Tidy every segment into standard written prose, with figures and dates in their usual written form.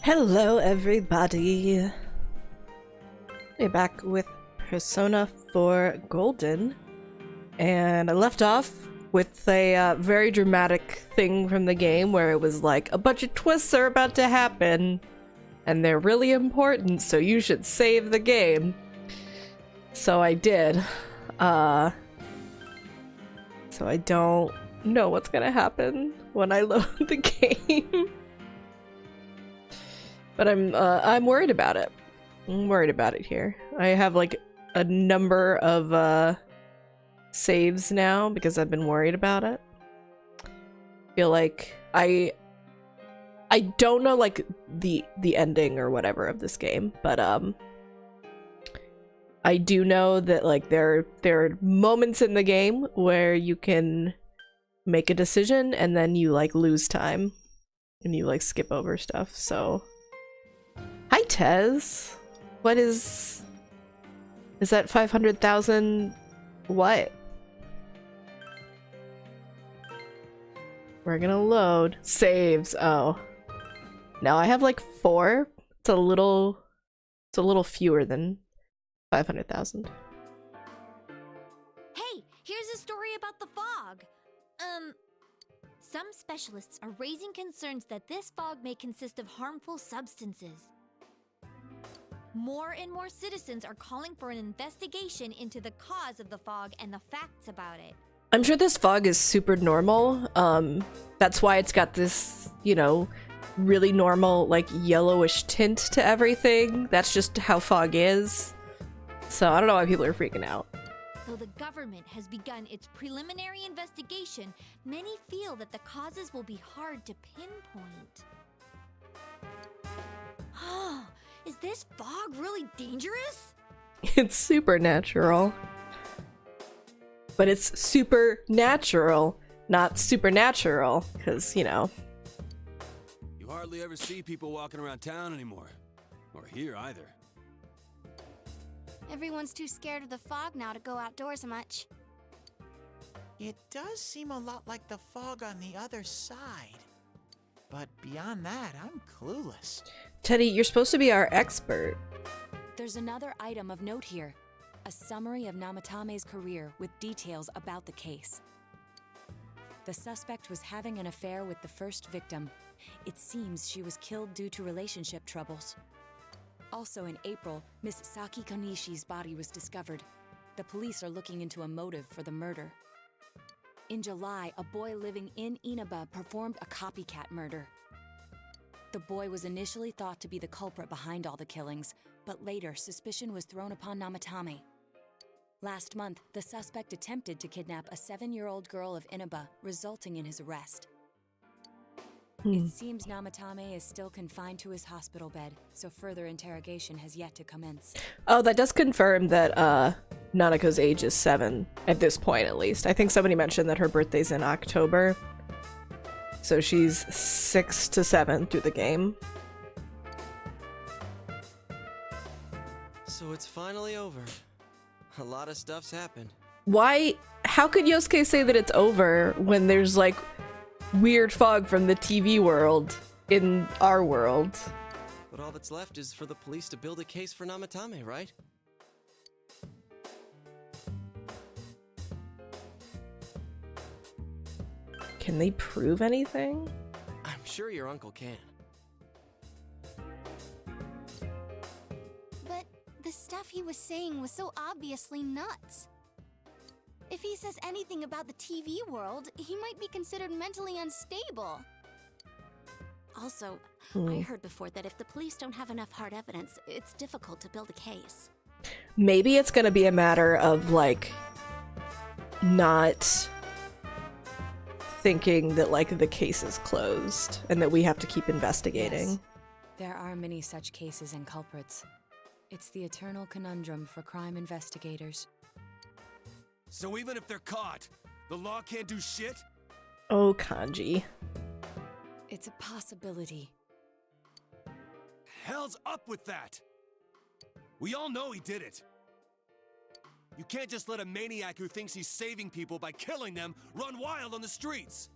Hello everybody! We're back with Persona 4 Golden, and I left off with a very dramatic thing from the game where it was like, a bunch of twists are about to happen, and they're really important, so you should save the game. So I did. So I don't know what's gonna happen when I load the game. But I'm worried about it. I'm worried about it here. I have like a number of saves now because I've been worried about it. Feel like I don't know like the ending or whatever of this game, but I do know that like there are moments in the game where you can make a decision and then you like lose time and you like skip over stuff. So hi Tez. What is that 500,000 what? We're gonna load saves. Oh. Now I have like 4. It's a little fewer than 500,000. Hey, here's a story about the fog. Some specialists are raising concerns that this fog may consist of harmful substances. More and more citizens are calling for an investigation into the cause of the fog and the facts about it. I'm sure this fog is super normal. That's why it's got this, you know, really normal, like, yellowish tint to everything. That's just how fog is. So I don't know why people are freaking out. Though the government has begun its preliminary investigation, many feel that the causes will be hard to pinpoint. Is this fog really dangerous? It's supernatural. But it's supernatural, not supernatural, because, you know. You hardly ever see people walking around town anymore. Or here either. Everyone's too scared of the fog now to go outdoors much. It does seem a lot like the fog on the other side. But beyond that, I'm clueless. Teddy, you're supposed to be our expert. There's another item of note here. A summary of Namatame's career with details about the case. The suspect was having an affair with the first victim. It seems she was killed due to relationship troubles. Also in April, Miss Saki Konishi's body was discovered. The police are looking into a motive for the murder. In July, a boy living in Inaba performed a copycat murder. The boy was initially thought to be the culprit behind all the killings, but later suspicion was thrown upon Namatame. Last month, the suspect attempted to kidnap a 7-year-old girl of Inaba, resulting in his arrest. It seems Namatame is still confined to his hospital bed, so further interrogation has yet to commence. Oh, that does confirm that Nanako's age is 7, at this point at least. I think somebody mentioned that her birthday's in October. So she's 6 to 7 through the game. So it's finally over. A lot of stuff's happened. Why? How could Yosuke say that it's over when there's like weird fog from the TV world in our world? But all that's left is for the police to build a case for Namatame, right? Can they prove anything? I'm sure your uncle can. But the stuff he was saying was so obviously nuts. If he says anything about the TV world, he might be considered mentally unstable. Also, I heard before that if the police don't have enough hard evidence, it's difficult to build a case. Maybe it's gonna be a matter of like not thinking that like the case is closed and that we have to keep investigating. Yes. There are many such cases and culprits. It's the eternal conundrum for crime investigators. So even if they're caught, the law can't do shit? Oh, Kanji. It's a possibility. Hell's up with that! We all know he did it. You can't just let a maniac who thinks he's saving people by killing them run wild on the streets.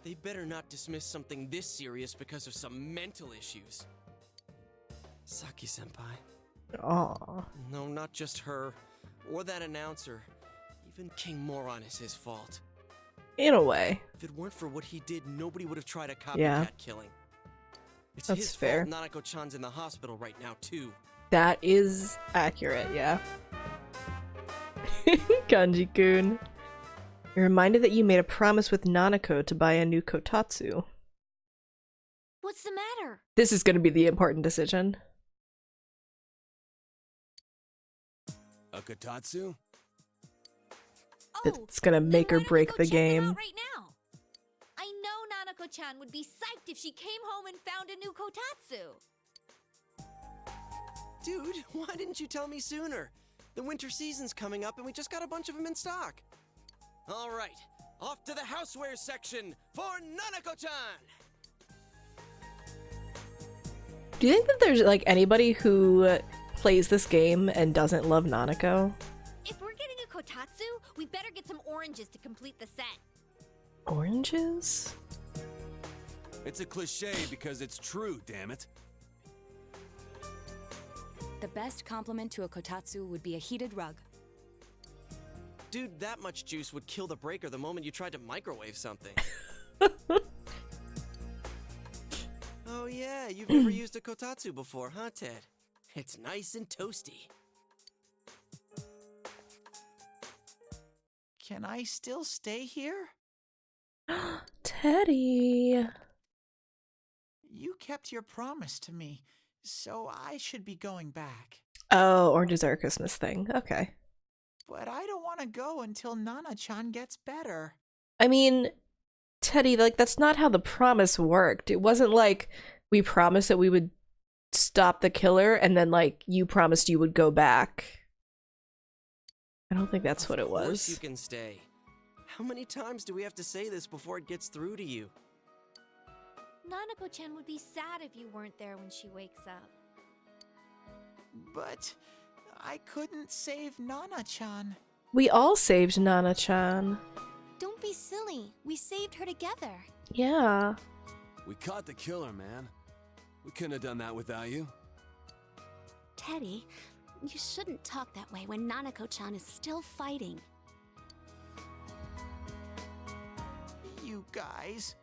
They better not dismiss something this serious because of some mental issues. Saki-senpai. Aw. No, not just her. Or that announcer. Even King Moron is his fault. In a way. If it weren't for what he did, nobody would have tried a copycat Yeah. killing. It's That's his fair. fault Nanako-chan's in the hospital right now, too. That is accurate, yeah. Kanji-kun. You're reminded that you made a promise with Nanako to buy a new kotatsu. What's the matter? This is going to be the important decision. A Kotatsu? It's going to then make or why don't we break go the check them game. out right now? I know Nanako-chan would be psyched if she came home and found a new kotatsu. Dude, why didn't you tell me sooner? The winter season's coming up and we just got a bunch of them in stock. All right, off to the houseware section for Nanako-chan! Do you think that there's like anybody who plays this game and doesn't love Nanako? If we're getting a kotatsu, we better get some oranges to complete the set. Oranges? It's a cliche because it's true, damn it. The best compliment to a kotatsu would be a heated rug. Dude, that much juice would kill the breaker the moment you tried to microwave something. Oh yeah, you've never used a kotatsu before, huh, Ted? It's nice and toasty. Can I still stay here? Teddy. You kept your promise to me, so I should be going back. Oh, oranges are a Christmas thing. Okay. But I don't want to go until Nana-chan gets better. I mean, Teddy, like, that's not how the promise worked. It wasn't like we promised that we would stop the killer and then, like, you promised you would go back. I don't think that's what it Of course was. you can stay. How many times do we have to say this before it gets through to you? Nanako-chan would be sad if you weren't there when she wakes up. But I couldn't save Nana-chan. We all saved Nana-chan. Don't be silly. We saved her together. Yeah. We caught the killer, man. We couldn't have done that without you. Teddy, you shouldn't talk that way when Nanako-chan is still fighting. You guys.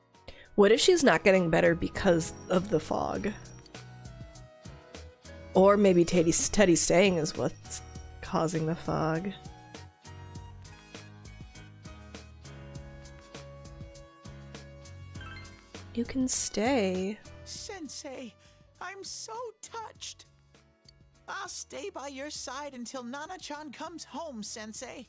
What if she's not getting better because of the fog? Or maybe Teddy's staying is what's causing the fog. You can stay. Sensei, I'm so touched. I'll stay by your side until Nana-chan comes home, Sensei.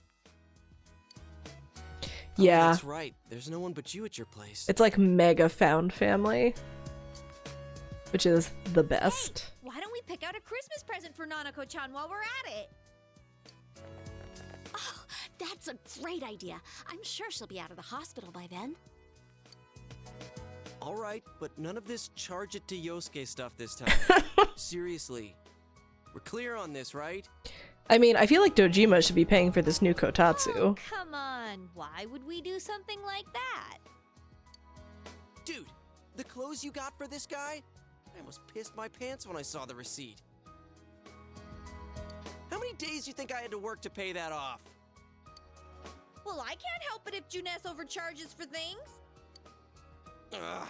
Yeah. Oh, that's right. There's no one but you at your place. It's like mega found family. Which is the best. Why don't we pick out a Christmas present for Nanako-chan while we're at it? Oh, that's a great idea. I'm sure she'll be out of the hospital by then. All right, but none of this charge it to Yosuke stuff this time. Seriously. We're clear on this, right? I mean, I feel like Dojima should be paying for this new kotatsu. Oh, come on. Why would we do something like that? Dude, the clothes you got for this guy? I almost pissed my pants when I saw the receipt. How many days do you think I had to work to pay that off? Well, I can't help it if Juness overcharges for things. Ugh.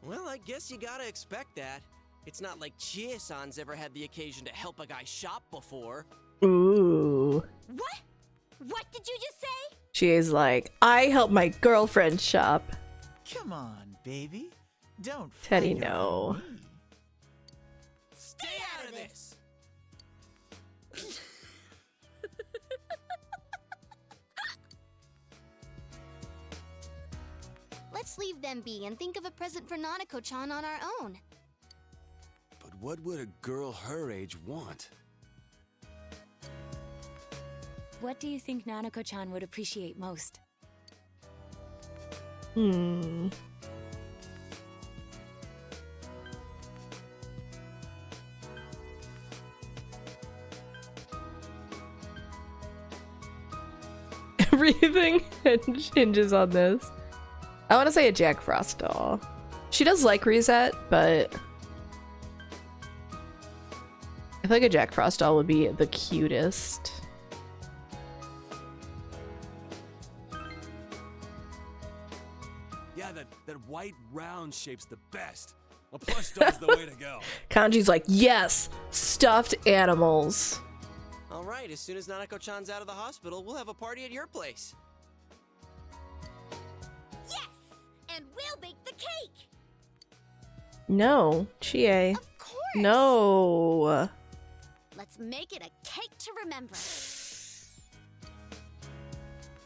Well, I guess you gotta expect that. It's not like Chie-san's ever had the occasion to help a guy shop before. Ooh. What? What did you just say? She is like, I help my girlfriend shop. Come on, baby. Don't Teddy, fight over no. me. Stay out of this! Let's leave them be and think of a present for Nanako-chan on our own. But what would a girl her age want? What do you think Nanako-chan would appreciate most? Hmm. Everything hinges on this. I want to say a Jack Frost doll. She does like Reset, but I feel like a Jack Frost doll would be the cutest. Yeah, that white round shape's the best. A plush doll's the way to go. Kanji's like, yes, stuffed animals. All right, as soon as Nanako-chan's out of the hospital, we'll have a party at your place. Yes! And we'll bake the cake! No, Chie. Of course. No. Let's make it a cake to remember.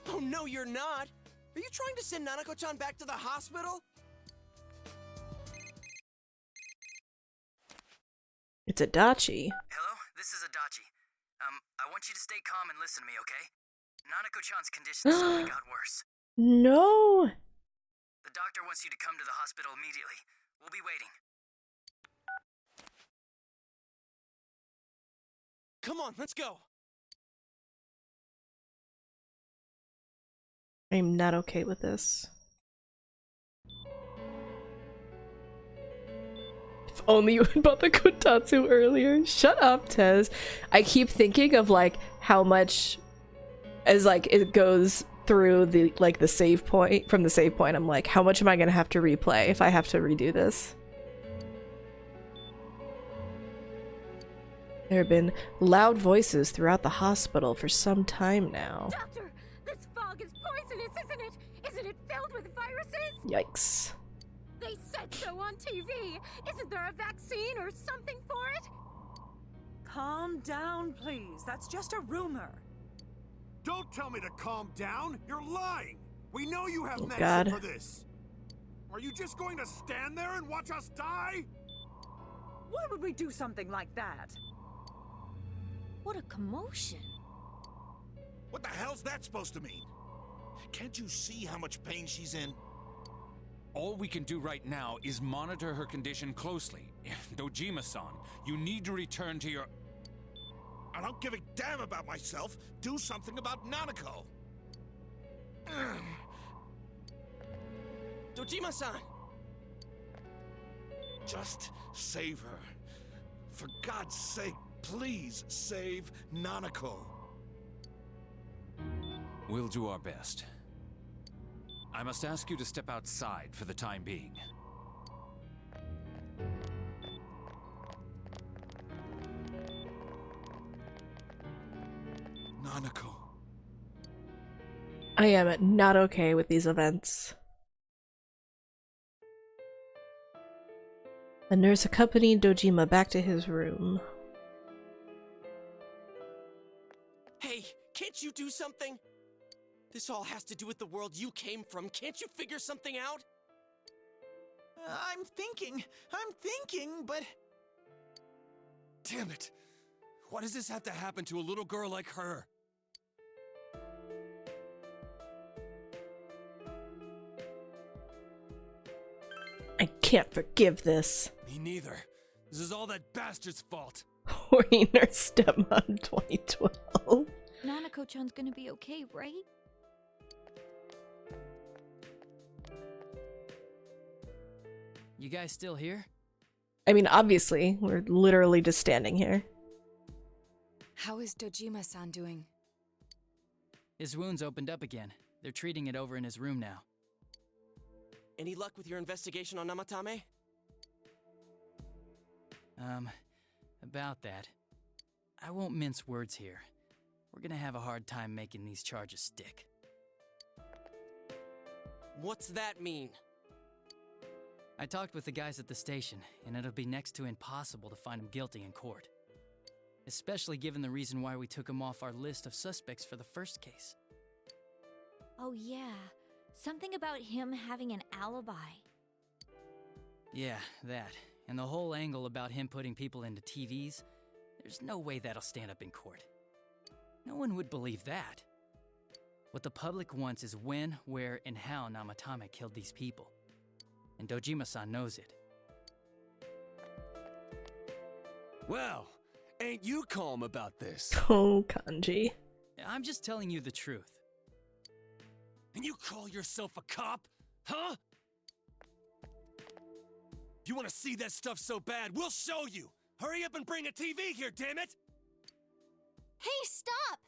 Oh, no, you're not. Are you trying to send Nanako-chan back to the hospital? It's Adachi. Hello, this is Adachi. I want you to stay calm and listen to me, okay? Nanako-chan's condition suddenly got worse. No. The doctor wants you to come to the hospital immediately. We'll be waiting. Come on, let's go. I'm not okay with this. If only you had bought the Kotatsu earlier. Shut up, Tez. I keep thinking of like how much as like it goes through the like the save point from the save point. I'm like, how much am I gonna have to replay if I have to redo this? There have been loud voices throughout the hospital for some time now. Doctor, this fog is poisonous, isn't it? Isn't it filled with viruses? Yikes. They said so on TV. Isn't there a vaccine or something for it? Calm down, please. That's just a rumor. Don't tell me to calm down. You're lying. We know you have medicine God. for this. Are you just going to stand there and watch us die? Why would we do something like that? What a commotion. What the hell's that supposed to mean? Can't you see how much pain she's in? All we can do right now is monitor her condition closely. Dojima-san, you need to return to your... I don't give a damn about myself. Do something about Nanako. Dojima-san! Just save her. For God's sake, please save Nanako. We'll do our best. I must ask you to step outside for the time being. Nanako. I am not okay with these events. A nurse accompanied Dojima back to his room. Hey, can't you do something? This all has to do with the world you came from. Can't you figure something out? I'm thinking, but... Damn it. Why does this have to happen to a little girl like her? I can't forgive this. Me neither. This is all that bastard's fault. Horny Nurse Stepmom 2012. Nanako-chan's gonna be okay, right? You guys still here? I mean, obviously, we're literally just standing here. How is Dojima-san doing? His wound's opened up again. They're treating it over in his room now. Any luck with your investigation on Namatame? About that. I won't mince words here. We're gonna have a hard time making these charges stick. What's that mean? I talked with the guys at the station, and it'll be next to impossible to find him guilty in court. Especially given the reason why we took him off our list of suspects for the first case. Oh yeah, something about him having an alibi. Yeah, that. And the whole angle about him putting people into TVs, there's no way that'll stand up in court. No one would believe that. What the public wants is when, where, and how Namatame killed these people. And Dojima-san knows it. Well, ain't you calm about this? Oh, Kanji. I'm just telling you the truth. And you call yourself a cop? Huh? You want to see that stuff so bad? We'll show you! Hurry up and bring a TV here, damn it! Hey, stop!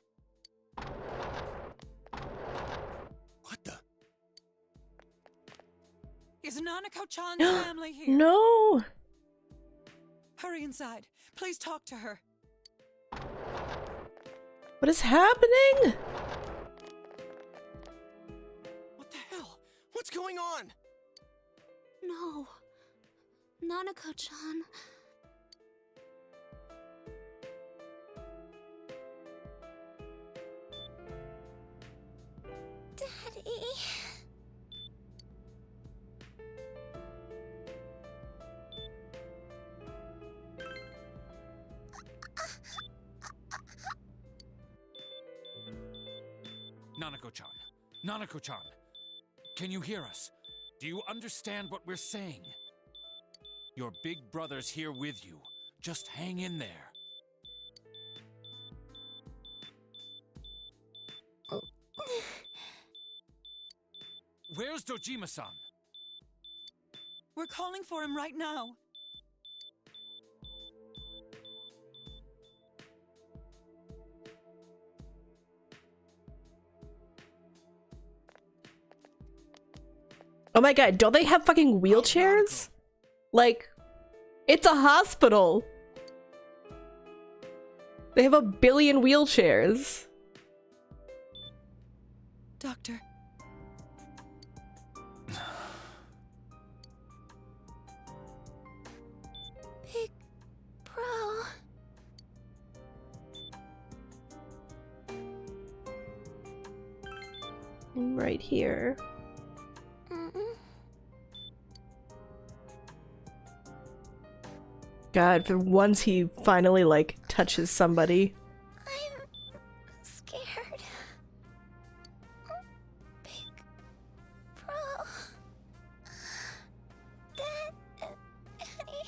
What the? Is Nanako-chan's family here? No! Hurry inside. Please talk to her. What is happening? What the hell? What's going on? No. Nanako-chan. Daddy. Nanako-chan. Nanako-chan. Can you hear us? Do you understand what we're saying? Your big brother's here with you. Just hang in there. Where's Dojima-san? We're calling for him right now. Oh my god, don't they have fucking wheelchairs? Like, it's a hospital. They have a billion wheelchairs. Doctor. Big bro. Right here. God, for once he finally, like, touches somebody. I'm scared. Big bro. Daddy.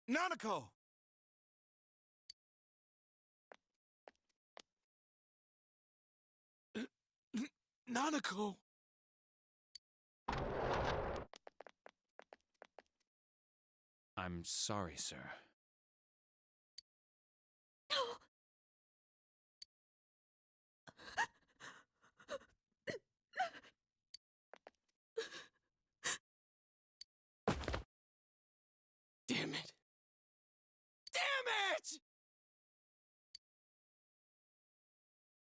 Nanako! Nanako! I'm sorry, sir. Damn it! Damn it!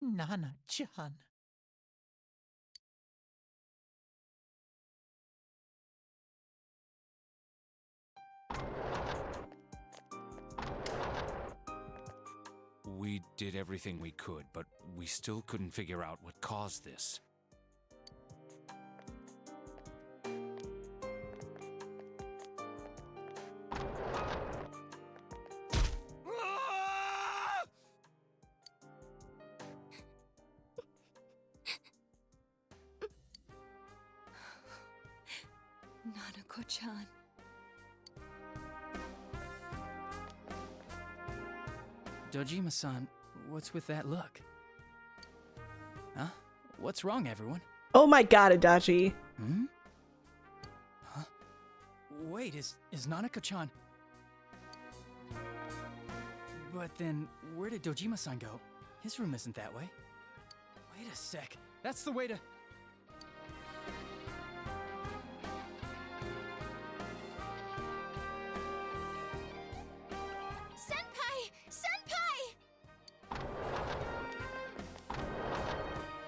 Nana-chan. We did everything we could, but we still couldn't figure out what caused this. Nanako-chan. Dojima-san, what's with that look? Huh? What's wrong, everyone? Oh my god, Adachi. Hmm? Huh? Wait, is Nanako-chan... But then, where did Dojima-san go? His room isn't that way. Wait a sec. That's the way to... Senpai! Senpai!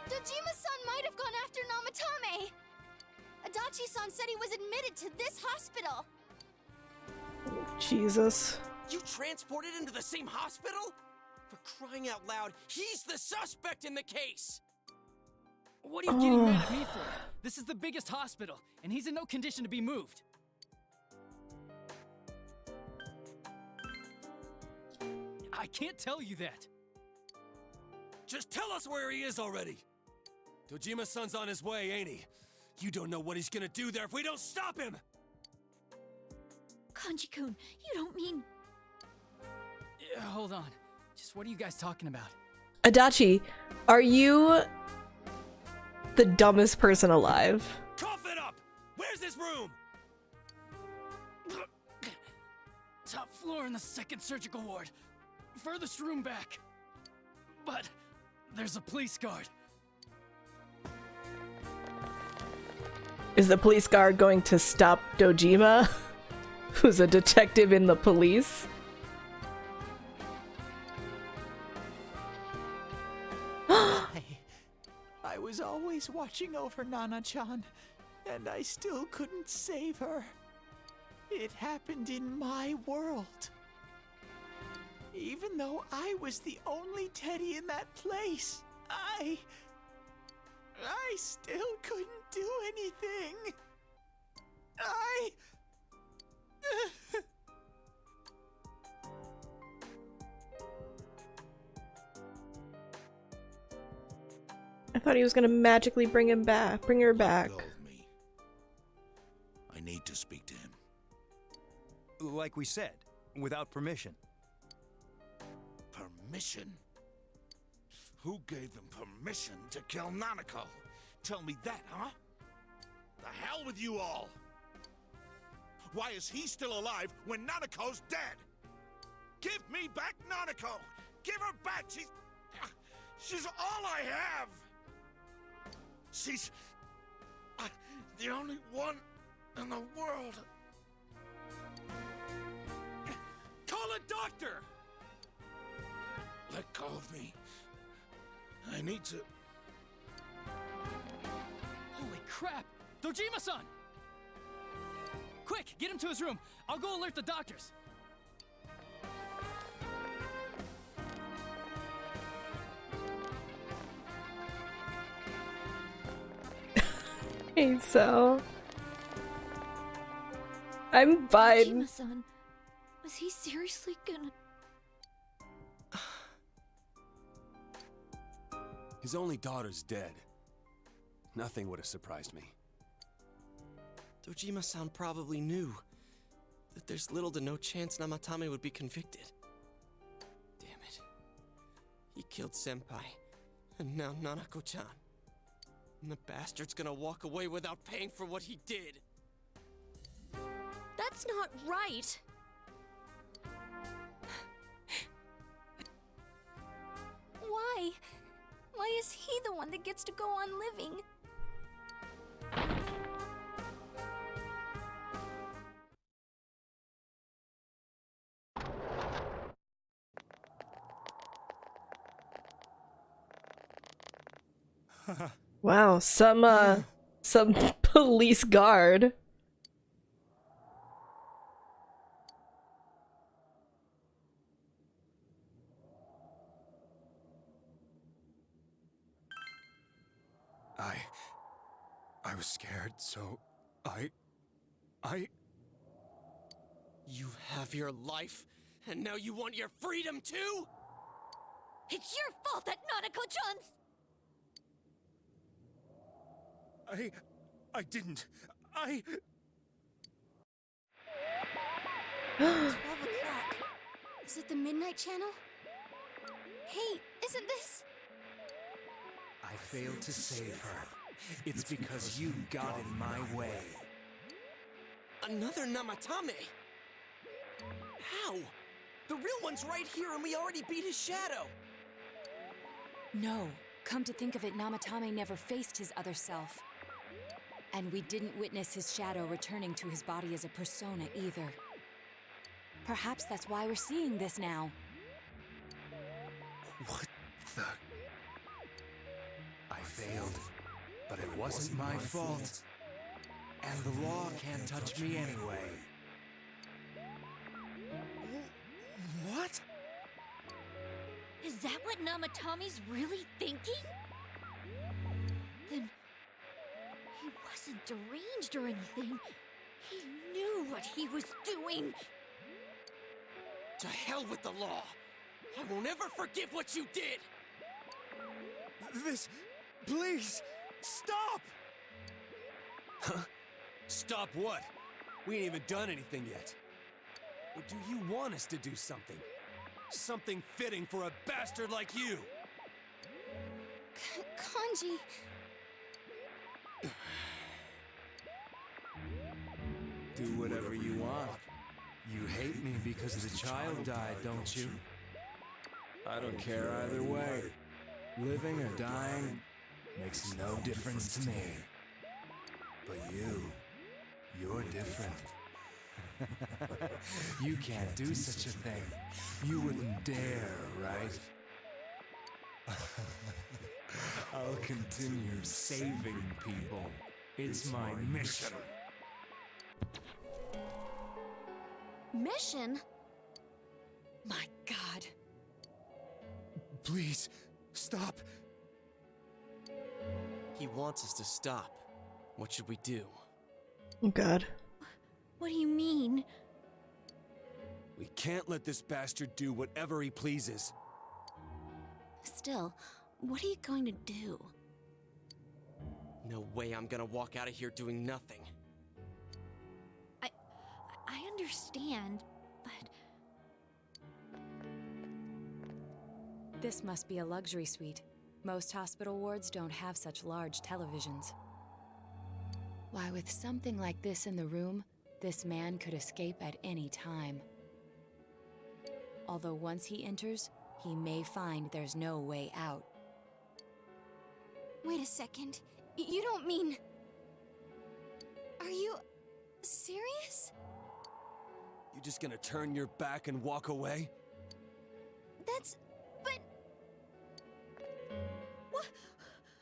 Dojima-san might have gone after Namatame! Adachi-san said he was admitted to this hospital! Jesus. You transported him to the same hospital? For crying out loud, he's the suspect in the case! What are you getting mad at me for? This is the biggest hospital, and he's in no condition to be moved. I can't tell you that. Just tell us where he is already! Dojima-san's on his way, ain't he? You don't know what he's gonna do there if we don't stop him! Kanji-kun, you don't mean... Yeah, hold on. Just what are you guys talking about? Adachi, are you the dumbest person alive? Cough it up! Where's this room? Top floor in the second surgical ward. Furthest room back. But there's a police guard. Is the police guard going to stop Dojima, who's a detective in the police? I was always watching over Nana-chan, and I still couldn't save her. It happened in my world. Even though I was the only Teddy in that place, I still couldn't do anything. I thought he was gonna magically bring her back. Let go of me. I need to speak to him. Like we said, without permission. Permission? Who gave them permission to kill Nanako? Tell me that, huh? The hell with you all! Why is he still alive when Nanako's dead? Give me back Nanako! Give her back! She's all I have! She's the only one in the world. Call a doctor! Let go of me. I need to... Holy crap! Dojima-san! Quick, get him to his room. I'll go alert the doctors. Hey, so... I'm fine. Dojima-san, was he seriously gonna... His only daughter's dead. Nothing would have surprised me. Dojima-san probably knew that there's little to no chance Namatame would be convicted. Damn it. He killed Senpai, and now Nanako-chan. And the bastard's gonna walk away without paying for what he did. That's not right! Why? Why is he the one that gets to go on living? Wow, some police guard. I was scared, so I... You have your life, and now you want your freedom too? It's your fault that Nanako-chan's... I didn't. 12 o'clock. Is it the Midnight Channel? Hey, isn't this... I failed to save her. It's because you got in my way. Another Namatame? How? The real one's right here and we already beat his shadow! No. Come to think of it, Namatame never faced his other self. And we didn't witness his shadow returning to his body as a persona either. Perhaps that's why we're seeing this now. What the... I failed, but it wasn't my fault. And the law can't touch me anyway. What? Is that what Namatame's really thinking? Then... he wasn't deranged or anything. He knew what he was doing. To hell with the law! I won't ever forgive what you did! This... please... Stop! Huh? Stop what? We ain't even done anything yet. Or do you want us to do something? Something fitting for a bastard like you! Kanji... Do whatever you want. You hate me because the child died, don't you? I don't care either way. Living or dying makes no difference to me. But you're different. You can't do such a thing. You wouldn't dare, right? I'll continue saving people. It's my mission. Mission? My God. Please, stop. He wants us to stop. What should we do? Oh God. What do you mean? We can't let this bastard do whatever he pleases. Still, what are you going to do? No way I'm gonna walk out of here doing nothing. I understand, but... This must be a luxury suite. Most hospital wards don't have such large televisions. Why, with something like this in the room, this man could escape at any time. Although once he enters, he may find there's no way out. Wait a second. You don't mean... Are you... serious? You just gonna turn your back and walk away? That's... but...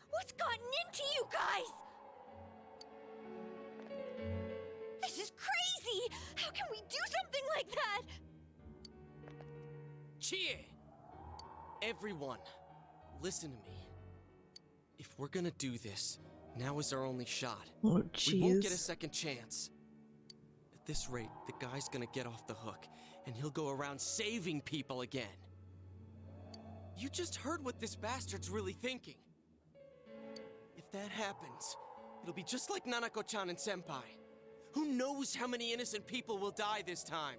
What's gotten into you guys? This is crazy! How can we do something like that? Chie! Everyone, listen to me. If we're gonna do this, now is our only shot. Oh, we won't get a jeez. second chance. At this rate, the guy's gonna get off the hook, and he'll go around saving people again. You just heard what this bastard's really thinking. If that happens, it'll be just like Nanako-chan and Senpai. Who knows how many innocent people will die this time?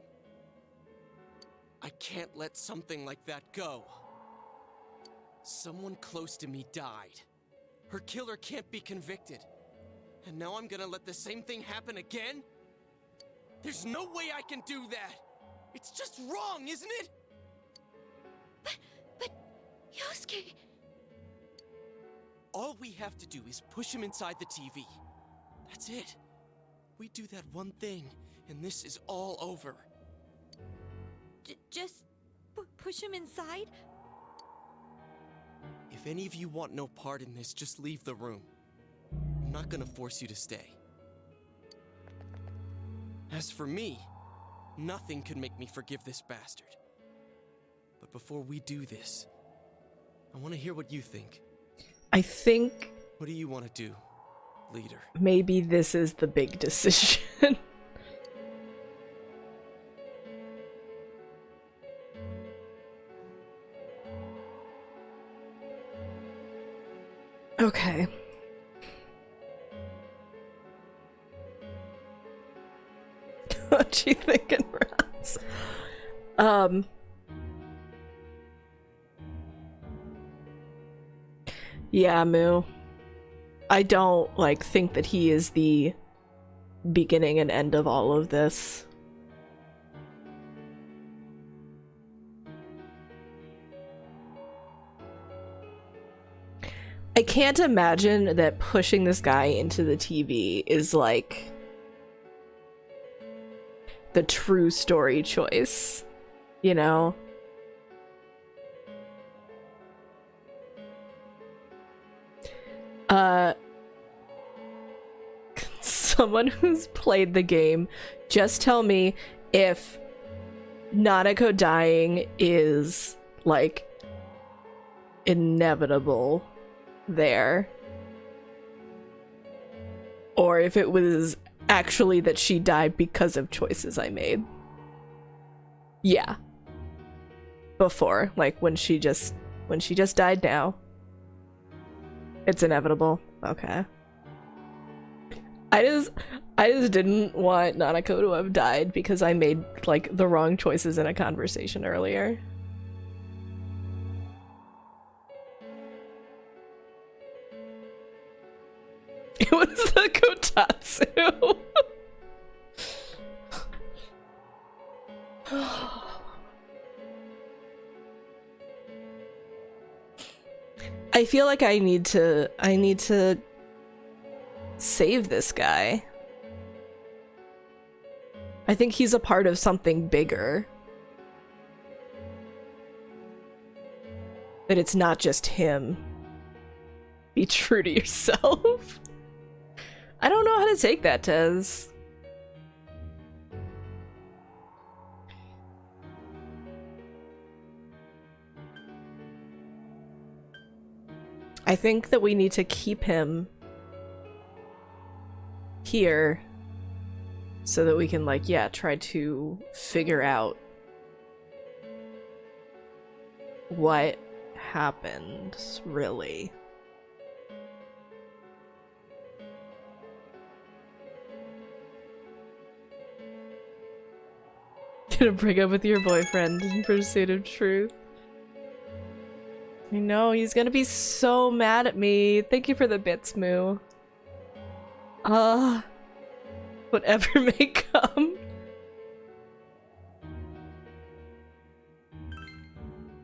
I can't let something like that go. Someone close to me died. Her killer can't be convicted. And now I'm gonna let the same thing happen again? There's no way I can do that! It's just wrong, isn't it? But... Yosuke... All we have to do is push him inside the TV. That's it. We do that one thing, and this is all over. Just... push him inside? If any of you want no part in this, just leave the room. I'm not gonna force you to stay. As for me, nothing could make me forgive this bastard. But before we do this, I want to hear what you think. I think What do you want to do, leader? maybe this is the big decision. Okay. What you thinking, Raz? Yeah, Moo. I don't, think that he is the beginning and end of all of this. I can't imagine that pushing this guy into the TV is, the true story choice, you know? Someone who's played the game, just tell me if Nanako dying is, inevitable there. Or if it was actually that she died because of choices I made. Yeah. Before, when she just died now. It's inevitable. Okay. I just didn't want Nanako to have died because I made like the wrong choices in a conversation earlier. It was the Kotatsu. I feel like I need to save this guy. I think he's a part of something bigger. That it's not just him. Be true to yourself. I don't know how to take that, Tez. I think that we need to keep him here so that we can, like, yeah, try to figure out what happened, really. Gonna break up with your boyfriend in pursuit of truth. I know, he's gonna be so mad at me. Thank you for the bits, Moo. Whatever may come.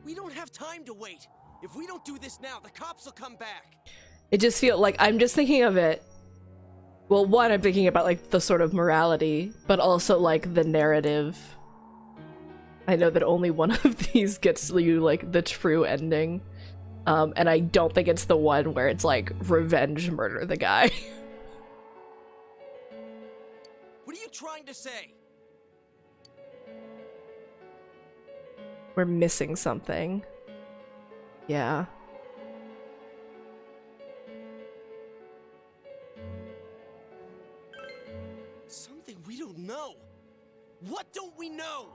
We don't have time to wait. If we don't do this now, the cops will come back. It just feels like I'm just thinking of it. Well, one, I'm thinking about like the sort of morality, but also like the narrative. I know that only one of these gets you like the true ending. And I don't think it's the one where it's like revenge murder the guy. What are you trying to say? We're missing something. Yeah. Something we don't know. What don't we know?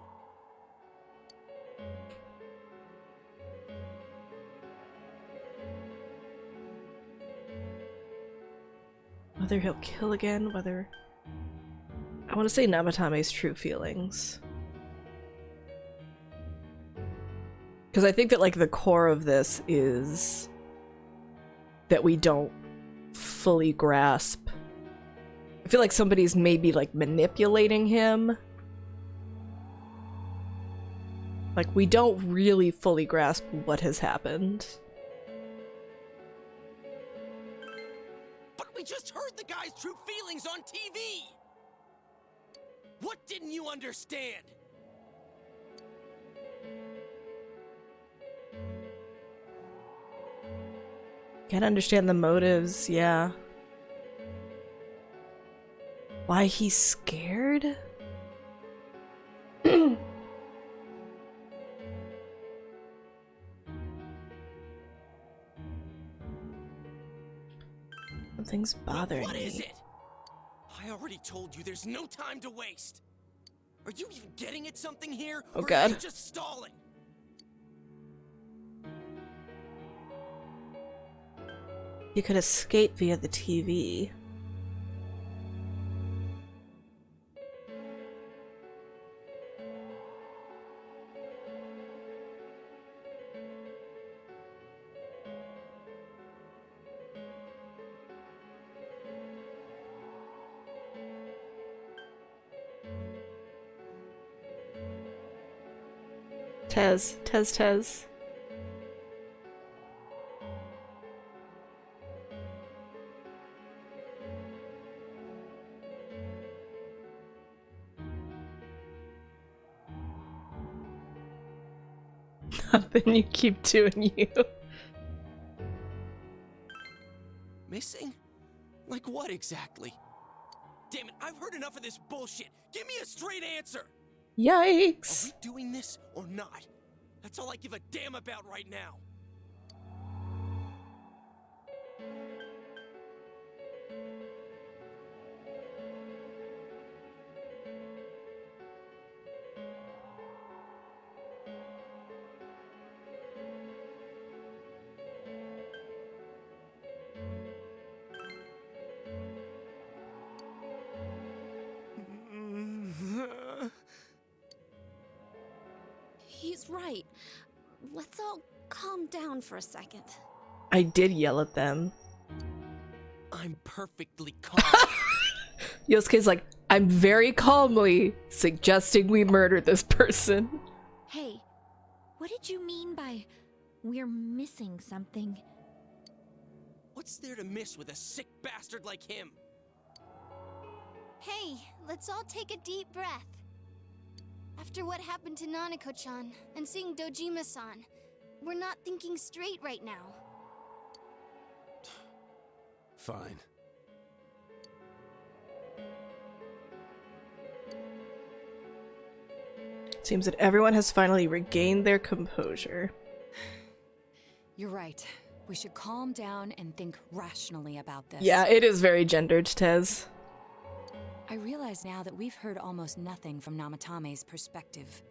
Whether he'll kill again, whether... I want to say Namatame's true feelings. Because I think that, like, the core of this is that we don't fully grasp. I feel like somebody's maybe, like, manipulating him. Like, we don't really fully grasp what has happened. But we just heard the guy's true feelings on TV! What didn't you understand? Can't understand the motives, yeah. Why he's scared? Something's bothering me. What is it? I already told you there's no time to waste. Are you even getting at something here? Oh, or God. Are you just stalling? You could escape via the TV. Tez. Nothing, you keep doing you. Missing? Like what exactly? Damn it, I've heard enough of this bullshit. Give me a straight answer. Yikes. Are we doing this or not? That's all I give a damn about right now. That's right. Let's all calm down for a second. I did yell at them. I'm perfectly calm. Yosuke's like, I'm very calmly suggesting we murder this person. Hey, what did you mean by we're missing something? What's there to miss with a sick bastard like him? Hey, let's all take a deep breath. After what happened to Nanako-chan and seeing Dojima-san, we're not thinking straight right now. Fine. Seems that everyone has finally regained their composure. You're right. We should calm down and think rationally about this. Yeah, it is very gendered, Tez. I realize now that we've heard almost nothing from Namatame's perspective.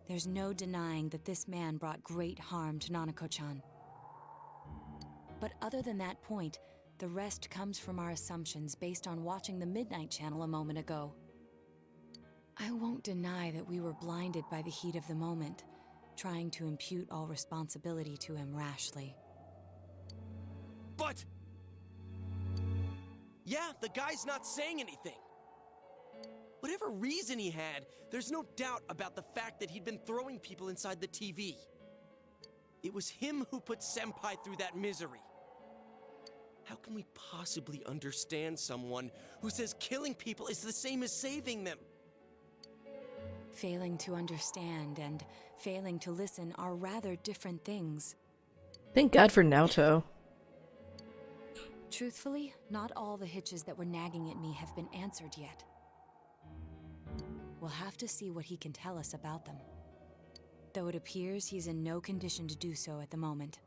There's no denying that this man brought great harm to Nanako-chan. But other than that point, the rest comes from our assumptions based on watching the Midnight Channel a moment ago. I won't deny that we were blinded by the heat of the moment, trying to impute all responsibility to him rashly. But... yeah, the guy's not saying anything. Whatever reason he had, there's no doubt about the fact that he'd been throwing people inside the TV. It was him who put Senpai through that misery. How can we possibly understand someone who says killing people is the same as saving them? Failing to understand and failing to listen are rather different things. Thank God for Naoto. Truthfully, not all the hitches that were nagging at me have been answered yet. We'll have to see what he can tell us about them. Though it appears he's in no condition to do so at the moment.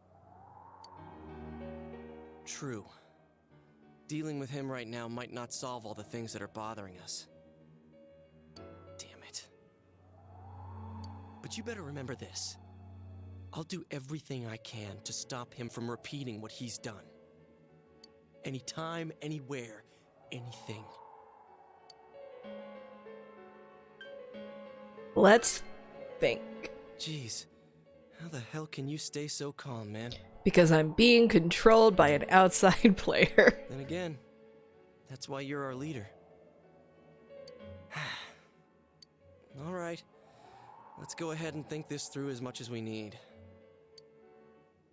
True. Dealing with him right now might not solve all the things that are bothering us. Damn it. But you better remember this. I'll do everything I can to stop him from repeating what he's done. Anytime, anywhere, anything. Let's think. Jeez, how the hell can you stay so calm, man? Because I'm being controlled by an outside player. Then again, that's why you're our leader. All right, let's go ahead and think this through as much as we need.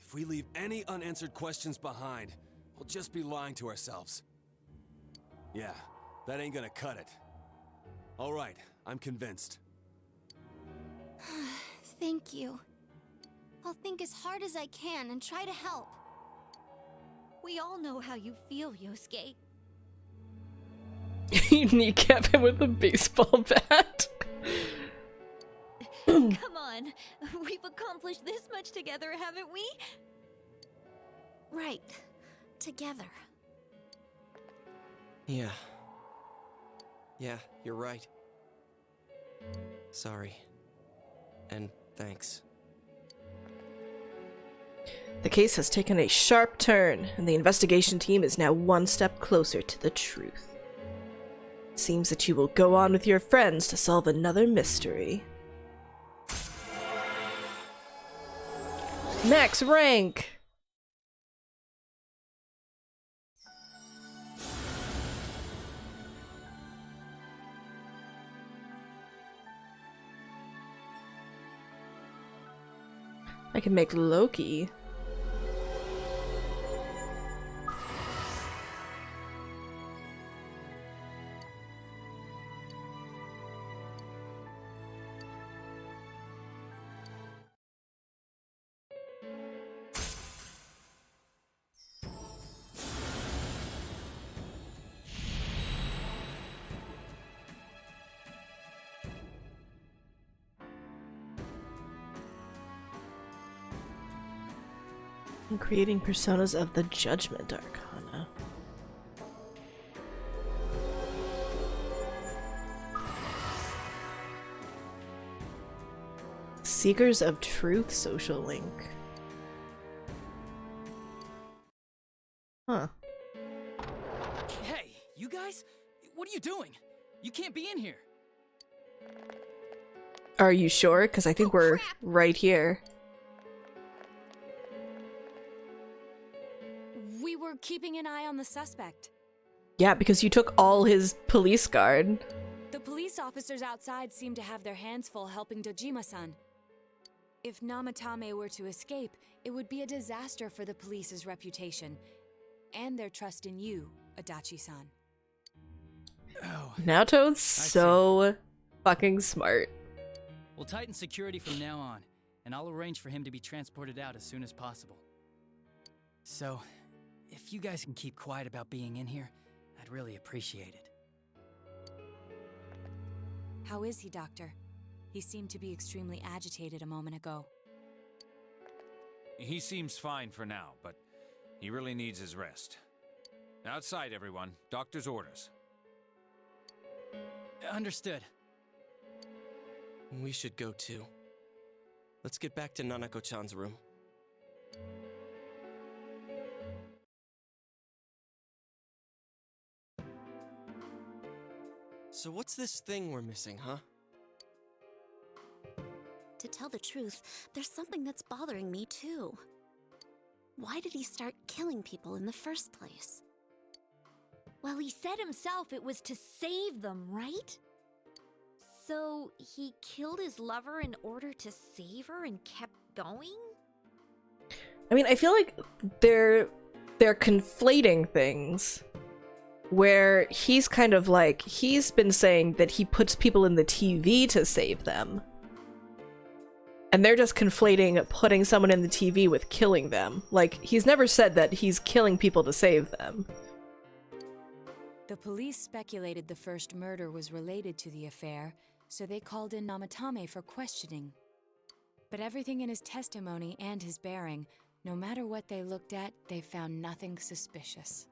If we leave any unanswered questions behind, we'll just be lying to ourselves. Yeah, that ain't gonna cut it. All right, I'm convinced. Thank you. I'll think as hard as I can and try to help. We all know how you feel, Yosuke. You kneecap him with a baseball bat. Come on, we've accomplished this much together, haven't we? Right. Together. Yeah. Yeah, you're right. Sorry. And thanks. The case has taken a sharp turn, and the investigation team is now one step closer to the truth. It seems that you will go on with your friends to solve another mystery. Max rank! I can make Loki. And creating personas of the Judgment Arcana. Seekers of Truth social link. Huh. Hey, you guys? What are you doing? You can't be in here. Are you sure? Because I think we're right here. We were keeping an eye on the suspect. Yeah, because you took all his police guard. The police officers outside seem to have their hands full helping Dojima-san. If Namatame were to escape, it would be a disaster for the police's reputation and their trust in you, Adachi-san. Oh, Naoto's so fucking smart. We'll tighten security from now on, and I'll arrange for him to be transported out as soon as possible. So, if you guys can keep quiet about being in here, I'd really appreciate it. How is he, Doctor? He seemed to be extremely agitated a moment ago. He seems fine for now, but he really needs his rest. Outside, everyone. Doctor's orders. Understood. We should go too. Let's get back to Nanako-chan's room. So what's this thing we're missing, huh? To tell the truth, there's something that's bothering me too. Why did he start killing people in the first place? Well, he said himself it was to save them, right? So he killed his lover in order to save her and kept going? I mean, I feel like they're conflating things. Where he's kind of like, he's been saying that he puts people in the TV to save them. And they're just conflating putting someone in the TV with killing them. Like, he's never said that he's killing people to save them. The police speculated the first murder was related to the affair, so they called in Namatame for questioning. But everything in his testimony and his bearing, no matter what they looked at, they found nothing suspicious.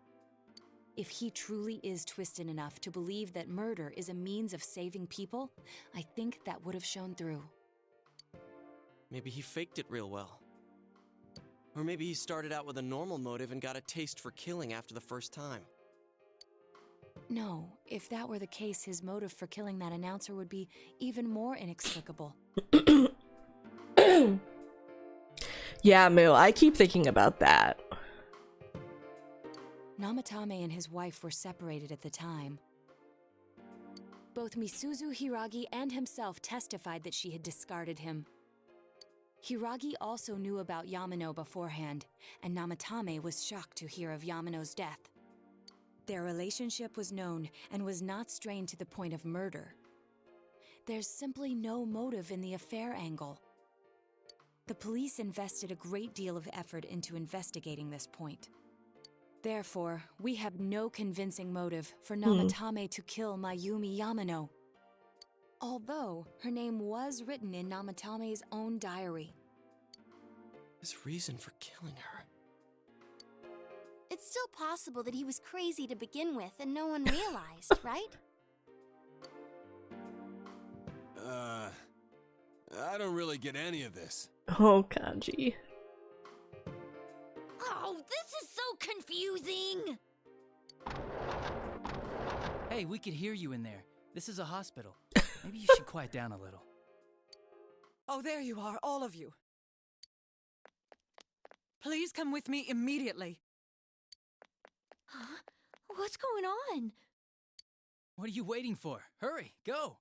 If he truly is twisted enough to believe that murder is a means of saving people, I think that would have shown through. Maybe he faked it real well. Or maybe he started out with a normal motive and got a taste for killing after the first time. No, if that were the case, his motive for killing that announcer would be even more inexplicable. Yeah, Moo, I keep thinking about that. Namatame and his wife were separated at the time. Both Misuzu Hiragi and himself testified that she had discarded him. Hiragi also knew about Yamano beforehand, and Namatame was shocked to hear of Yamano's death. Their relationship was known and was not strained to the point of murder. There's simply no motive in the affair angle. The police invested a great deal of effort into investigating this point. Therefore, we have no convincing motive for Namatame to kill Mayumi Yamano. Although, her name was written in Namatame's own diary. His reason for killing her. It's still possible that he was crazy to begin with and no one realized, right? I don't really get any of this. Oh, Kanji. Oh, this is so confusing! Hey, we could hear you in there. This is a hospital. Maybe you should quiet down a little. Oh, there you are, all of you. Please come with me immediately. Huh? What's going on? What are you waiting for? Hurry, go!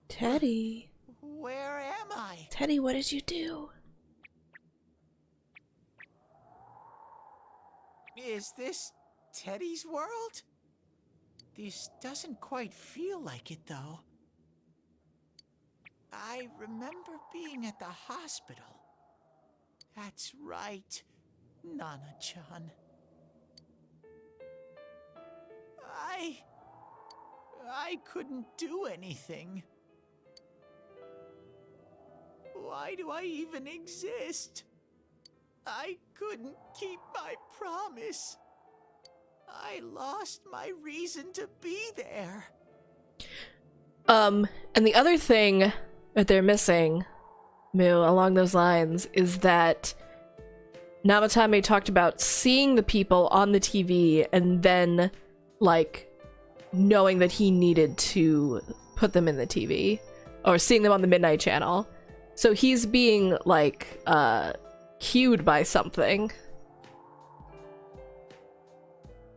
Teddy. Where am I? Teddy, what did you do? Is this Teddy's world? This doesn't quite feel like it, though. I remember being at the hospital. That's right, Nana-chan. I couldn't do anything. Why do I even exist? I couldn't keep my promise. I lost my reason to be there. And the other thing that they're missing, Moo, along those lines, is that Namatame talked about seeing the people on the TV and then, like, knowing that he needed to put them in the TV. Or seeing them on the Midnight Channel. So he's being, like, cued by something.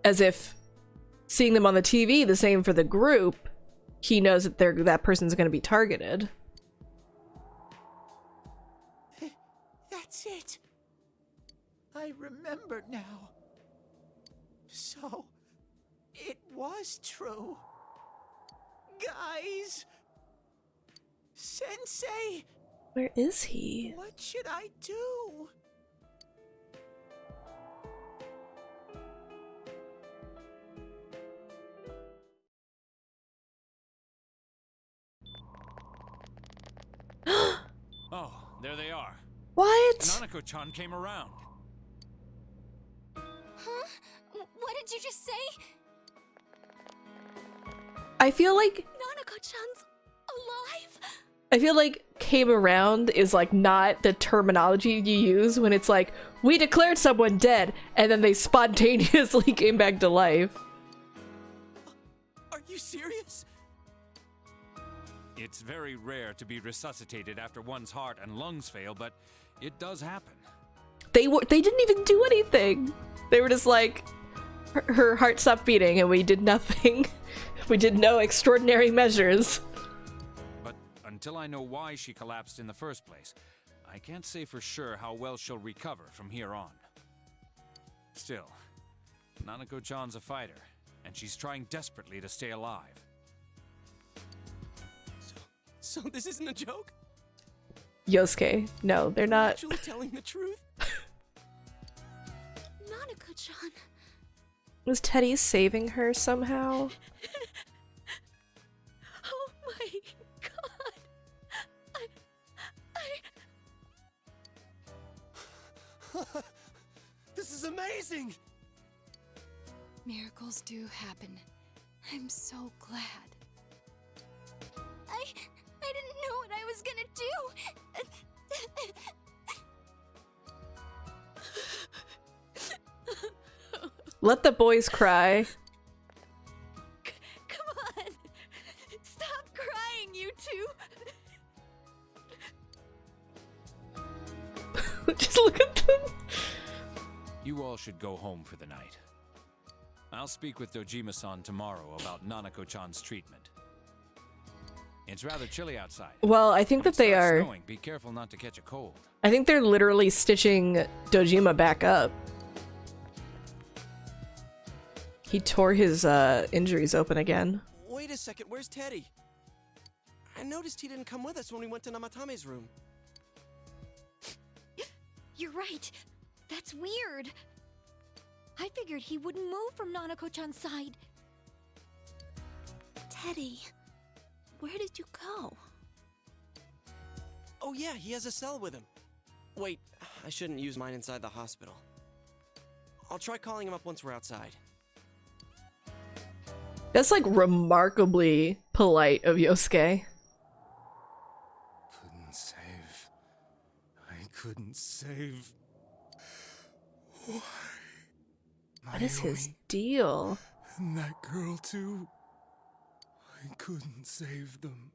As if seeing them on the TV, the same for the group, he knows that that person's going to be targeted. That's it. I remember now. So, it was true. Guys! Sensei! Where is he? What should I do? Oh, there they are. What? Nanako-chan came around. Huh? What did you just say? I feel like Nanako-chan's alive? I feel like came around is like not the terminology you use when it's like, we declared someone dead, and then they spontaneously came back to life. Are you serious? It's very rare to be resuscitated after one's heart and lungs fail, but it does happen. They didn't even do anything. They were just like, her heart stopped beating and we did nothing. We did no extraordinary measures. But until I know why she collapsed in the first place, I can't say for sure how well she'll recover from here on. Still, Nanako-chan's a fighter, and she's trying desperately to stay alive. So this isn't a joke? Yosuke, no, they're not. Actually telling the truth? Nanako-chan. Was Teddy saving her somehow? Oh my god. This is amazing! Miracles do happen. I'm so glad. I didn't know what I was gonna do. Let the boys cry. Come on. Stop crying, you two. Just look at them. You all should go home for the night. I'll speak with Dojima-san tomorrow about Nanako-chan's treatment. It's rather chilly outside. Well, I think that they are. Snowing. Be careful not to catch a cold. I think they're literally stitching Dojima back up. He tore his injuries open again. Wait a second, where's Teddy? I noticed he didn't come with us when we went to Namatame's room. You're right. That's weird. I figured he wouldn't move from Nanako-chan's side. Teddy, where did you go? Oh yeah, he has a cell with him. Wait, I shouldn't use mine inside the hospital. I'll try calling him up once we're outside. That's like remarkably polite of Yosuke. Couldn't save. I couldn't save. Why? What is his deal? And that girl too. I couldn't save them.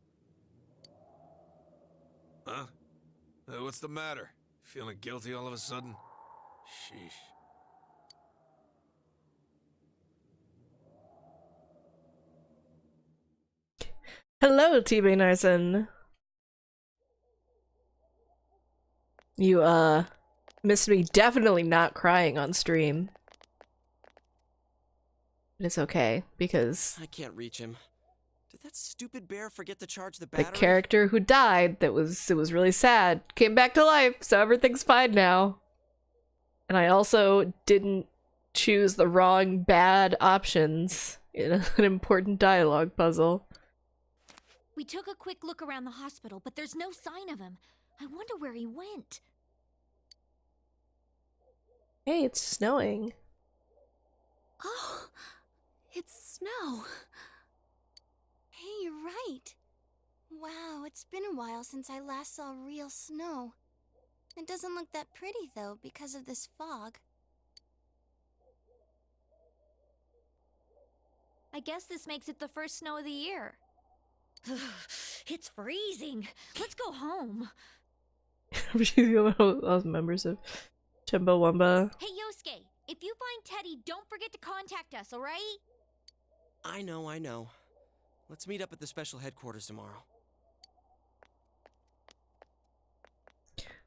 Huh? What's the matter? Feeling guilty all of a sudden? Sheesh. Hello, T-Bay Narsen. You, missed me definitely not crying on stream. But it's okay, because I can't reach him. Did that stupid bear forget to charge the the battery? character who died, it was really sad, came back to life, so everything's fine now. And I also didn't choose the wrong bad options in an important dialogue puzzle. We took a quick look around the hospital, but there's no sign of him. I wonder where he went. Hey, it's snowing. Oh, it's snow. Hey, you're right. Wow, it's been a while since I last saw real snow. It doesn't look that pretty, though, because of this fog. I guess this makes it the first snow of the year. It's freezing. Let's go home. Those members of Chumbawamba. Hey, Yosuke, if you find Teddy, don't forget to contact us, alright? I know. Let's meet up at the special headquarters tomorrow.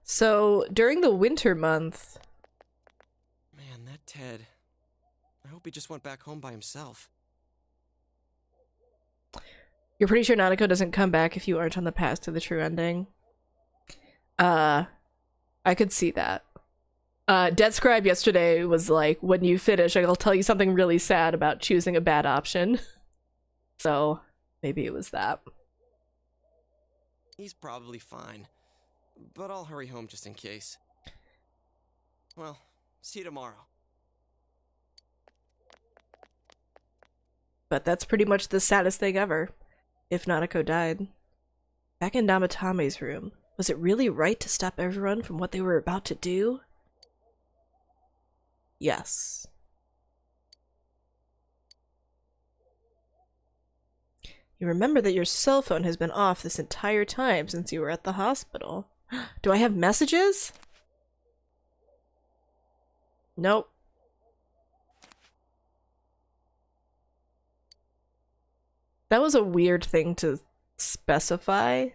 So, during the winter month... Man, that Ted. I hope he just went back home by himself. You're pretty sure Nanako doesn't come back if you aren't on the path to the true ending? I could see that. Dead Scribe yesterday was like, when you finish, I'll tell you something really sad about choosing a bad option. So, maybe it was that. He's probably fine. But I'll hurry home just in case. Well, see you tomorrow. But that's pretty much the saddest thing ever. If Nanako died. Back in Namatame's room, was it really right to stop everyone from what they were about to do? Yes. You remember that your cell phone has been off this entire time since you were at the hospital. Do I have messages? Nope. That was a weird thing to specify.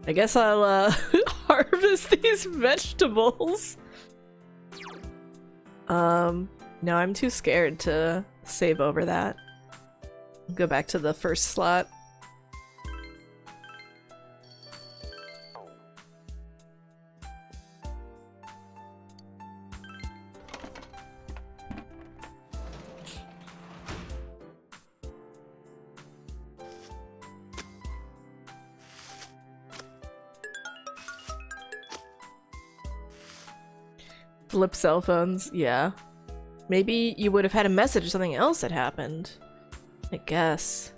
I guess I'll harvest these vegetables. No, I'm too scared to save over that. Go back to the first slot. Flip cell phones, yeah. Maybe you would have had a message or something else had happened. I guess.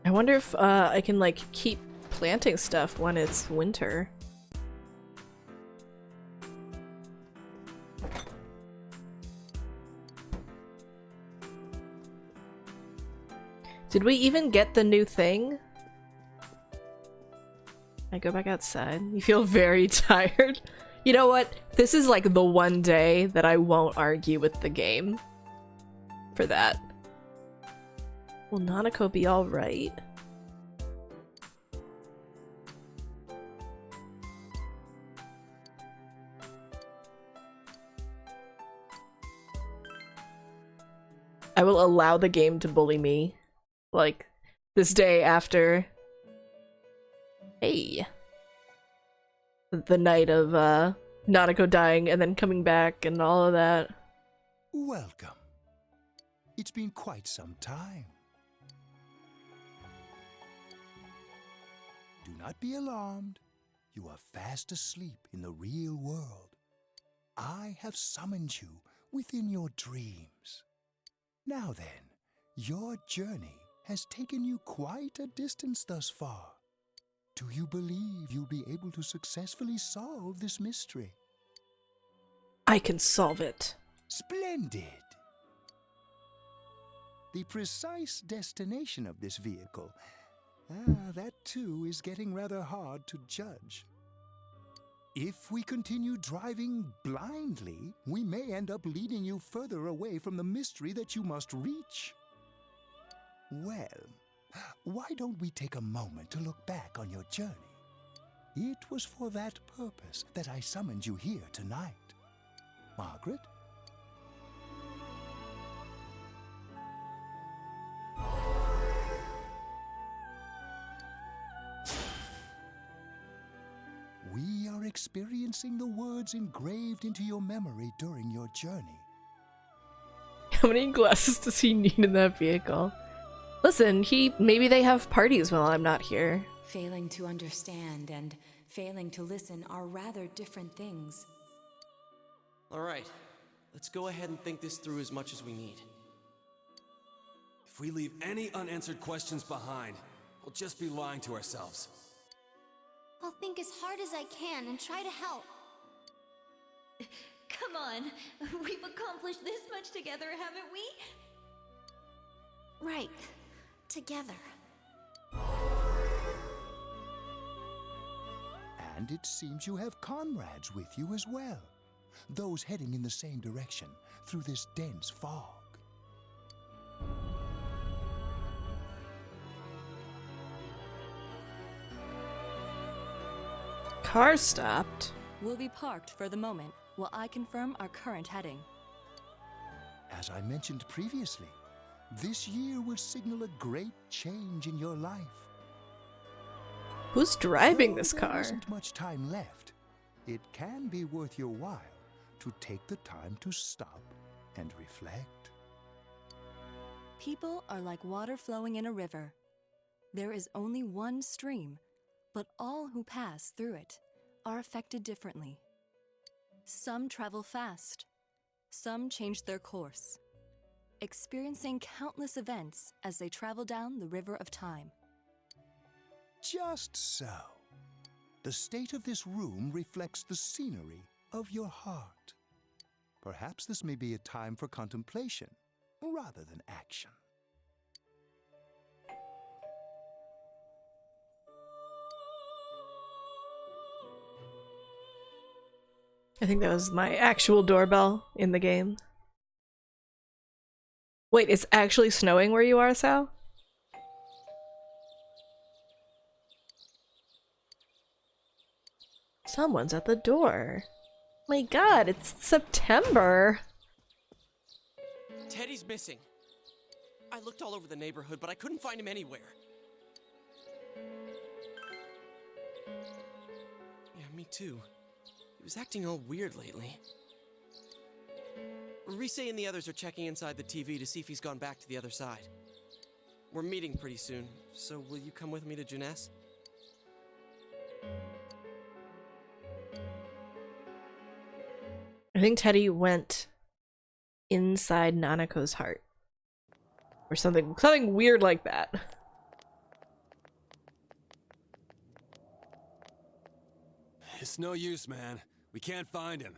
I wonder if I can like keep planting stuff when it's winter. Did we even get the new thing? I go back outside. You feel very tired. You know what? This is like the one day that I won't argue with the game. For that. Will Nanako be alright? I will allow the game to bully me. Like, this day after... Hey! The night of, Nanako dying and then coming back and all of that. Welcome. It's been quite some time. Do not be alarmed. You are fast asleep in the real world. I have summoned you within your dreams. Now then, your journey has taken you quite a distance thus far. Do you believe you'll be able to successfully solve this mystery? I can solve it. Splendid! The precise destination of this vehicle, that too is getting rather hard to judge. If we continue driving blindly, we may end up leading you further away from the mystery that you must reach. Well, why don't we take a moment to look back on your journey? It was for that purpose that I summoned you here tonight. Margaret? We are experiencing the words engraved into your memory during your journey. How many glasses does he need in that vehicle? Listen, maybe they have parties while I'm not here. Failing to understand and failing to listen are rather different things. All right, let's go ahead and think this through as much as we need. If we leave any unanswered questions behind, we'll just be lying to ourselves. I'll think as hard as I can and try to help. Come on, we've accomplished this much together, haven't we? Right. Together. And it seems you have comrades with you as well. Those heading in the same direction through this dense fog. Car stopped. We'll be parked for the moment while I confirm our current heading. As I mentioned previously, this year will signal a great change in your life. Who's driving this Though car? There isn't much time left. It can be worth your while to take the time to stop and reflect. People are like water flowing in a river. There is only one stream, but all who pass through it are affected differently. Some travel fast, some change their course, experiencing countless events as they travel down the river of time. Just so. The state of this room reflects the scenery of your heart. Perhaps this may be a time for contemplation rather than action. I think that was my actual doorbell in the game. Wait, it's actually snowing where you are, Sal? Someone's at the door. My god, it's September. Teddy's missing. I looked all over the neighborhood, but I couldn't find him anywhere. Yeah, me too. He was acting all weird lately. Rise and the others are checking inside the TV to see if he's gone back to the other side. We're meeting pretty soon, so will you come with me to Junes? I think Teddy went inside Nanako's heart. Or something weird like that. It's no use, man. We can't find him.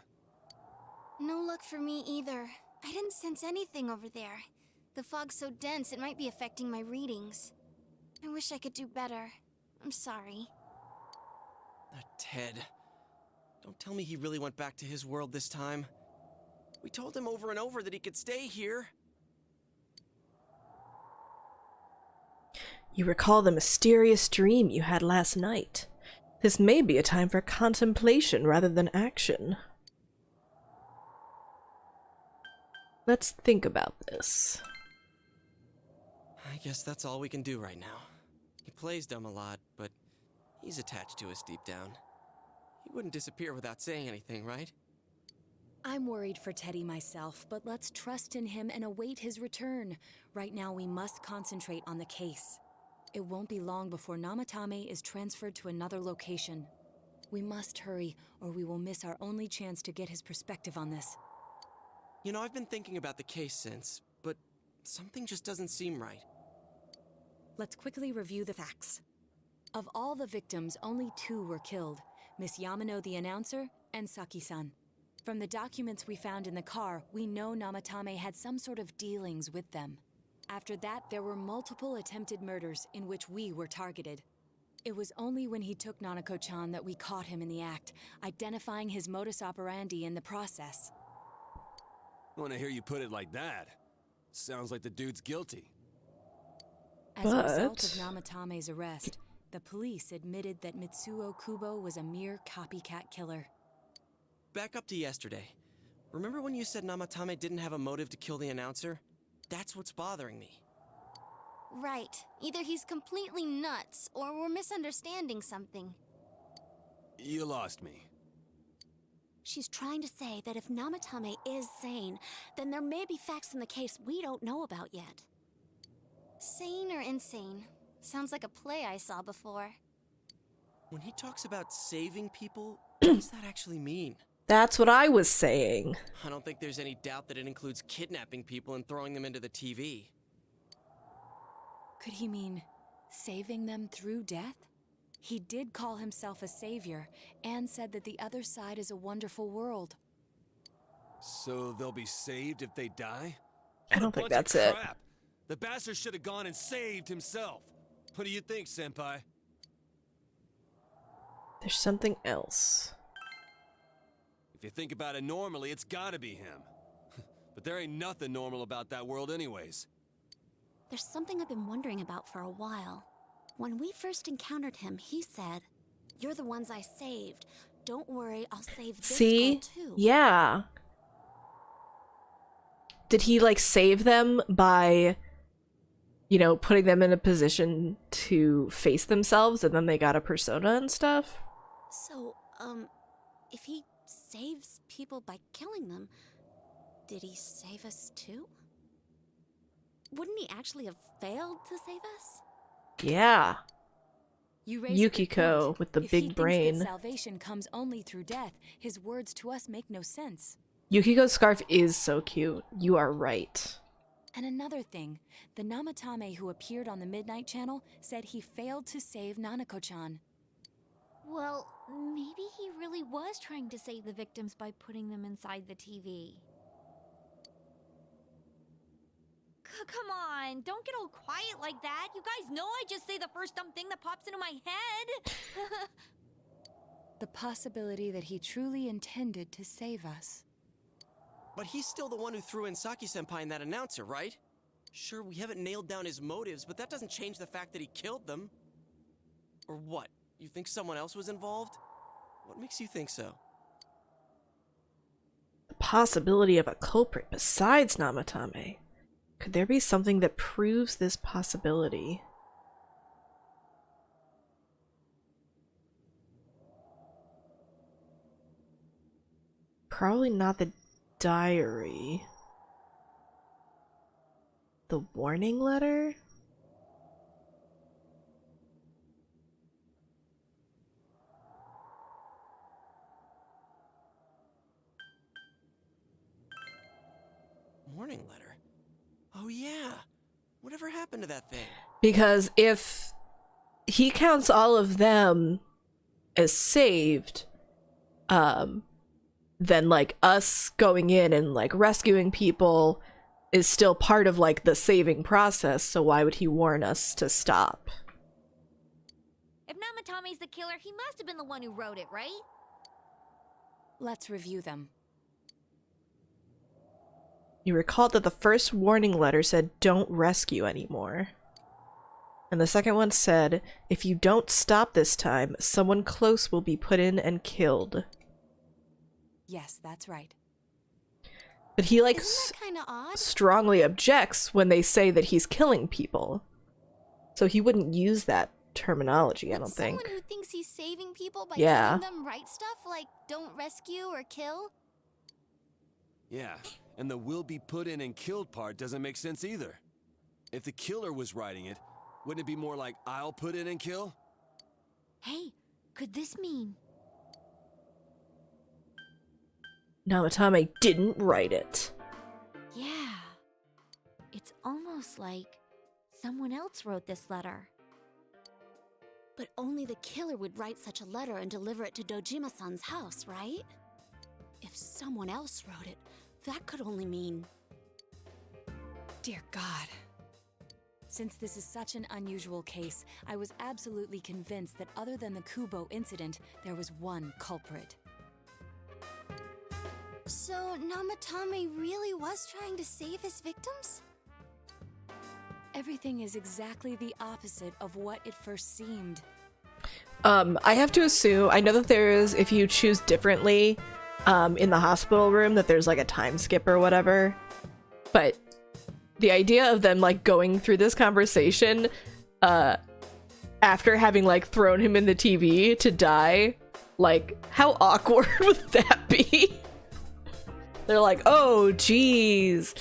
No luck for me either. I didn't sense anything over there. The fog's so dense it might be affecting my readings. I wish I could do better. I'm sorry. That Ted. Don't tell me he really went back to his world this time. We told him over and over that he could stay here. You recall the mysterious dream you had last night. This may be a time for contemplation rather than action. Let's think about this. I guess that's all we can do right now. He plays dumb a lot, but he's attached to us deep down. He wouldn't disappear without saying anything, right? I'm worried for Teddy myself, but let's trust in him and await his return. Right now we must concentrate on the case. It won't be long before Namatame is transferred to another location. We must hurry, or we will miss our only chance to get his perspective on this. You know, I've been thinking about the case since, but something just doesn't seem right. Let's quickly review the facts. Of all the victims, only 2 were killed, Miss Yamano the announcer and Saki-san. From the documents we found in the car, we know Namatame had some sort of dealings with them. After that, there were multiple attempted murders in which we were targeted. It was only when he took Nanako-chan that we caught him in the act, identifying his modus operandi in the process. When I hear you put it like that, sounds like the dude's guilty. As a result of Namatame's arrest, the police admitted that Mitsuo Kubo was a mere copycat killer. Back up to yesterday. Remember when you said Namatame didn't have a motive to kill the announcer? That's what's bothering me. Right. Either he's completely nuts, or we're misunderstanding something. You lost me. She's trying to say that if Namatame is sane, then there may be facts in the case we don't know about yet. Sane or insane? Sounds like a play I saw before. When he talks about saving people, what does that actually mean? That's what I was saying. I don't think there's any doubt that it includes kidnapping people and throwing them into the TV. Could he mean saving them through death? He did call himself a savior and said that the other side is a wonderful world. So they'll be saved if they die? I don't think that's it. Crap. The bastard should have gone and saved himself. What do you think, Senpai? There's something else. If you think about it normally, it's gotta be him. But there ain't nothing normal about that world anyways. There's something I've been wondering about for a while. When we first encountered him, he said, "You're the ones I saved. Don't worry, I'll save this See? girl too." Yeah. Did he like save them by, you know, putting them in a position to face themselves and then they got a persona and stuff? So, if he saves people by killing them, did he save us too? Wouldn't he actually have failed to save us? Yeah. You raise a good Yukiko point. with the If he big thinks brain. that salvation comes only through death, his words to us make no sense. Yukiko's scarf is so cute. You are right. And another thing, the Namatame who appeared on the Midnight Channel said he failed to save Nanako-chan. Well, maybe he really was trying to save the victims by putting them inside the TV. Come on, don't get all quiet like that. You guys know I just say the first dumb thing that pops into my head. The possibility that he truly intended to save us. But he's still the one who threw in Saki-senpai and that announcer, right? Sure, we haven't nailed down his motives, but that doesn't change the fact that he killed them. Or what? You think someone else was involved? What makes you think so? The possibility of a culprit besides Namatame. Could there be something that proves this possibility? Probably not the diary. The warning letter? Warning letter? Oh yeah. Whatever happened to that thing? Because if he counts all of them as saved, then like us going in and like rescuing people is still part of like the saving process, so why would he warn us to stop? If Namatame's the killer, he must have been the one who wrote it, right? Let's review them. You recall that the first warning letter said, "Don't rescue anymore." And the second one said, "If you don't stop this time, someone close will be put in and killed." Yes, that's right. But he like Kinda odd. strongly objects when they say that he's killing people. So he wouldn't use that terminology, I don't think. Someone who thinks he's saving people by Yeah. killing them write stuff like "don't rescue" or "kill"? Yeah, and the "will be put in and killed" part doesn't make sense either. If the killer was writing it, wouldn't it be more like "I'll put in and kill"? Hey, could this mean... Namatame didn't write it. Yeah. It's almost like someone else wrote this letter. But only the killer would write such a letter and deliver it to Dojima-san's house, right? If someone else wrote it, that could only mean... Dear God. Since this is such an unusual case, I was absolutely convinced that other than the Kubo incident, there was one culprit. So Namatame really was trying to save his victims? Everything is exactly the opposite of what it first seemed. I have to assume, I know that there is, if you choose differently, in the hospital room, that there's like a time skip or whatever. But the idea of them like going through this conversation, after having like thrown him in the TV to die, like how awkward would that be? They're like, oh geez.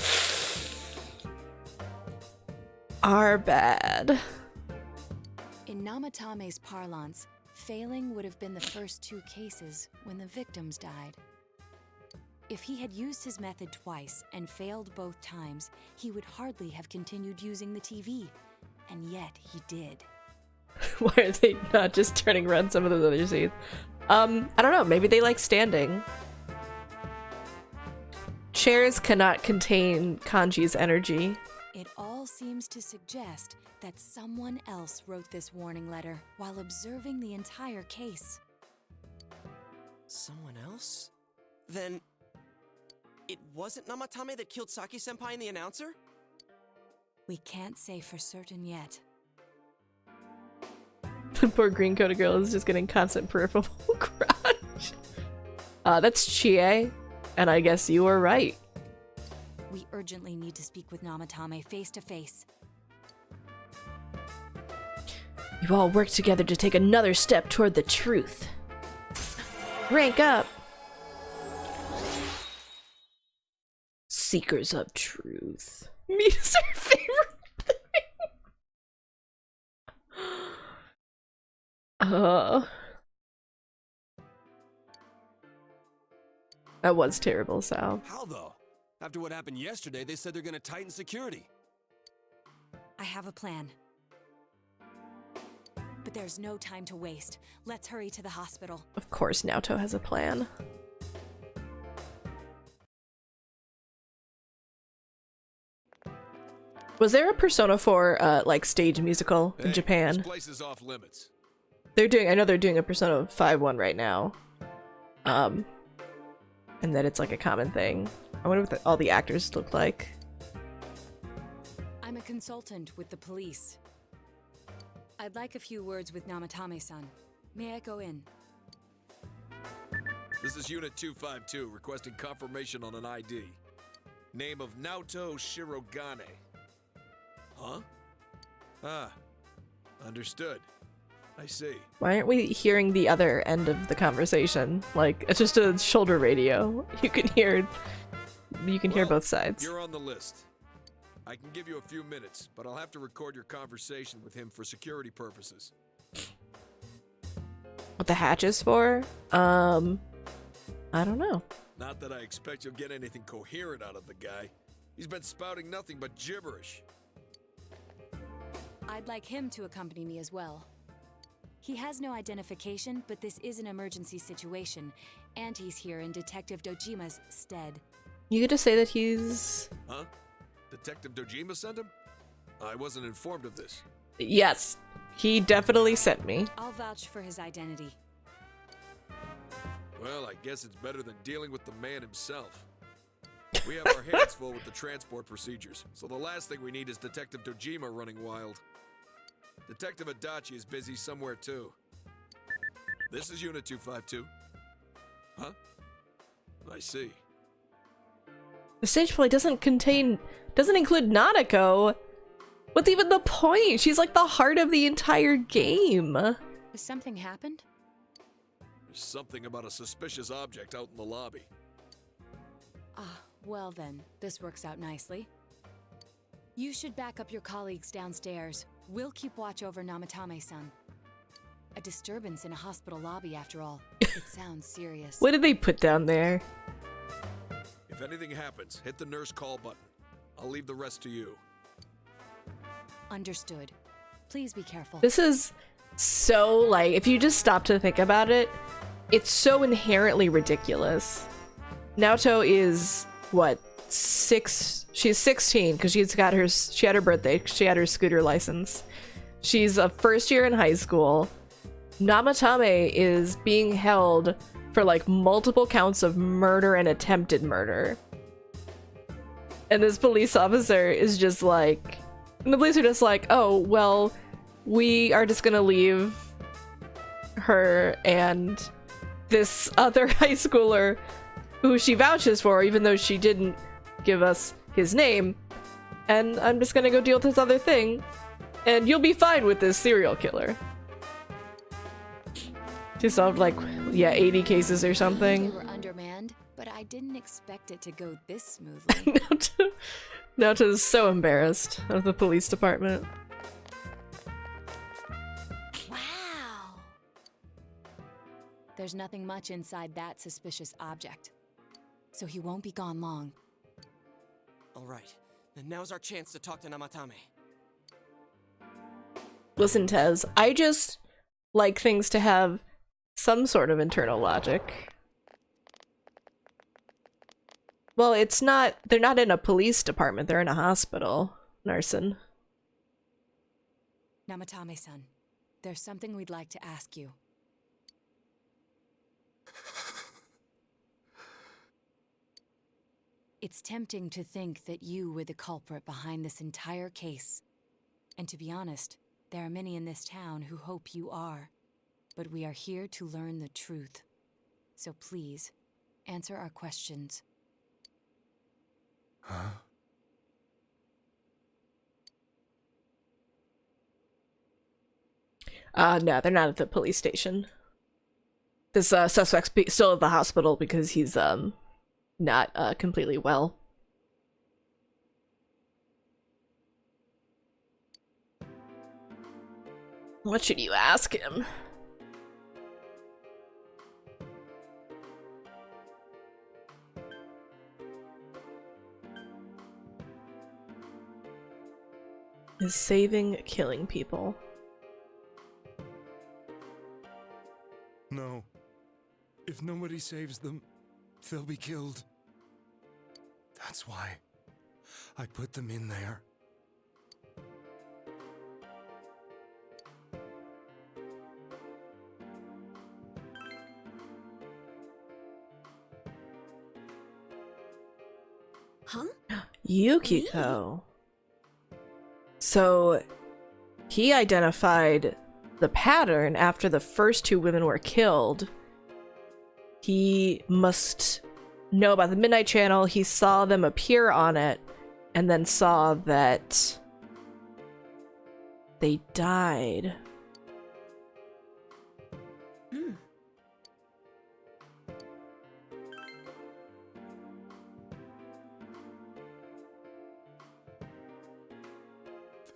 are bad. In Namatame's parlance, failing would have been the first 2 cases when the victims died. If he had used his method twice and failed both times, he would hardly have continued using the TV. And yet he did. Why are they not just turning red some of those other scenes? I don't know, maybe they like standing. Chairs cannot contain Kanji's energy. It all seems to suggest that someone else wrote this warning letter while observing the entire case. Someone else? Then it wasn't Namatame that killed Saki-senpai and the announcer? We can't say for certain yet. The poor green coated girl is just getting constant peripheral crunch. That's Chie, and I guess you were right. We urgently need to speak with Namatame face to face. You all work together to take another step toward the truth. Rank up! Seekers of truth. Meat is her favorite thing. That was terrible, Sal. How though? After what happened yesterday, they said they're gonna tighten security. I have a plan. But there's no time to waste. Let's hurry to the hospital. Of course, Naoto has a plan. Was there a Persona 4 like stage musical in Japan? This place is off limits. I know they're doing a Persona 5 one right now. And that it's like a common thing. I wonder what all the actors look like. I'm a consultant with the police. I'd like a few words with Namatame-san. May I go in? This is Unit 252 requesting confirmation on an ID. Name of Naoto Shirogane. Huh? Ah, understood. I see. Why aren't we hearing the other end of the conversation? Like, it's just a shoulder radio. You can hear both sides. You're on the list. I can give you a few minutes, but I'll have to record your conversation with him for security purposes. What the hatch is for? I don't know. Not that I expect you'll get anything coherent out of the guy. He's been spouting nothing but gibberish. I'd like him to accompany me as well. He has no identification, but this is an emergency situation, and he's here in Detective Dojima's stead. You get to say that he's... Huh? Detective Dojima sent him? I wasn't informed of this. Yes, he definitely sent me. I'll vouch for his identity. Well, I guess it's better than dealing with the man himself. We have our hands full with the transport procedures, so the last thing we need is Detective Dojima running wild. Detective Adachi is busy somewhere too. This is Unit 252. Huh? I see. The stage play doesn't include Nanako. What's even the point? She's like the heart of the entire game. Has something happened? There's something about a suspicious object out in the lobby. Ah, well then, this works out nicely. You should back up your colleagues downstairs. We'll keep watch over Namatame-san. A disturbance in a hospital lobby, after all. It sounds serious. What did they put down there? If anything happens, hit the nurse call button. I'll leave the rest to you. Understood. Please be careful. This is so, like, if you just stop to think about it, it's so inherently ridiculous. Naoto is, what, 6? She's 16 because she had her birthday. She had her scooter license. She's a first year in high school. Namatame is being held for like multiple counts of murder and attempted murder. And this police officer is just like, and the police are just like, oh, well, we are just gonna leave her and this other high schooler who she vouches for, even though she didn't give us his name, and I'm just gonna go deal with this other thing, and you'll be fine with this serial killer. She solved like, yeah, 80 cases or something. They were undermanned, but I didn't expect it to go this smoothly. Naoto's so embarrassed of the police department. Wow! There's nothing much inside that suspicious object, so he won't be gone long. All right, then now's our chance to talk to Namatame. Listen, Tez, I just like things to have some sort of internal logic. Well, it's not- they're not in a police department, they're in a hospital, Narsen. Namatame-san, there's something we'd like to ask you. It's tempting to think that you were the culprit behind this entire case. And to be honest, there are many in this town who hope you are. But we are here to learn the truth. So please, answer our questions. Huh? No, they're not at the police station. This suspect's still at the hospital because he's not completely well. What should you ask him? Is saving killing people? No. If nobody saves them, they'll be killed. That's why I put them in there. Huh? Yukiko. So, he identified the pattern after the first two women were killed. He must know about the Midnight Channel. He saw them appear on it, and then saw that they died.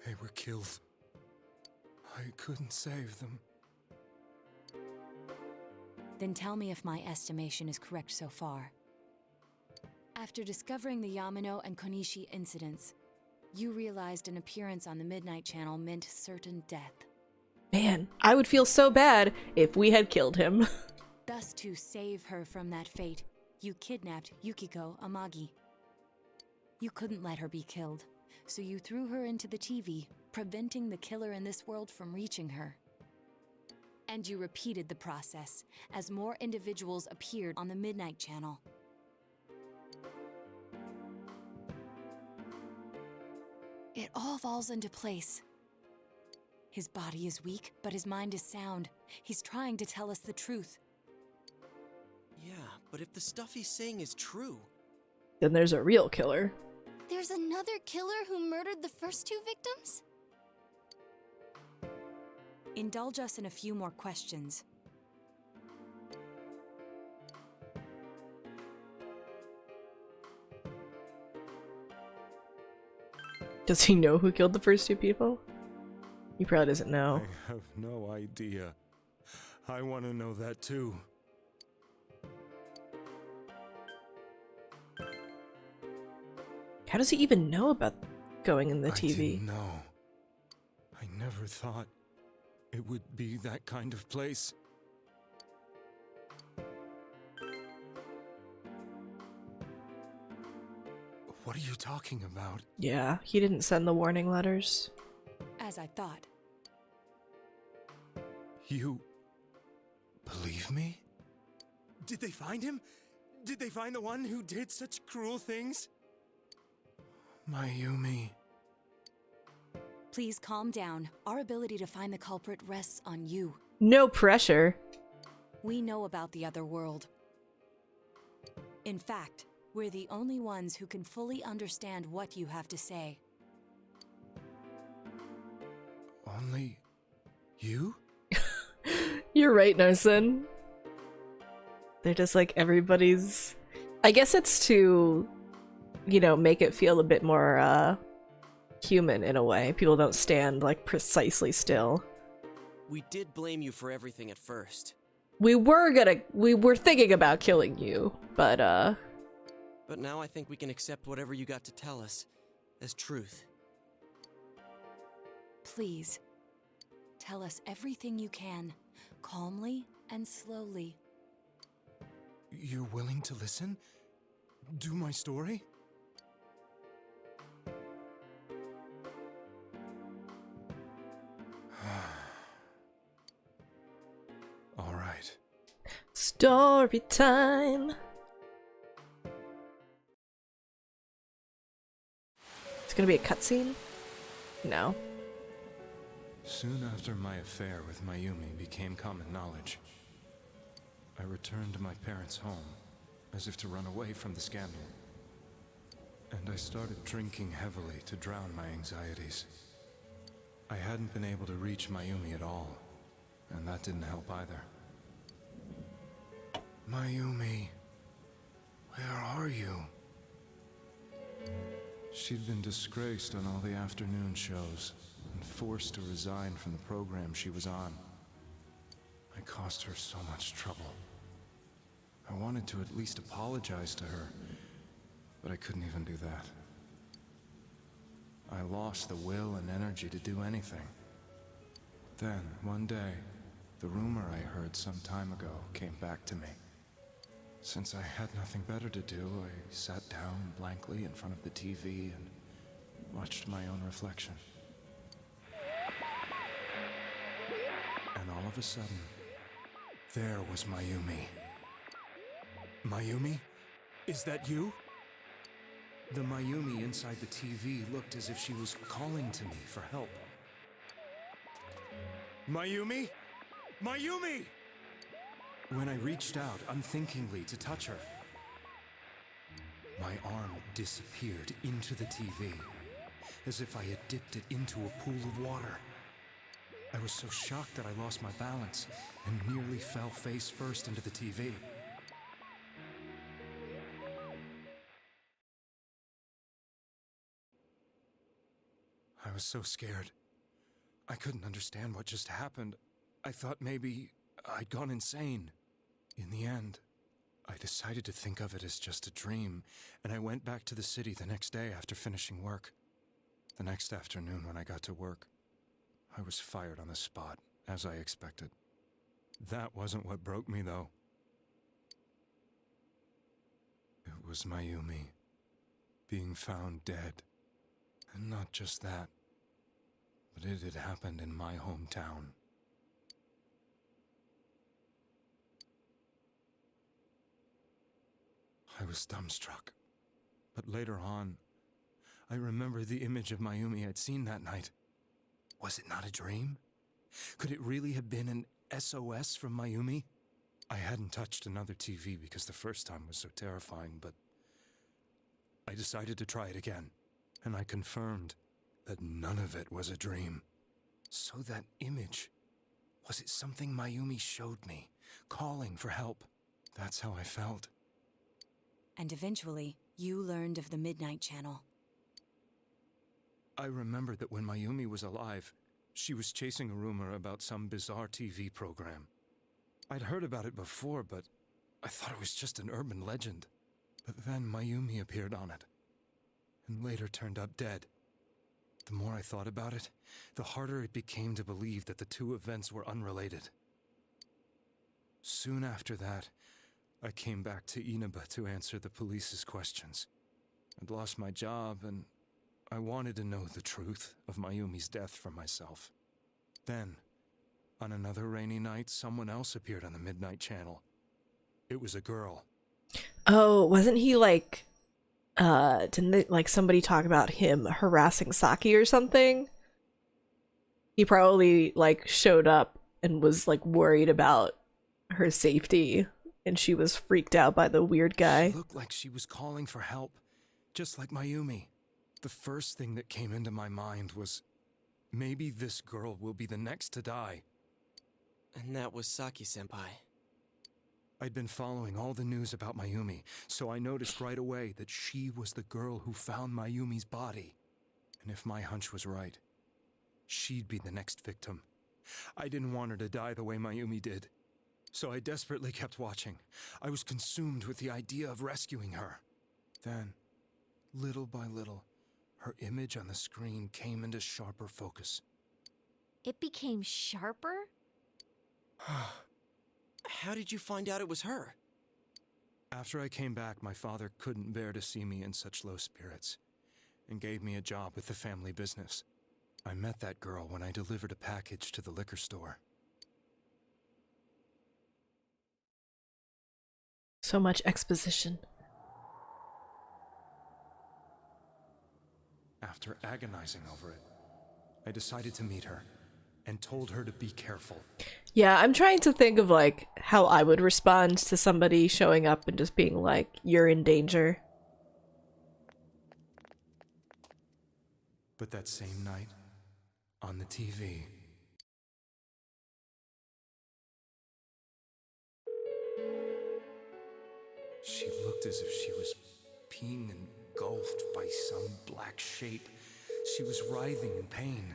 They were killed. I couldn't save them. Then tell me if my estimation is correct so far. After discovering the Yamano and Konishi incidents, you realized an appearance on the Midnight Channel meant certain death. Man, I would feel so bad if we had killed him. Thus, to save her from that fate, you kidnapped Yukiko Amagi. You couldn't let her be killed, so you threw her into the TV, preventing the killer in this world from reaching her. And you repeated the process as more individuals appeared on the Midnight Channel. It all falls into place. His body is weak, but his mind is sound. He's trying to tell us the truth. Yeah, but if the stuff he's saying is true... Then there's a real killer. There's another killer who murdered the first two victims? Indulge us in a few more questions. Does he know who killed the first two people? He probably doesn't know. I have no idea. I want to know that too. How does he even know about going in the TV? I didn't know. I never thought it would be that kind of place. What are you talking about? Yeah, he didn't send the warning letters. As I thought. You believe me? Did they find him? Did they find the one who did such cruel things? Mayumi. Please calm down. Our ability to find the culprit rests on you. No pressure. We know about the other world. In fact, we're the only ones who can fully understand what you have to say. Only you? You're right, Narsen. They're just like everybody's... I guess it's to you know, make it feel a bit more human in a way. People don't stand like precisely still. We did blame you for everything at first. We were thinking about killing you, but But now I think we can accept whatever you got to tell us as truth. Please, tell us everything you can, calmly and slowly. You're willing to listen? Do my story? All right. story time. It's gonna be a cutscene? No. Soon after my affair with Mayumi became common knowledge, I returned to my parents' home, as if to run away from the scandal. And I started drinking heavily to drown my anxieties. I hadn't been able to reach Mayumi at all, and that didn't help either. Mayumi, where are you? She'd been disgraced on all the afternoon shows and forced to resign from the program she was on. I caused her so much trouble. I wanted to at least apologize to her, but I couldn't even do that. I lost the will and energy to do anything. Then, one day, the rumor I heard some time ago came back to me. Since I had nothing better to do, I sat down blankly in front of the TV and watched my own reflection. And all of a sudden, there was Mayumi. Mayumi? Is that you? The Mayumi inside the TV looked as if she was calling to me for help. Mayumi? Mayumi! When I reached out unthinkingly to touch her, my arm disappeared into the TV, as if I had dipped it into a pool of water. I was so shocked that I lost my balance and nearly fell face first into the TV. I was so scared. I couldn't understand what just happened. I thought maybe I'd gone insane. In the end, I decided to think of it as just a dream, and I went back to the city the next day after finishing work. The next afternoon when I got to work, I was fired on the spot, as I expected. That wasn't what broke me, though. It was Mayumi being found dead. And not just that, but it had happened in my hometown. I was dumbstruck. But later on, I remembered the image of Mayumi I'd seen that night. Was it not a dream? Could it really have been an SOS from Mayumi? I hadn't touched another TV because the first time was so terrifying, but I decided to try it again, and I confirmed that none of it was a dream. So that image, was it something Mayumi showed me, calling for help? That's how I felt. And eventually, you learned of the Midnight Channel. I remembered that when Mayumi was alive, she was chasing a rumor about some bizarre TV program. I'd heard about it before, but I thought it was just an urban legend. But then Mayumi appeared on it, and later turned up dead. The more I thought about it, the harder it became to believe that the two events were unrelated. Soon after that, I came back to Inaba to answer the police's questions. I'd lost my job, and I wanted to know the truth of Mayumi's death for myself. Then, on another rainy night, someone else appeared on the Midnight Channel. It was a girl. Oh, wasn't he like, didn't they, like somebody talk about him harassing Saki or something? He probably like showed up and was like worried about her safety, and she was freaked out by the weird guy. She looked like she was calling for help, just like Mayumi. The first thing that came into my mind was, maybe this girl will be the next to die. And that was Saki-senpai. I'd been following all the news about Mayumi, so I noticed right away that she was the girl who found Mayumi's body. And if my hunch was right, she'd be the next victim. I didn't want her to die the way Mayumi did, so I desperately kept watching. I was consumed with the idea of rescuing her. Then, little by little, her image on the screen came into sharper focus. It became sharper? How did you find out it was her? After I came back, my father couldn't bear to see me in such low spirits, and gave me a job with the family business. I met that girl when I delivered a package to the liquor store. So much exposition. After agonizing over it, I decided to meet her and told her to be careful. Yeah, I'm trying to think of like how I would respond to somebody showing up and just being like, you're in danger. But that same night, on the TV, she looked as if she was being engulfed by some black shape. She was writhing in pain.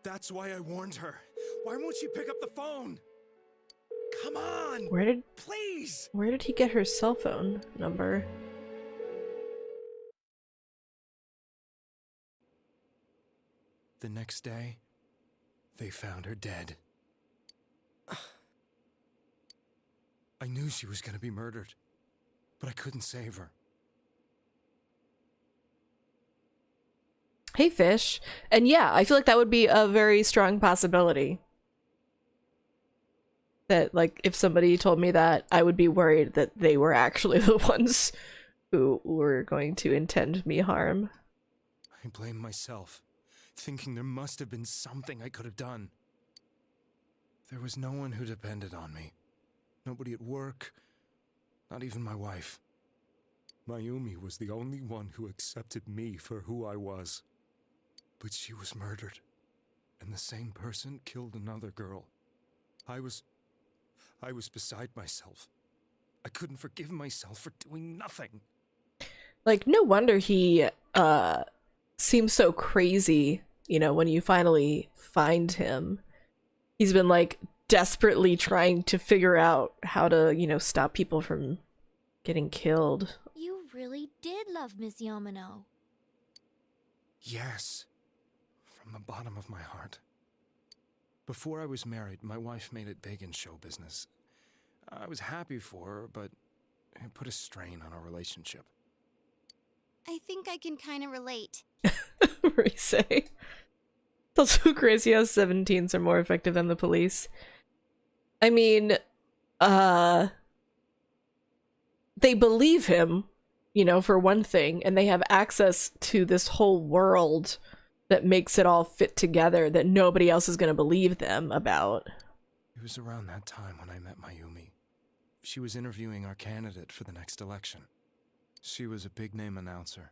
That's why I warned her. Why won't she pick up the phone? Come on! Please! Where did he get her cell phone number? The next day, they found her dead. I knew she was gonna be murdered, but I couldn't save her. Hey, Fish. And yeah, I feel like that would be a very strong possibility. That, like, if somebody told me that, I would be worried that they were actually the ones who were going to intend me harm. I blame myself, thinking there must have been something I could have done. There was no one who depended on me. Nobody at work, not even my wife. Mayumi was the only one who accepted me for who I was. But she was murdered, and the same person killed another girl. I was beside myself. I couldn't forgive myself for doing nothing. Like, no wonder he seems so crazy, you know, when you finally find him. He's been, like, desperately trying to figure out how to, you know, stop people from getting killed. You really did love Miss Yamano. Yes, from the bottom of my heart. Before I was married, my wife made it big in show business. I was happy for her, but it put a strain on our relationship. I think I can kind of relate. Rise. It's also crazy how 17s are more effective than the police. I mean, they believe him, you know, for one thing, and they have access to this whole world that makes it all fit together that nobody else is going to believe them about. It was around that time when I met Mayumi. She was interviewing our candidate for the next election. She was a big-name announcer,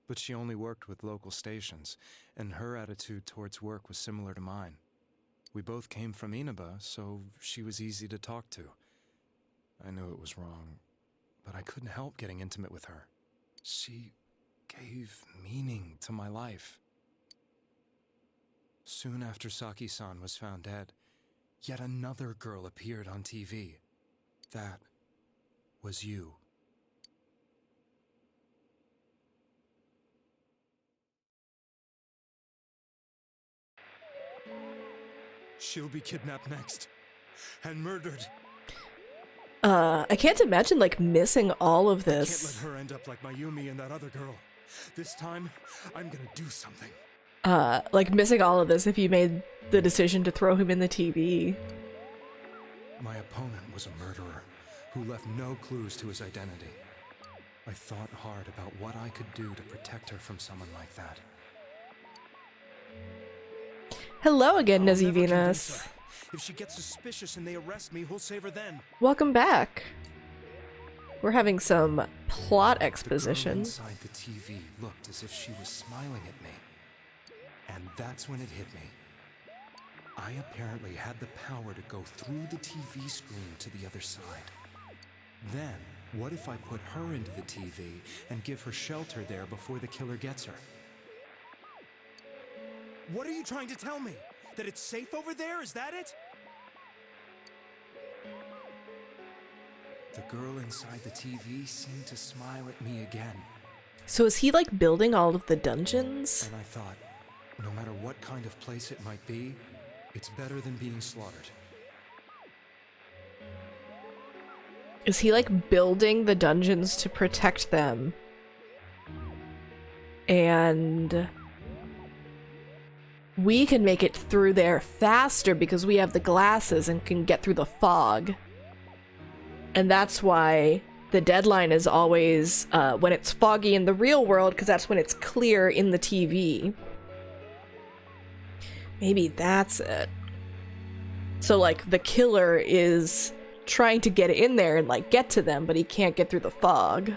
but she only worked with local stations, and her attitude towards work was similar to mine. We both came from Inaba, so she was easy to talk to. I knew it was wrong, but I couldn't help getting intimate with her. She gave meaning to my life. Soon after Saki-san was found dead, yet another girl appeared on TV. That was you. She'll be kidnapped next, and murdered. I can't imagine, like, missing all of I can't this. let her end up like Mayumi and that other girl. This time, I'm gonna do something. Like, missing all of this if you made the decision to throw him in the TV. My opponent was a murderer who left no clues to his identity. I thought hard about what I could do to protect her from someone like that. Hello again, I'll Nezzy never convince Venus. her. If she gets suspicious and they arrest me, who'll save her then? Welcome back. We're having some plot The girl exposition. inside the TV looked as if she was smiling at me. And that's when it hit me. I apparently had the power to go through the TV screen to the other side. Then, what if I put her into the TV and give her shelter there before the killer gets her? What are you trying to tell me? That it's safe over there? Is that it? The girl inside the TV seemed to smile at me again. So is he like building all of the dungeons? And I thought, no matter what kind of place it might be, it's better than being slaughtered. Is he like building the dungeons to protect them? And we can make it through there faster because we have the glasses and can get through the fog. And that's why the deadline is always when it's foggy in the real world, because that's when it's clear in the TV. Maybe that's it. So like the killer is trying to get in there and like get to them, but he can't get through the fog.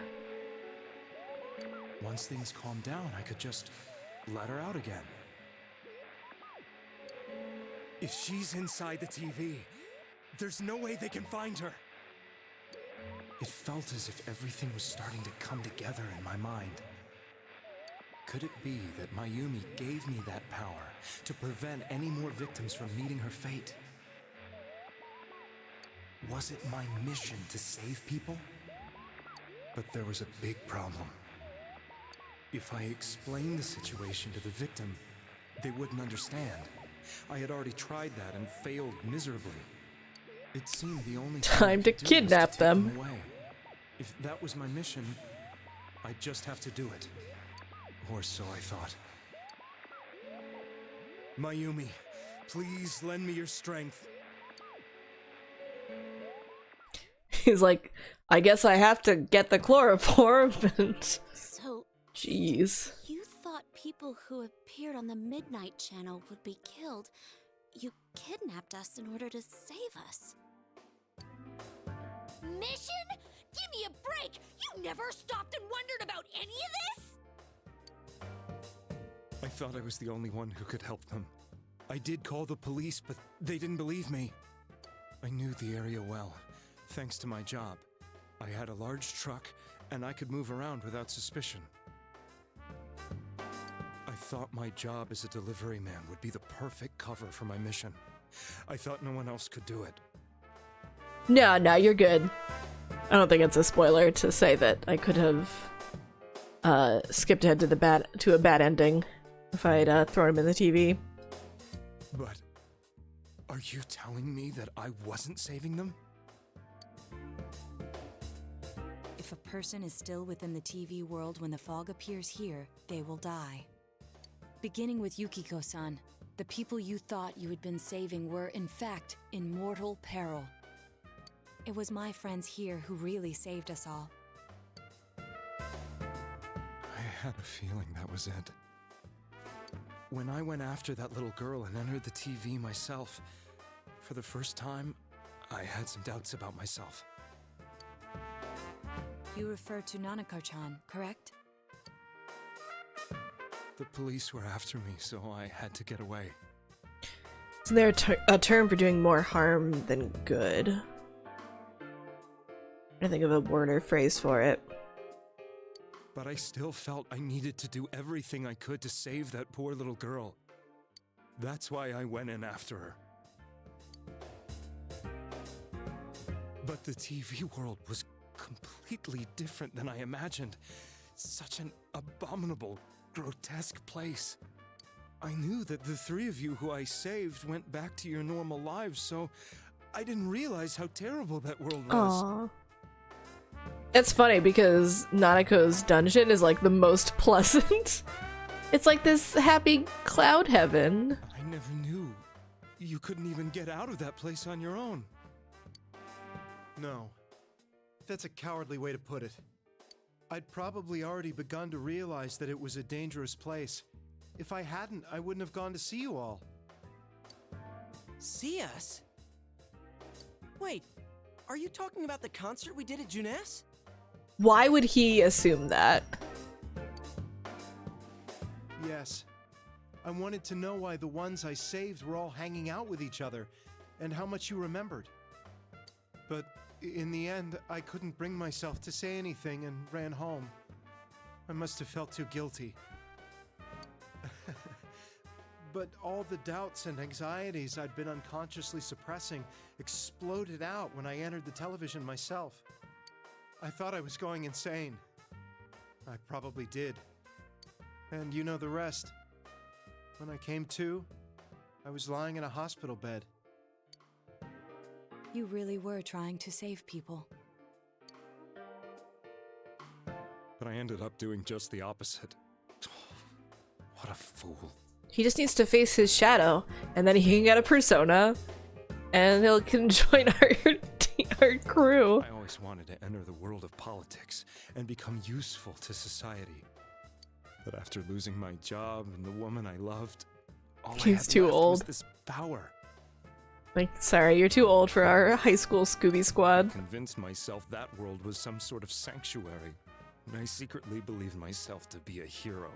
Once things calm down, I could just let her out again. If she's inside the TV, there's no way they can find her. It felt as if everything was starting to come together in my mind. Could it be that Mayumi gave me that power to prevent any more victims from meeting her fate? Was it my mission to save people? But there was a big problem. If I explained the situation to the victim, they wouldn't understand. I had already tried that and failed miserably. It seemed the only time to kidnap them. Away. If that was my mission, I'd just have to do it. Or so I thought. Mayumi, please lend me your strength. He's like, I guess I have to get the chloroform. So, jeez. You thought people who appeared on the Midnight Channel would be killed. You kidnapped us in order to save us. Mission? Give me a break! You never stopped and wondered about any of this? I thought I was the only one who could help them. I did call the police, but they didn't believe me. I knew the area well, thanks to my job. I had a large truck, and I could move around without suspicion. I thought my job as a delivery man would be the perfect cover for my mission. I thought no one else could do it. No, you're good. I don't think it's a spoiler to say that I could have skipped ahead to a bad ending if I'd thrown him in the TV. But are you telling me that I wasn't saving them? If a person is still within the TV world when the fog appears here, they will die. Beginning with Yukiko-san, the people you thought you had been saving were, in fact, in mortal peril. It was my friends here who really saved us all. I had a feeling that was it. When I went after that little girl and entered the TV myself, for the first time, I had some doubts about myself. You refer to Nanako-chan, correct? The police were after me, so I had to get away. Isn't there a term for doing more harm than good? I think of a word or phrase for it. But I still felt I needed to do everything I could to save that poor little girl. That's why I went in after her. But the TV world was completely different than I imagined. Such an abominable, grotesque place. I knew that the three of you who I saved went back to your normal lives, so I didn't realize how terrible that world was. Aww. It's funny because Nanako's dungeon is like the most pleasant. It's like this happy cloud heaven. I never knew. You couldn't even get out of that place on your own. No. That's a cowardly way to put it. I'd probably already begun to realize that it was a dangerous place. If I hadn't, I wouldn't have gone to see you all. See us? Wait, are you talking about the concert we did at Junes? Why would he assume that? Yes. I wanted to know why the ones I saved were all hanging out with each other, and how much you remembered. But in the end, I couldn't bring myself to say anything and ran home. I must have felt too guilty. But all the doubts and anxieties I'd been unconsciously suppressing exploded out when I entered the television myself. I thought I was going insane. I probably did. And you know the rest. When I came to, I was lying in a hospital bed. You really were trying to save people. But I ended up doing just the opposite. What a fool. He just needs to face his shadow, and then he can get a persona, and he can join our crew. I always wanted to enter the world of politics and become useful to society. But after losing my job and the woman I loved, all I had too left old. was this power. Like, sorry, you're too old for our high school Scooby Squad. I convinced myself that world was some sort of sanctuary, and I secretly believed myself to be a hero.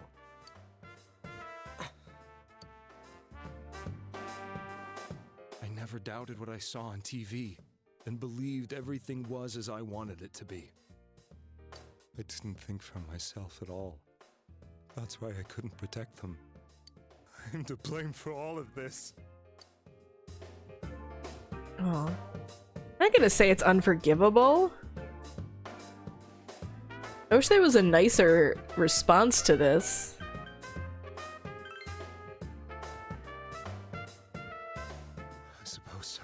I never doubted what I saw on TV, and believed everything was as I wanted it to be. I didn't think for myself at all. That's why I couldn't protect them. I'm to blame for all of this. Oh, I'm not gonna say it's unforgivable. I wish there was a nicer response to this. I suppose so.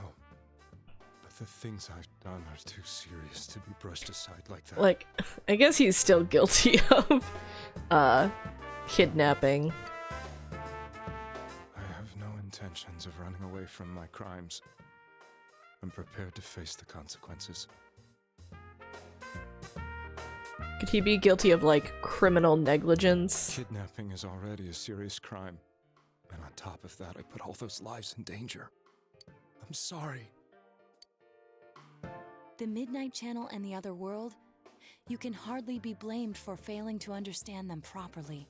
But the things I've done are too serious to be brushed aside like that. Like, I guess he's still guilty of, kidnapping. I have no intentions of running away from my crimes. I'm prepared to face the consequences. Could he be guilty of, like, criminal negligence? Kidnapping is already a serious crime. And on top of that, I put all those lives in danger. I'm sorry. The Midnight Channel and the Other World? You can hardly be blamed for failing to understand them properly.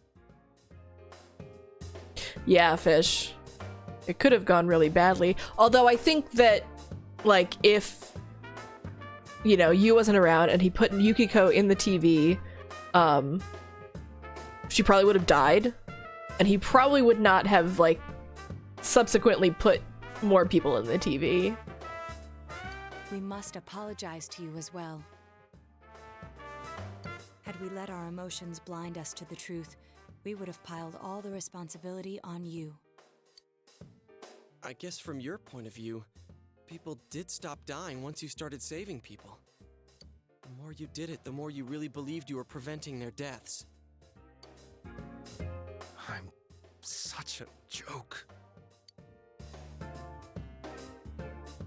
Yeah, Fish. It could have gone really badly. Although I think that, like, if, you know, Yu wasn't around and he put Yukiko in the TV, she probably would have died. And he probably would not have, like, subsequently put more people in the TV. We must apologize to you as well. Had we let our emotions blind us to the truth, we would have piled all the responsibility on you. I guess from your point of view, people did stop dying once you started saving people. The more you did it, the more you really believed you were preventing their deaths. I'm such a joke.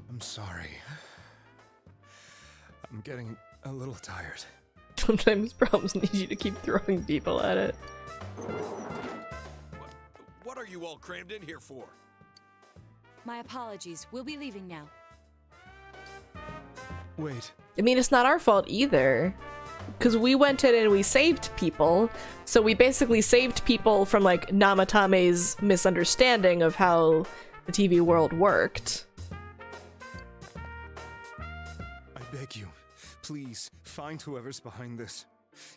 I'm sorry. I'm getting a little tired. Sometimes problems need you to keep throwing people at it. What are you all crammed in here for? My apologies. We'll be leaving now. Wait. I mean, it's not our fault either. Because we went in and we saved people. So we basically saved people from, like, Namatame's misunderstanding of how the TV world worked. I beg you, please, find whoever's behind this.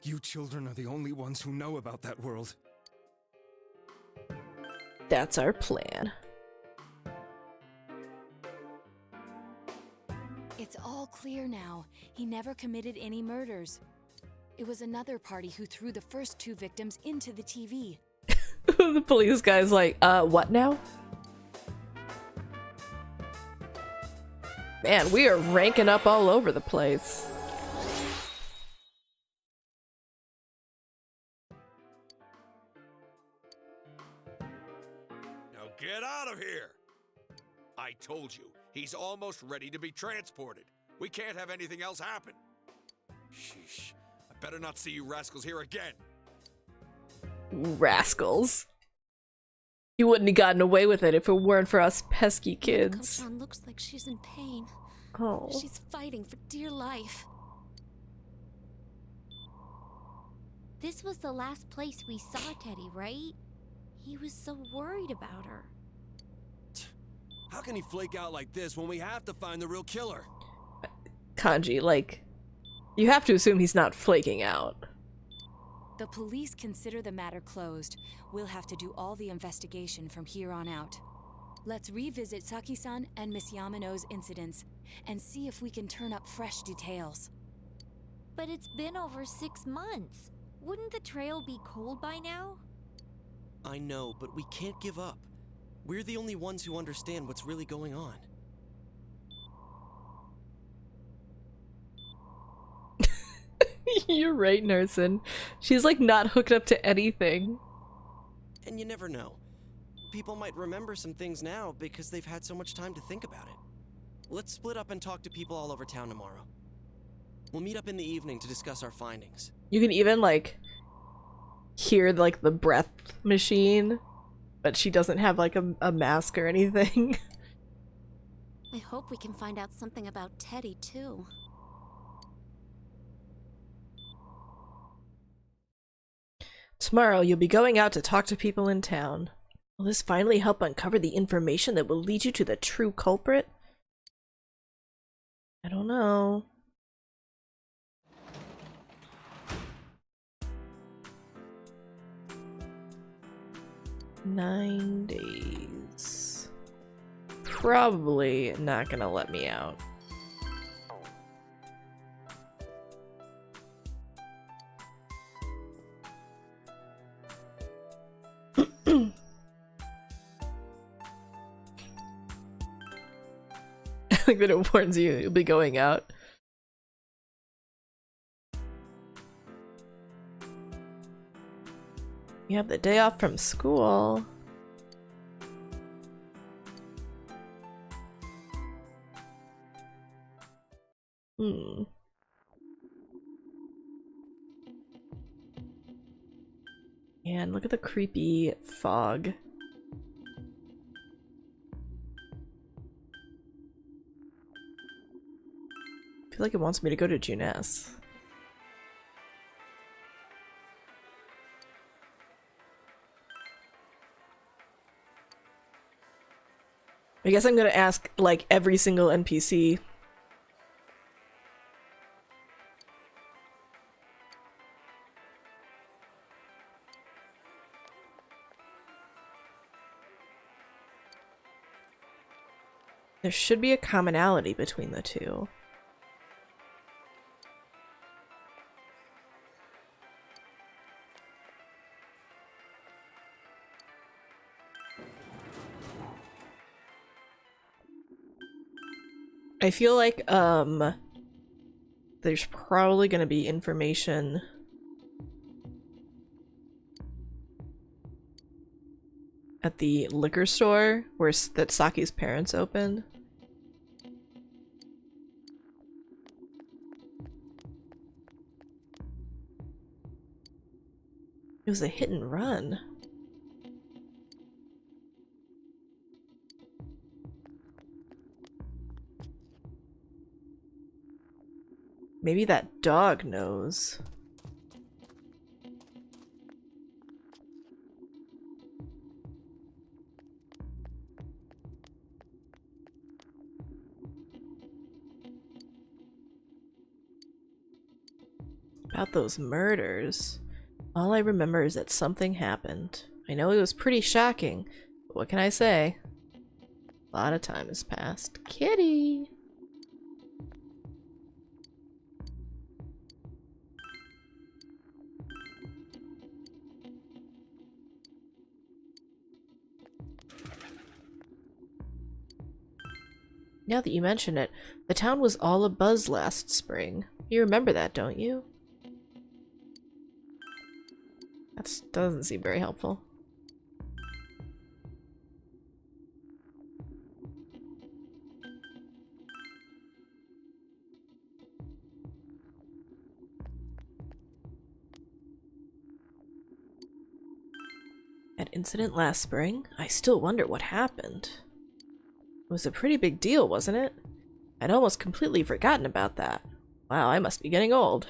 You children are the only ones who know about that world. That's our plan. It's all clear now. He never committed any murders. It was another party who threw the first two victims into the TV. The police guy's like, what now? Man, we are ranking up all over the place. Now get out of here! I told you, he's almost ready to be transported. We can't have anything else happen. Sheesh. I better not see you rascals here again. Rascals. You wouldn't have gotten away with it if it weren't for us pesky kids. Nanako-chan looks like she's in pain. Oh. She's fighting for dear life. This was the last place we saw Teddy, right? He was so worried about her. How can he flake out like this when we have to find the real killer? Kanji, like, you have to assume he's not flaking out. The police consider the matter closed. We'll have to do all the investigation from here on out. Let's revisit Saki-san and Miss Yamano's incidents and see if we can turn up fresh details. But it's been over 6 months. Wouldn't the trail be cold by now? I know, but we can't give up. We're the only ones who understand what's really going on. You're right, Nerson. She's like not hooked up to anything. And you never know. People might remember some things now because they've had so much time to think about it. Let's split up and talk to people all over town tomorrow. We'll meet up in the evening to discuss our findings. You can even like hear like the breath machine, but she doesn't have like a mask or anything. I hope we can find out something about Teddy, too. Tomorrow, you'll be going out to talk to people in town. Will this finally help uncover the information that will lead you to the true culprit? I don't know. "9 days. Probably not gonna let me out. I think that it warns you you'll be going out. You have the day off from school. And look at the creepy fog. I feel like it wants me to go to Junes. I guess I'm gonna ask like every single NPC. There should be a commonality between the two. I feel like, there's probably gonna be information at the liquor store where that Saki's parents opened. It was a hit and run. Maybe that dog knows. About those murders. All I remember is that something happened. I know it was pretty shocking, but what can I say? A lot of time has passed. Kitty! Now that you mention it, the town was all abuzz last spring. You remember that, don't you? That doesn't seem very helpful. That incident last spring? I still wonder what happened. It was a pretty big deal, wasn't it? I'd almost completely forgotten about that. Wow, I must be getting old.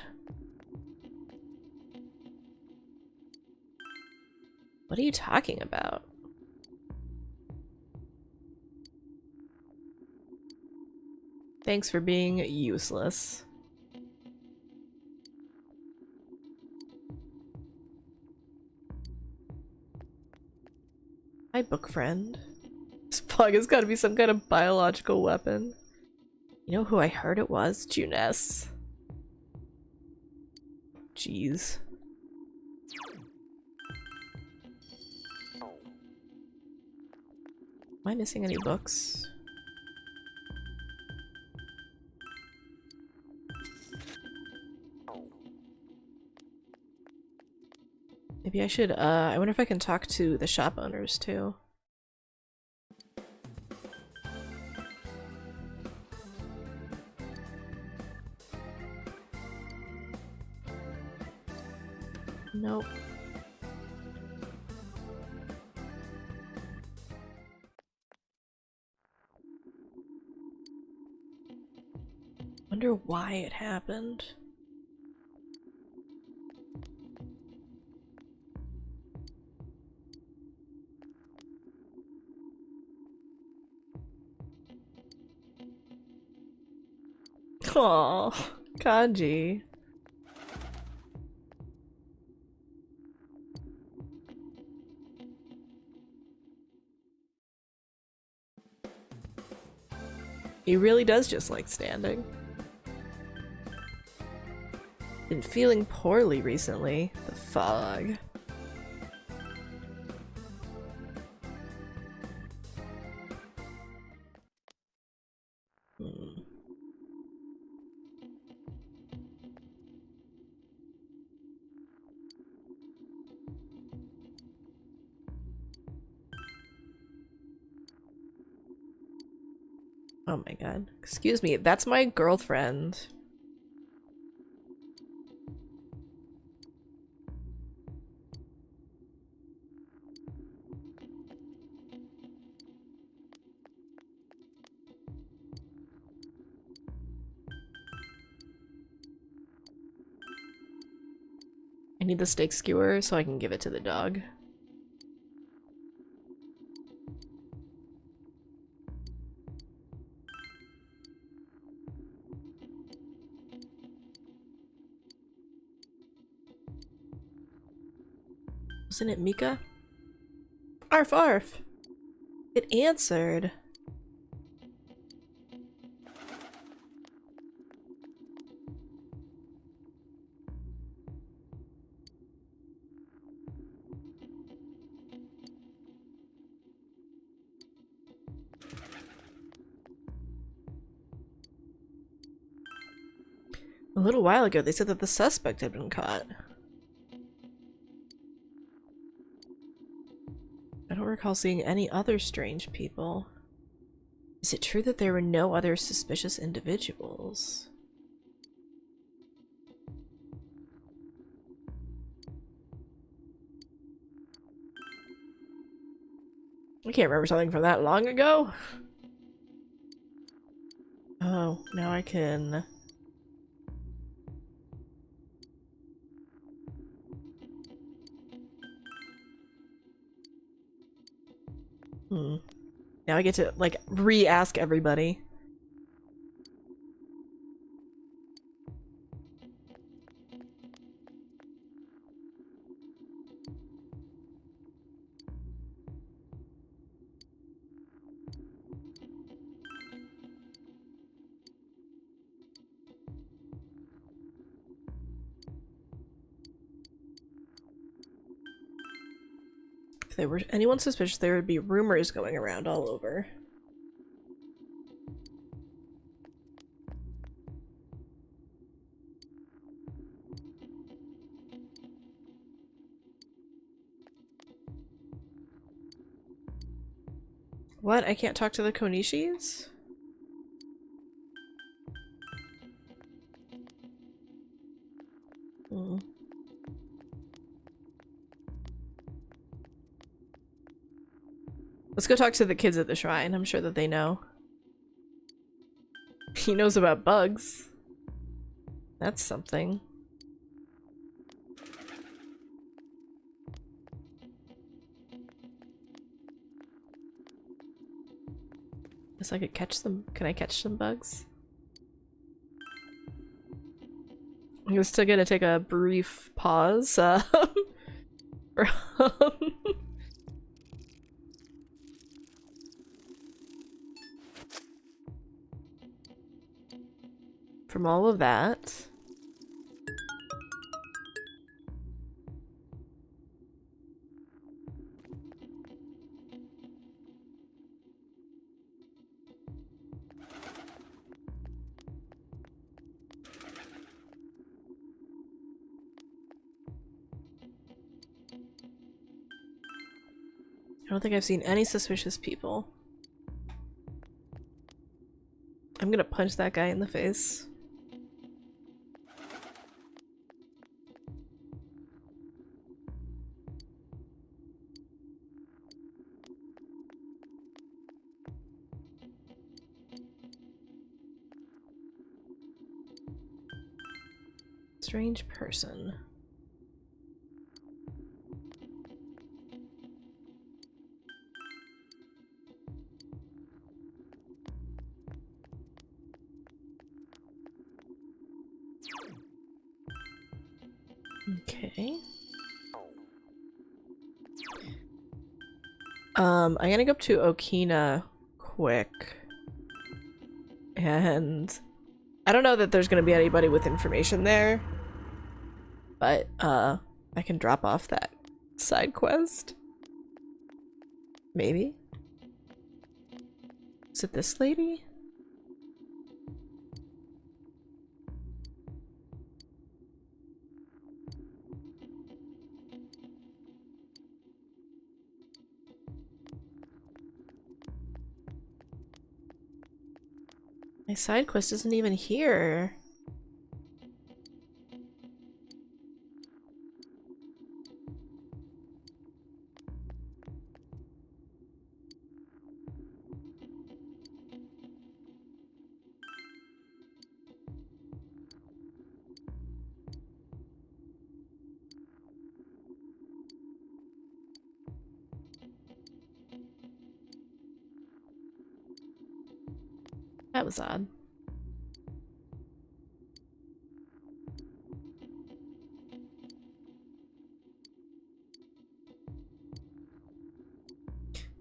What are you talking about? Thanks for being useless. Hi, book friend. This bug has got to be some kind of biological weapon. You know who I heard it was? Junes. Jeez. Am I missing any books? Maybe I should, I wonder if I can talk to the shop owners too. Nope. Wonder why it happened. Aww, Kanji. He really does just like standing. Been feeling poorly recently. The fog. Oh my god. Excuse me, that's my girlfriend. I need the steak skewer so I can give it to the dog. Wasn't it Mika? Arf arf! It answered. A little while ago, they said that the suspect had been caught. I don't recall seeing any other strange people. Is it true that there were no other suspicious individuals? I can't remember something from that long ago. Oh, now I can... Now I get to, like, re-ask everybody. If there were anyone suspicious, there would be rumors going around all over. What? I can't talk to the Konishis? Let's go talk to the kids at the shrine. I'm sure that they know. He knows about bugs. That's something. Guess I could catch them. Can I catch some bugs? I'm still gonna take a brief pause. From all of that. I don't think I've seen any suspicious people. I'm gonna punch that guy in the face. Strange person. Okay. I'm gonna go up to Okina quick. And I don't know that there's gonna be anybody with information there. But I can drop off that side quest. Maybe? Is it this lady? My side quest isn't even here. That was odd.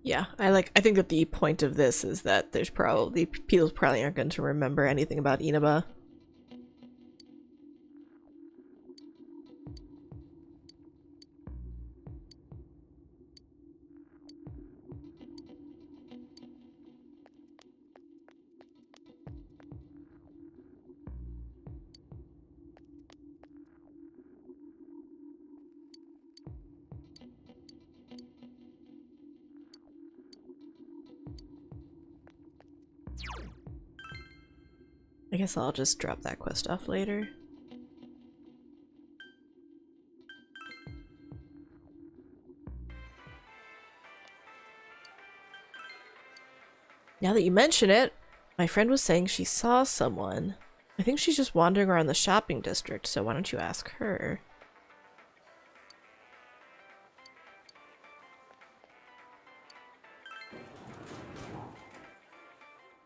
Yeah, I think that the point of this is that there's probably people probably aren't going to remember anything about Inaba. I guess I'll just drop that quest off later. Now that you mention it, my friend was saying she saw someone. I think she's just wandering around the shopping district, so why don't you ask her?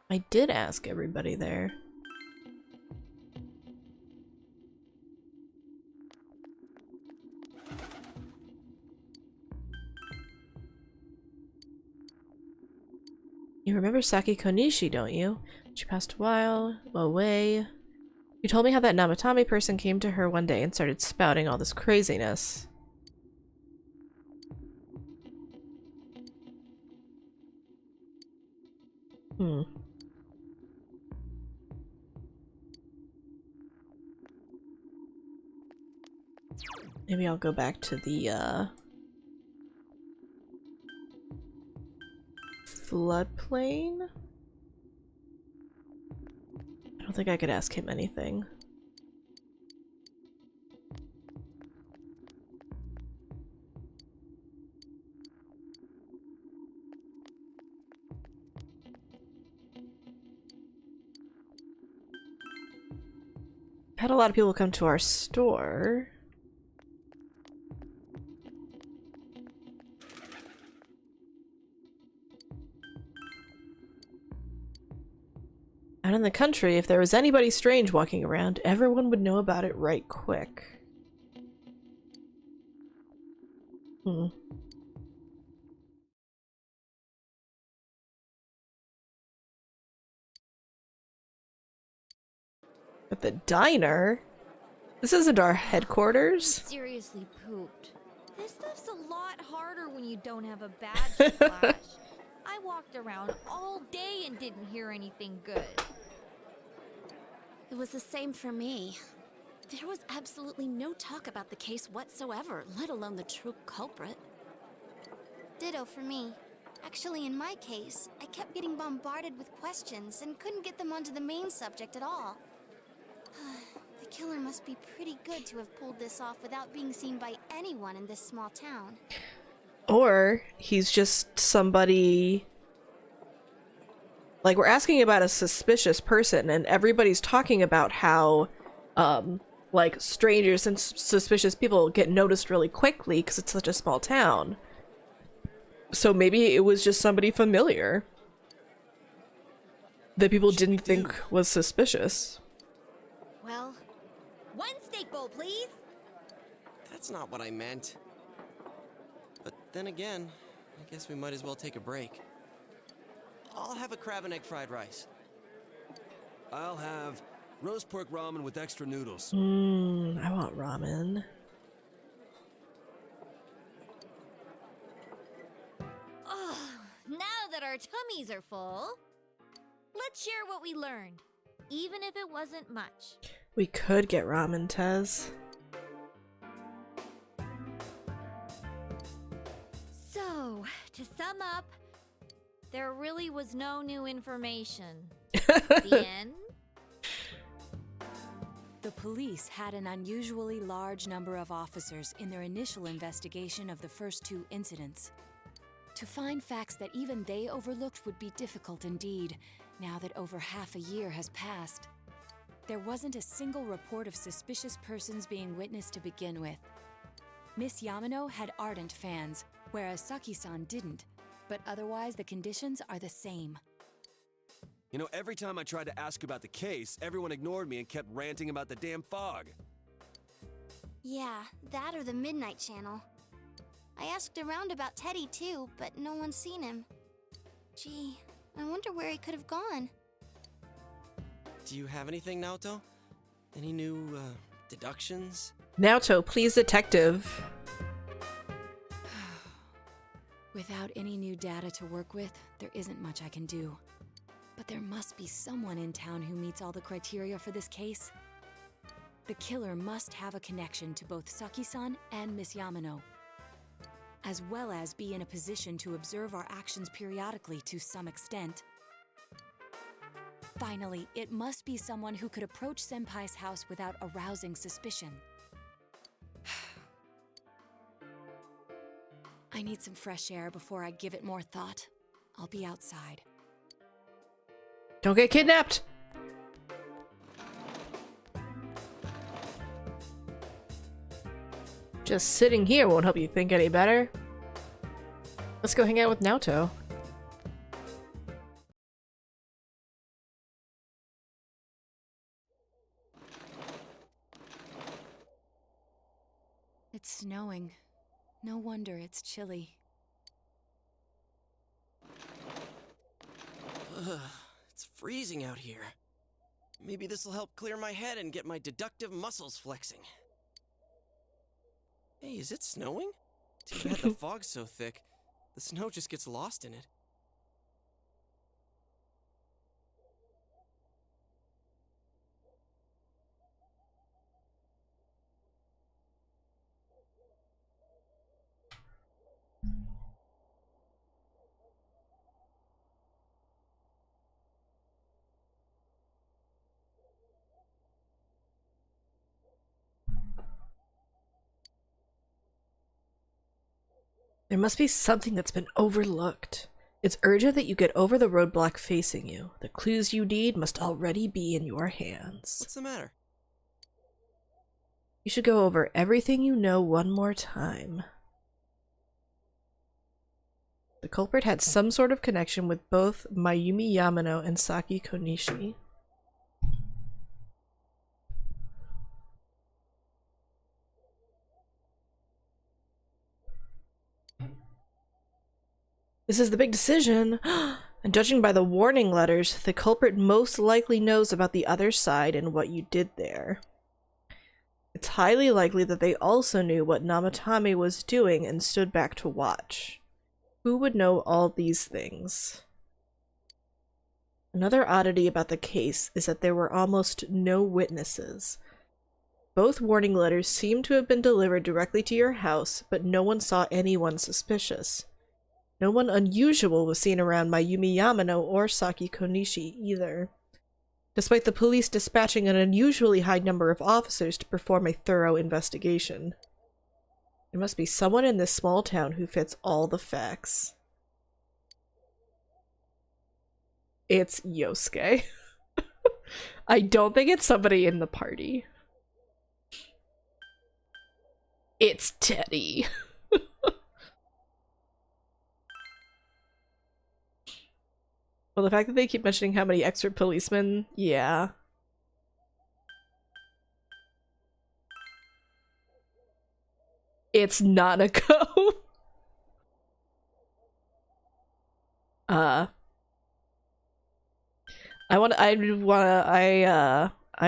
I did ask everybody there. You remember Saki Konishi, don't you? She passed a while away. You told me how that Namatame person came to her one day and started spouting all this craziness. Maybe I'll go back to the, floodplain? I don't think I could ask him anything. Had a lot of people come to our store. Out in the country, if there was anybody strange walking around, everyone would know about it right quick. But the diner? This isn't our headquarters? Seriously pooped. This stuff's a lot harder when you don't have a badge to flash. I walked around all day and didn't hear anything good. It was the same for me. There was absolutely no talk about the case whatsoever, let alone the true culprit. Ditto for me. Actually, in my case, I kept getting bombarded with questions and couldn't get them onto the main subject at all. The killer must be pretty good to have pulled this off without being seen by anyone in this small town. Or he's just somebody... Like, we're asking about a suspicious person, and everybody's talking about how, like, strangers and suspicious people get noticed really quickly because it's such a small town. So maybe it was just somebody familiar that people didn't think was suspicious. Well, one steak bowl, please. That's not what I meant. But then again, I guess we might as well take a break. I'll have a crab and egg fried rice. I'll have roast pork ramen with extra noodles. I want ramen. Oh, now that our tummies are full, let's share what we learned, even if it wasn't much. We could get ramen, Tez. So, to sum up, there really was no new information. The end? The police had an unusually large number of officers in their initial investigation of the first two incidents. To find facts that even they overlooked would be difficult indeed, now that over half a year has passed. There wasn't a single report of suspicious persons being witnessed to begin with. Miss Yamano had ardent fans, whereas Saki-san didn't, but otherwise the conditions are the same. You know, every time I tried to ask about the case, everyone ignored me and kept ranting about the damn fog. Yeah, that or the Midnight Channel. I asked around about Teddy too, but no one's seen him. Gee, I wonder where he could have gone. Do you have anything, Naoto? Any new, deductions? Naoto, please, detective. Without any new data to work with, there isn't much I can do. But there must be someone in town who meets all the criteria for this case. The killer must have a connection to both Saki-san and Miss Yamano, as well as be in a position to observe our actions periodically to some extent. Finally, it must be someone who could approach Senpai's house without arousing suspicion. I need some fresh air before I give it more thought. I'll be outside. Don't get kidnapped! Just sitting here won't help you think any better. Let's go hang out with Naoto. It's snowing. No wonder it's chilly. Ugh, it's freezing out here. Maybe this'll help clear my head and get my deductive muscles flexing. Hey, is it snowing? Too bad the fog's so thick. The snow just gets lost in it. There must be something that's been overlooked. It's urgent that you get over the roadblock facing you. The clues you need must already be in your hands. What's the matter? You should go over everything you know one more time. The culprit had some sort of connection with both Mayumi Yamano and Saki Konishi. This is the big decision. And judging by the warning letters, the culprit most likely knows about the other side and what you did there. It's highly likely that they also knew what Namatame was doing and stood back to watch. Who would know all these things? Another oddity about the case is that there were almost no witnesses. Both warning letters seem to have been delivered directly to your house, but no one saw anyone suspicious. No one unusual was seen around Mayumi Yamano or Saki Konishi either, despite the police dispatching an unusually high number of officers to perform a thorough investigation. There must be someone in this small town who fits all the facts. It's Yosuke. I don't think it's somebody in the party. It's Teddy. Well, the fact that they keep mentioning how many extra policemen, yeah. It's Nanako. I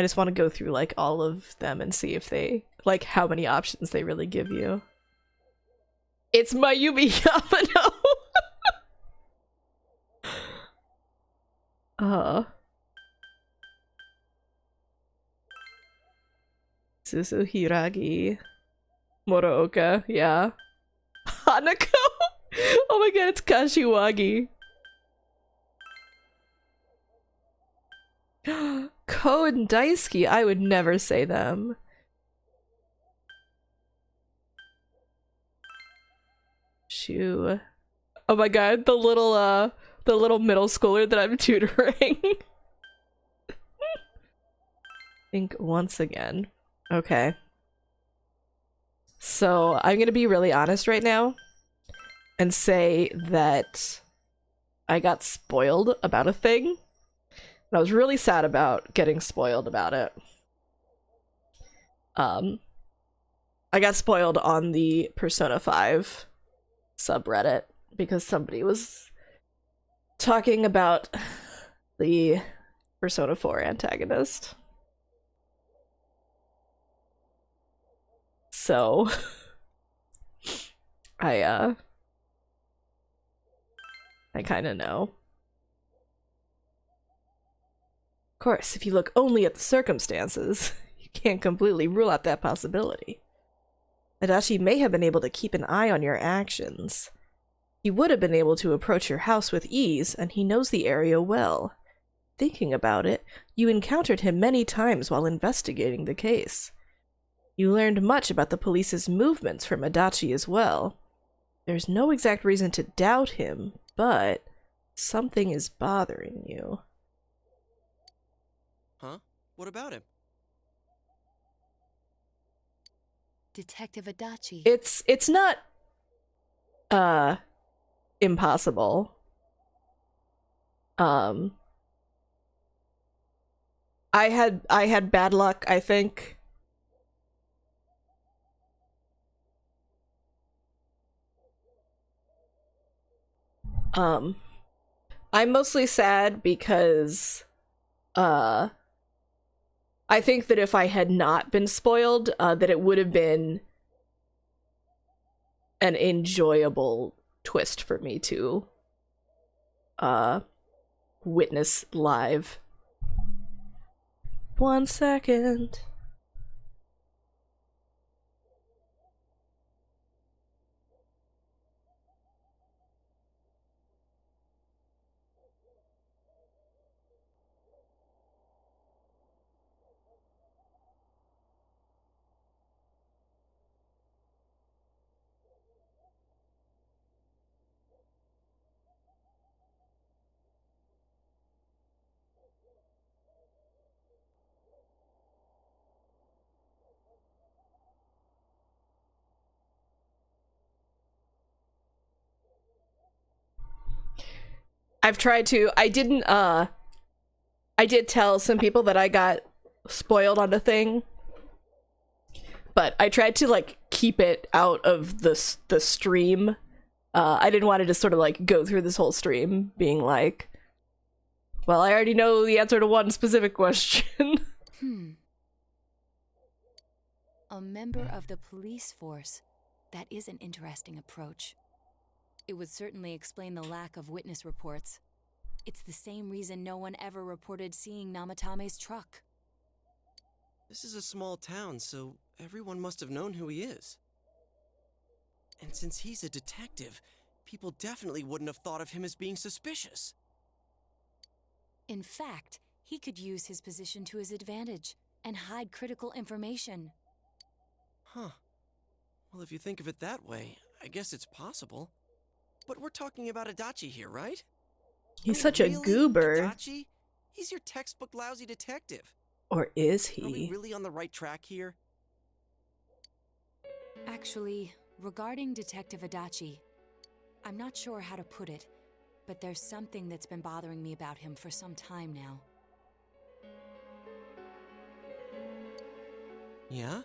just want to go through like all of them and see if they like how many options they really give you. It's Mayumi Yamano. Susu Hiragi. Morooka, yeah. Hanako! Oh my god, it's Kashiwagi. Ko and Daisuke, I would never say them. Shoo. Oh my god, the little middle schooler that I'm tutoring. Think once again. Okay. So, I'm gonna be really honest right now and say that I got spoiled about a thing. And I was really sad about getting spoiled about it. I got spoiled on the Persona 5 subreddit because somebody was talking about the Persona 4 antagonist. So I kind of know. Of course, if you look only at the circumstances, you can't completely rule out that possibility. Adachi may have been able to keep an eye on your actions. He would have been able to approach your house with ease, and he knows the area well. Thinking about it, you encountered him many times while investigating the case. You learned much about the police's movements from Adachi as well. There's no exact reason to doubt him, but something is bothering you. Huh? What about him? Detective Adachi. It's not impossible. I had bad luck, I think. I'm mostly sad because I think that if I had not been spoiled, that it would have been an enjoyable twist for me to witness live. 1 second. I've tried to, I did tell some people that I got spoiled on the thing, but I tried to like keep it out of the stream I didn't want to just sort of like go through this whole stream being like, well, I already know the answer to one specific question. A member of the police force. That is an interesting approach. It would certainly explain the lack of witness reports. It's the same reason no one ever reported seeing Namatame's truck. This is a small town, so everyone must have known who he is. And since he's a detective, people definitely wouldn't have thought of him as being suspicious. In fact, he could use his position to his advantage and hide critical information. Huh. Well, if you think of it that way, I guess it's possible. But we're talking about Adachi here, right? He's such a goober. Adachi? He's your textbook lousy detective. Or is Are we he? really on the right track here? Actually, regarding Detective Adachi, I'm not sure how to put it, but there's something that's been bothering me about him for some time now. Yeah?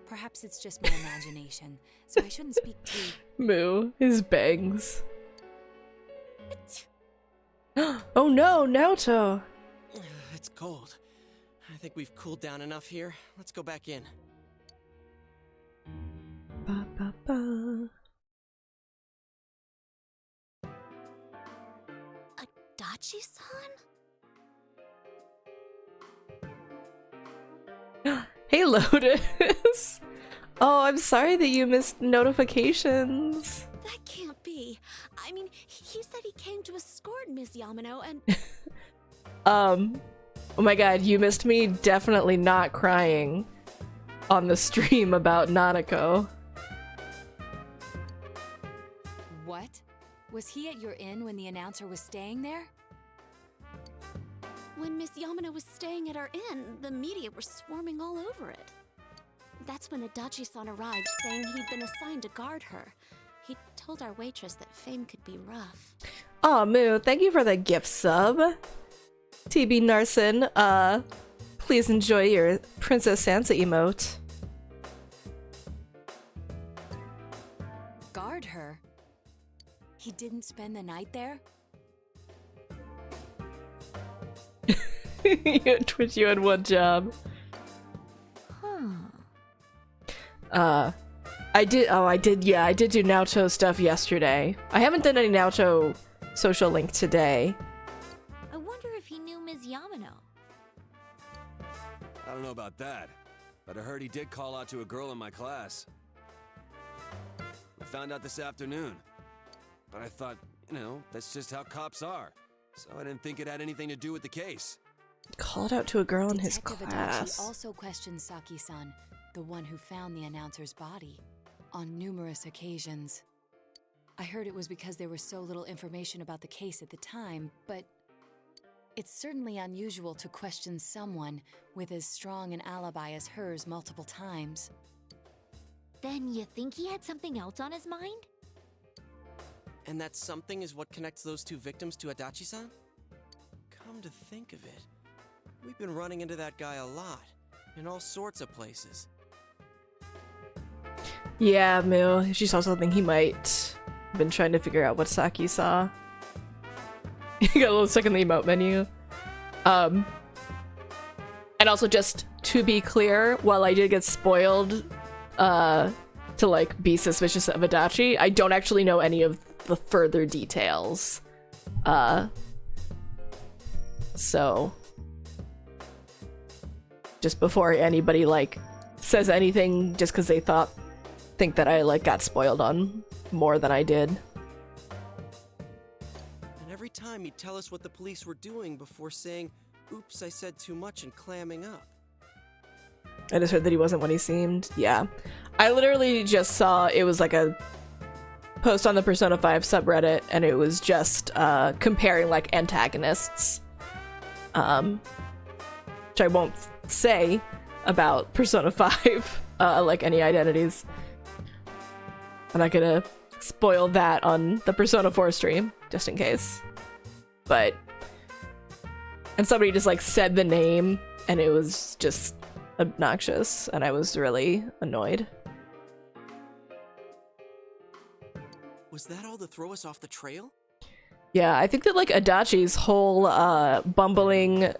Perhaps it's just my imagination, so I shouldn't speak too... Moo, his bangs. Oh no, Naoto! It's cold. I think we've cooled down enough here. Let's go back in. Ba, ba, ba. Adachi-san? Hey, Lotus! Oh, I'm sorry that you missed notifications. That can't be. I mean, he said he came to escort Miss Yamano and... Oh my god, you missed me definitely not crying on the stream about Nanako. What? Was he at your inn when the announcer was staying there? When Miss Yamano was staying at our inn, the media were swarming all over it. That's when Adachi-san arrived, saying he'd been assigned to guard her. He told our waitress that fame could be rough. Aw, Moo, thank you for the gift sub. TB Narson, please enjoy your Princess Sansa emote. Guard her? He didn't spend the night there? Twitch, you had one job. I did do Naoto stuff yesterday. I haven't done any Naoto social link today. I wonder if he knew Ms. Yamano. I don't know about that, but I heard he did call out to a girl in my class. I found out this afternoon. But I thought, you know, that's just how cops are. So I didn't think it had anything to do with the case. Called out to a girl in his Detective class. Adachi also questioned Saki-san, the one who found the announcer's body, on numerous occasions. I heard it was because there was so little information about the case at the time, but it's certainly unusual to question someone with as strong an alibi as hers multiple times. Then you think he had something else on his mind? And that something is what connects those two victims to Adachi-san? Come to think of it, we've been running into that guy a lot, in all sorts of places. Yeah, Moo, she saw something he might have been trying to figure out what Saki saw. He got a little stuck in the emote menu. And also, just to be clear, while I did get spoiled to like be suspicious of Adachi, I don't actually know any of the further details. So just before anybody like says anything just because they think that I like got spoiled on more than I did. And every time he'd tell us what the police were doing before saying, oops, I said too much, and clamming up. I just heard that he wasn't what he seemed. Yeah. I literally just saw it was like a post on the Persona 5 subreddit, and it was just comparing like antagonists. Which I won't say about Persona 5, like any identities. I'm not gonna spoil that on the Persona 4 stream, just in case. But... and somebody just like said the name, and it was just obnoxious, and I was really annoyed. Was that all to throw us off the trail? Yeah, I think that like Adachi's whole bumbling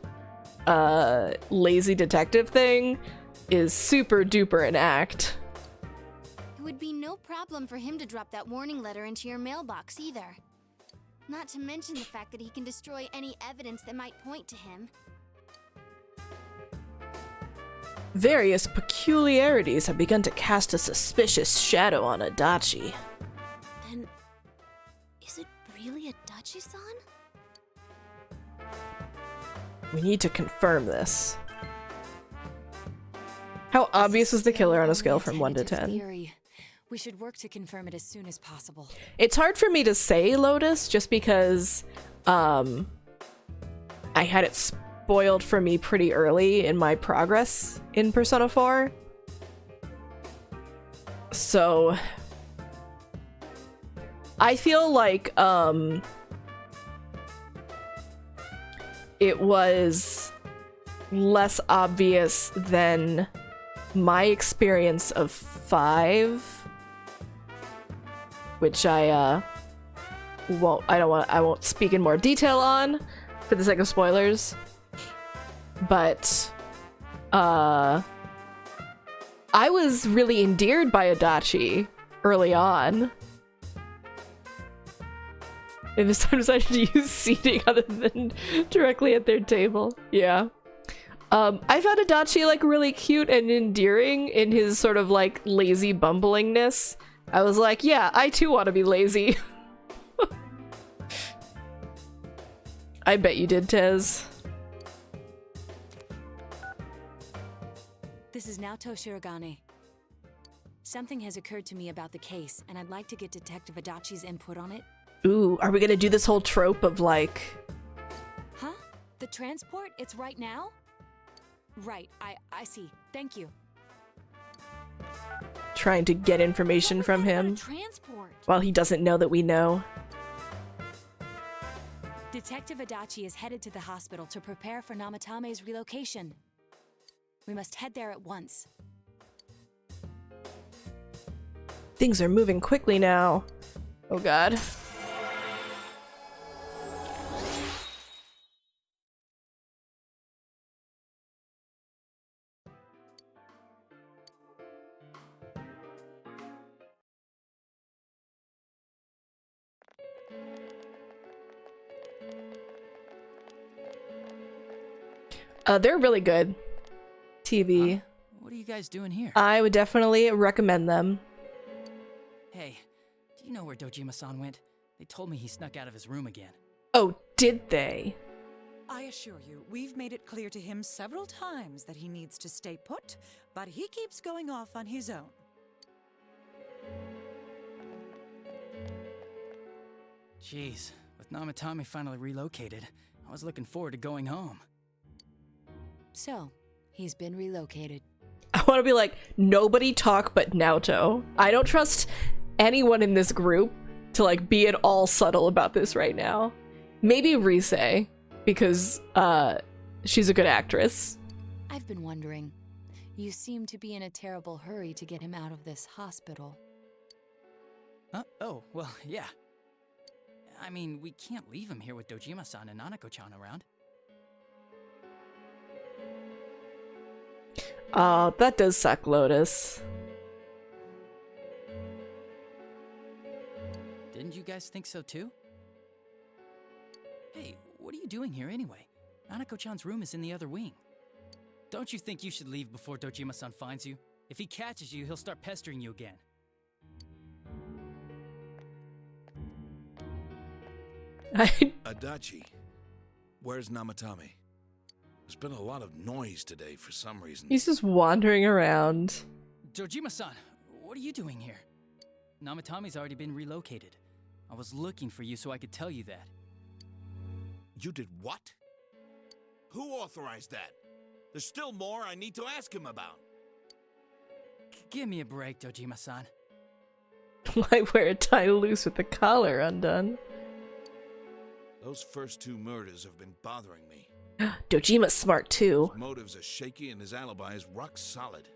lazy detective thing is super duper an act. It would be no problem for him to drop that warning letter into your mailbox either. Not to mention the fact that he can destroy any evidence that might point to him. Various peculiarities have begun to cast a suspicious shadow on Adachi. Then, is it really Adachi-san? We need to confirm this. How obvious is the killer on a scale from 1 to 10? Theory. We should work to confirm it as soon as possible. It's hard for me to say, Lotus, just because I had it spoiled for me pretty early in my progress in Persona 4. So I feel like it was less obvious than my experience of 5, which I won't speak in more detail on for the sake of spoilers. But I was really endeared by Adachi early on. They decided to use seating other than directly at their table. Yeah. I found Adachi like really cute and endearing in his sort of like lazy bumblingness. I was like, yeah, I too want to be lazy. I bet you did, Tez. This is Naoto Shirogane. Something has occurred to me about the case, and I'd like to get Detective Adachi's input on it. Ooh, are we gonna do this whole trope of like... Huh? The transport? It's right now? Right, I see. Thank you. trying to get information from him transport? while he doesn't know that we know? Detective Adachi is headed to the hospital to prepare for Namatame's relocation. We must head there at once. Things are moving quickly now. Oh god. They're really good. TV. What are you guys doing here? I would definitely recommend them. Hey, do you know where Dojima-san went? They told me he snuck out of his room again. Oh, did they? I assure you, we've made it clear to him several times that he needs to stay put, but he keeps going off on his own. Jeez, with Namatame finally relocated, I was looking forward to going home. So, he's been relocated. I want to be like, nobody talk but Naoto. I don't trust anyone in this group to like be at all subtle about this right now. Maybe Rise, because she's a good actress. I've been wondering. You seem to be in a terrible hurry to get him out of this hospital. Oh, well, yeah. I mean, we can't leave him here with Dojima-san and Nanako-chan around. Oh, that does suck, Lotus. Didn't you guys think so too? Hey, what are you doing here anyway? Nanako-chan's room is in the other wing. Don't you think you should leave before Dojima-san finds you? If he catches you, he'll start pestering you again. Adachi, where's Namatame? There's been a lot of noise today for some reason. He's just wandering around. Dojima-san, what are you doing here? Namatame's already been relocated. I was looking for you so I could tell you that. You did what? Who authorized that? There's still more I need to ask him about. Give me a break, Dojima-san. Why wear a tie loose with the collar undone? Those first two murders have been bothering me. Dojima's smart too. His motives are shaky and his alibi is rock solid.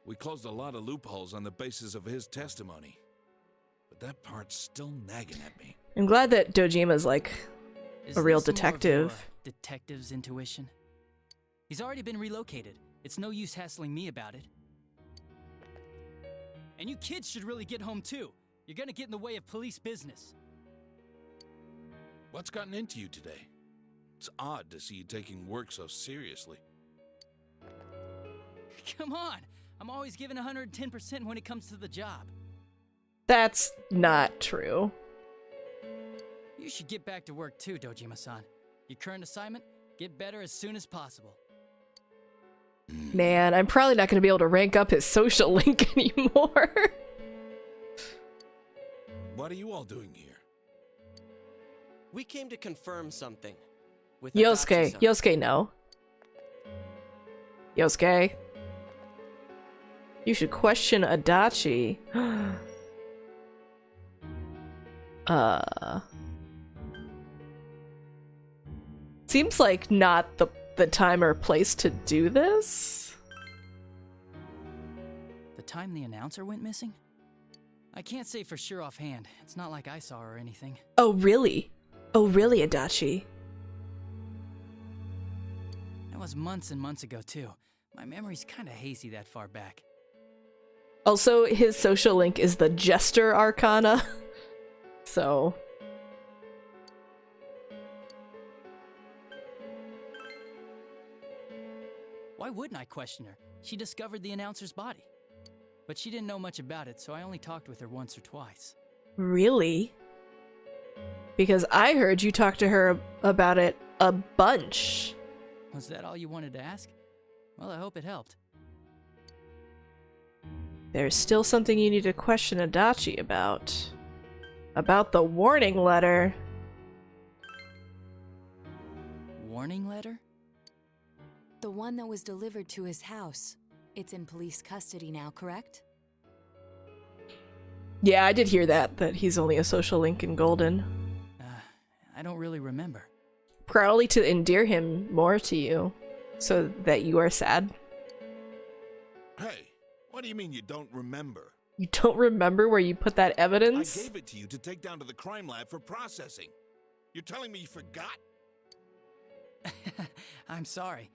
We closed a lot of loopholes on the basis of his testimony. But that part's still nagging at me. I'm glad that Dojima's like Is a real this more of detective. your detective's intuition? He's already been relocated. It's no use hassling me about it. And you kids should really get home too. You're gonna get in the way of police business. What's gotten into you today? It's odd to see you taking work so seriously. Come on! I'm always giving 110% when it comes to the job. That's not true. You should get back to work too, Dojima-san. Your current assignment, get better as soon as possible. Man, I'm probably not going to be able to rank up his social link anymore. What are you all doing here? We came to confirm something. With Yosuke. Adachi-san. Yosuke, no. Yosuke. You should question Adachi. Seems like not the time or place to do this. The time the announcer went missing? I can't say for sure offhand. It's not like I saw her or anything. Oh, really? Oh, really, Adachi? That was months and months ago, too. My memory's kinda hazy that far back. Also, his social link is the Jester Arcana. So... Why wouldn't I question her? She discovered the announcer's body. But she didn't know much about it, so I only talked with her once or twice. Really? Because I heard you talk to her about it a bunch. Was that all you wanted to ask? Well, I hope it helped. There's still something you need to question Adachi about. About the warning letter. Warning letter? The one that was delivered to his house. It's in police custody now, correct? Yeah, I did hear that he's only a social link in Golden. I don't really remember. Probably to endear him more to you, so that you are sad. Hey, what do you mean you don't remember? You don't remember where you put that evidence? I gave it to you to take down to the crime lab for processing. You're telling me you forgot? I'm sorry.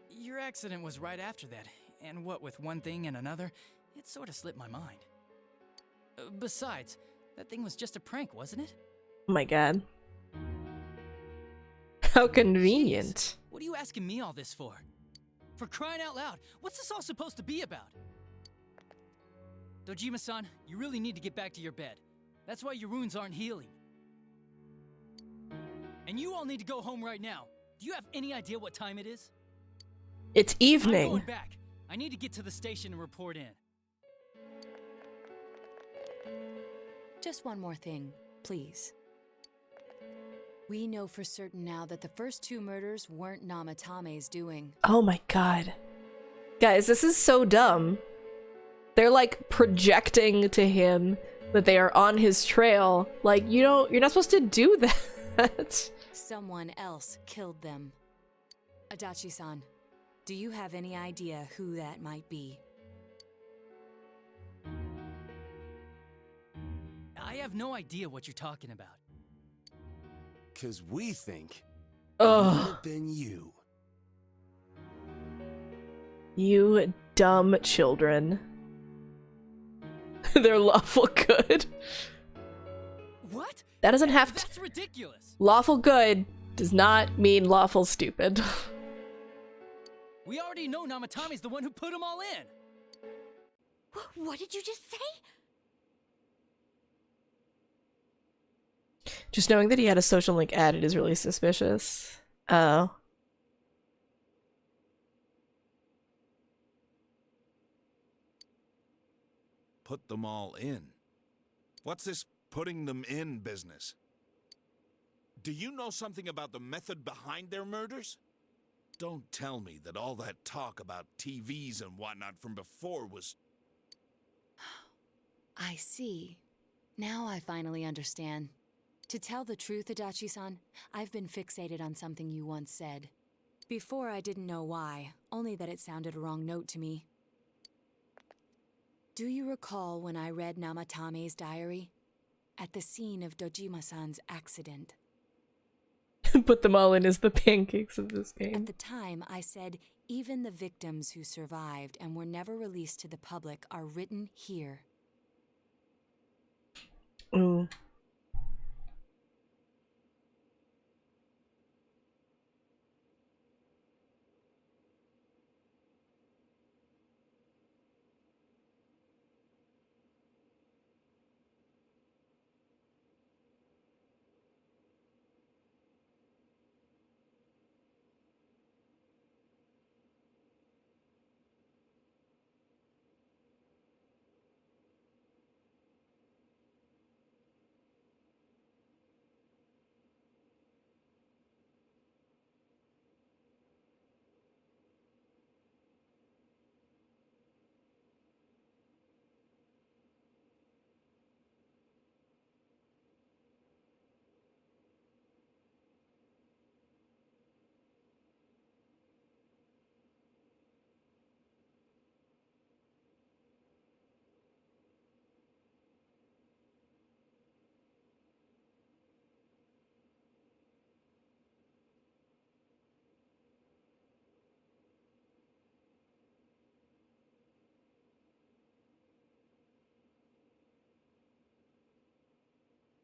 Your accident was right after that, and what with one thing and another, it sort of slipped my mind. Besides, that thing was just a prank, wasn't it? Oh my god. How convenient. What are you asking me all this for? For crying out loud, what's this all supposed to be about? Dojima-san, you really need to get back to your bed. That's why your wounds aren't healing. And you all need to go home right now. Do you have any idea what time it is? It's I'm evening. going back. I need to get to the station and report in. Just one more thing, please. We know for certain now that the first two murders weren't Namatame's doing. Oh my god. Guys, this is so dumb. They're like projecting to him that they are on his trail. Like, you're not supposed to do that. Someone else killed them. Adachi-san, do you have any idea who that might be? I have no idea what you're talking about. 'Cause we think Ugh. it might have been you. You dumb children. They're lawful good. What? That doesn't have to... That's ridiculous. Lawful good does not mean lawful stupid. We already know Namatame's the one who put them all in. What did you just say? Just knowing that he had a social link added is really suspicious. Oh. Put them all in. What's this putting them in business? Do you know something about the method behind their murders? Don't tell me that all that talk about TVs and whatnot from before was... I see. Now I finally understand. To tell the truth, Adachi-san, I've been fixated on something you once said. Before I didn't know why, only that it sounded a wrong note to me. Do you recall when I read Namatame's diary? At the scene of Dojima-san's accident. Put them all in as the pancakes of this game. At the time, I said even the victims who survived and were never released to the public are written here. Ooh.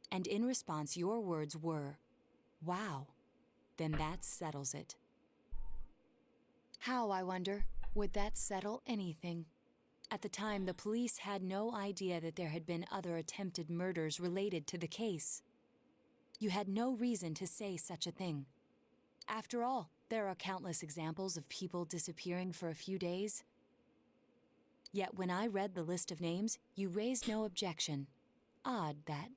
And in response, your words were, "Wow, then that settles it." How, I wonder, would that settle anything? At the time, the police had no idea that there had been other attempted murders related to the case. You had no reason to say such a thing. After all, there are countless examples of people disappearing for a few days. Yet when I read the list of names, you raised no objection. Odd, that.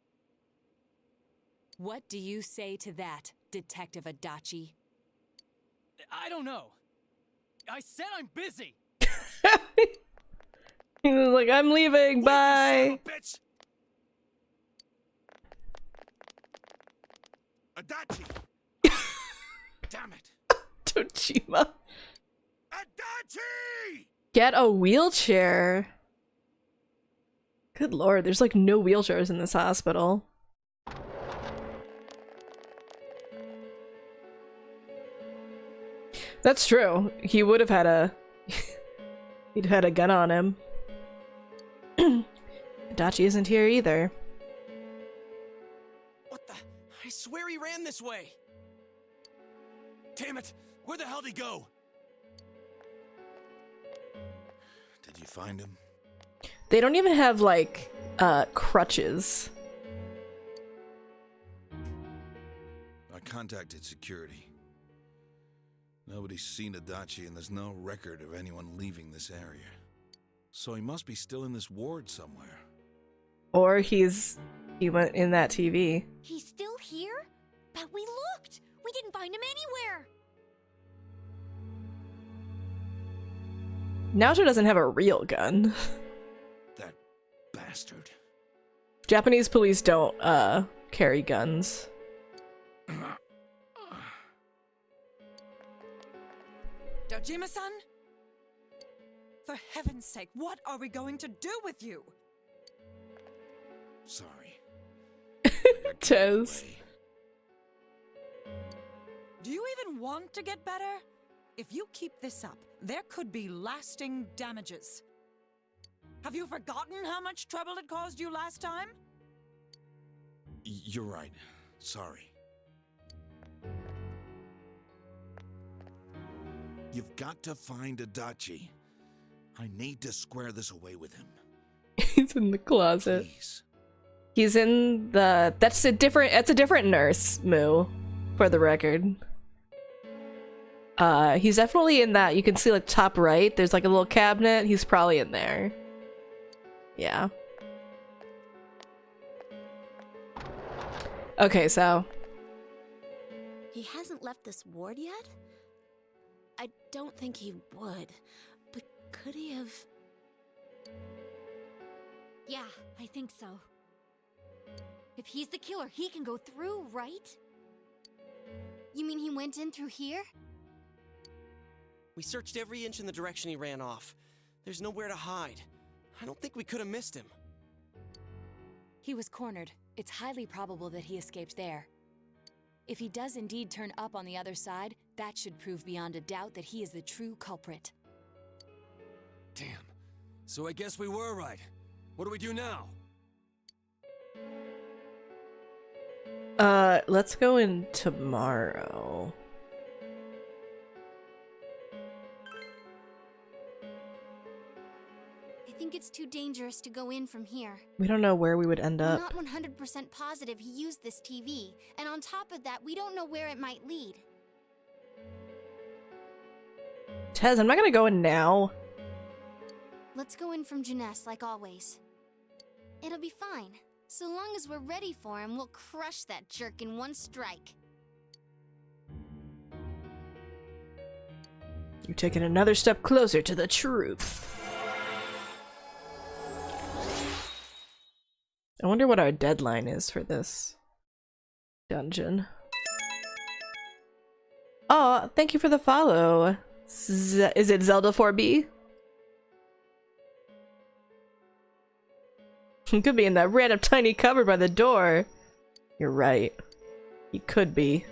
What do you say to that, Detective Adachi? I don't know. I said I'm busy. He was like, I'm leaving, bye. Bitch! Adachi! Damn it! Dojima. Adachi! Get a wheelchair. Good lord, there's like no wheelchairs in this hospital. That's true. He would have had a... he'd had a gun on him. Adachi isn't here either. What the? I swear he ran this way. Damn it! Where the hell did he go? Did you find him? They don't even have, like, crutches. I contacted security. Nobody's seen Adachi, and there's no record of anyone leaving this area. So he must be still in this ward somewhere. Or he went in that TV. He's still here? But we looked! We didn't find him anywhere! Naoto doesn't have a real gun. That bastard. Japanese police don't, carry guns. Dojima-san? For heaven's sake, what are we going to do with you? Sorry. Tez. Do you even want to get better? If you keep this up, there could be lasting damages. Have you forgotten how much trouble it caused you last time? You're right. Sorry. You've got to find Adachi. I need to square this away with him. He's in the closet. Please. He's in the... That's a different nurse, Moo, for the record. He's definitely in that. You can see, like, top right. There's, like, a little cabinet. He's probably in there. Yeah. Okay, so... He hasn't left this ward yet? I don't think he would, but could he have... Yeah, I think so. If he's the killer, he can go through, right? You mean he went in through here? We searched every inch in the direction he ran off. There's nowhere to hide. I don't think we could have missed him. He was cornered. It's highly probable that he escaped there. If he does indeed turn up on the other side, that should prove beyond a doubt that he is the true culprit. Damn. So I guess we were right. What do we do now? Let's go in tomorrow. I think it's too dangerous to go in from here. We don't know where we would end We're up. not 100% positive he used this TV, and on top of that, we don't know where it might lead. Tez, I'm not gonna go in now. Let's go in from Jeunesse like always. It'll be fine. So long as we're ready for him, we'll crush that jerk in one strike. You're taking another step closer to the truth. I wonder what our deadline is for this dungeon. Oh, thank you for the follow. Is it Zelda 4B? He could be in that random tiny cupboard by the door. You're right. He could be.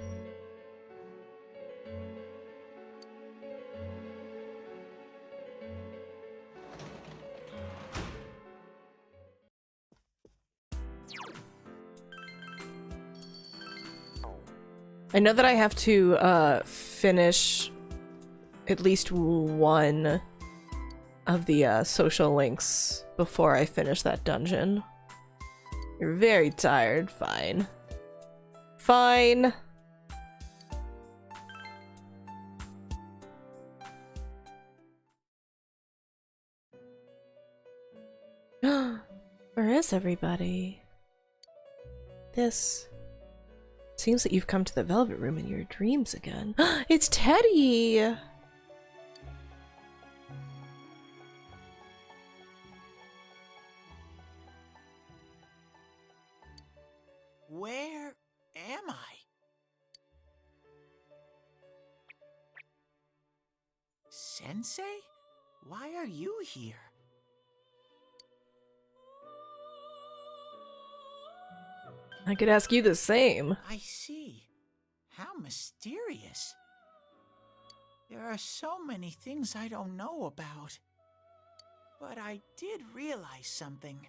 I know that I have to finish at least one of the social links before I finish that dungeon. You're very tired. Fine. Fine. Where is everybody? This... Seems that you've come to the Velvet Room in your dreams again. It's Teddy! Where am I? Sensei? Why are you here? I could ask you the same. I see. How mysterious. There are so many things I don't know about. But I did realize something.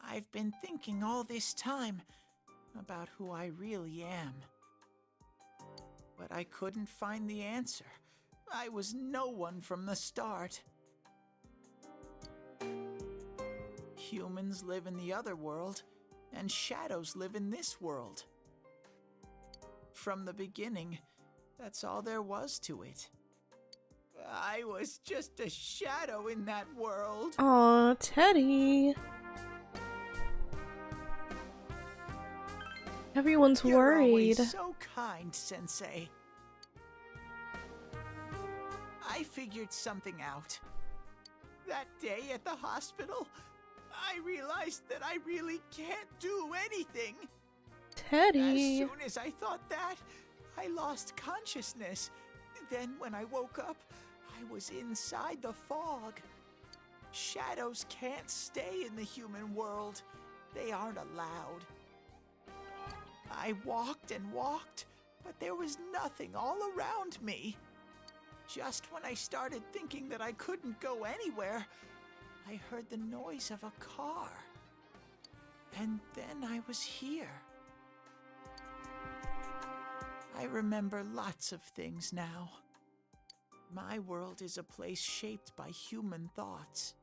I've been thinking all this time about who I really am. But I couldn't find the answer. I was no one from the start. Humans live in the other world, and shadows live in this world. From the beginning, that's all there was to it. I was just a shadow in that world. Aw, Teddy. Everyone's You're worried. always so kind, Sensei. I figured something out. That day at the hospital, I realized that I really can't do anything. Teddy. As soon as I thought that, I lost consciousness. Then when I woke up, I was inside the fog. Shadows can't stay in the human world. They aren't allowed. I walked and walked, but there was nothing all around me. Just when I started thinking that I couldn't go anywhere, I heard the noise of a car. And then I was here. I remember lots of things now. My world is a place shaped by human thoughts.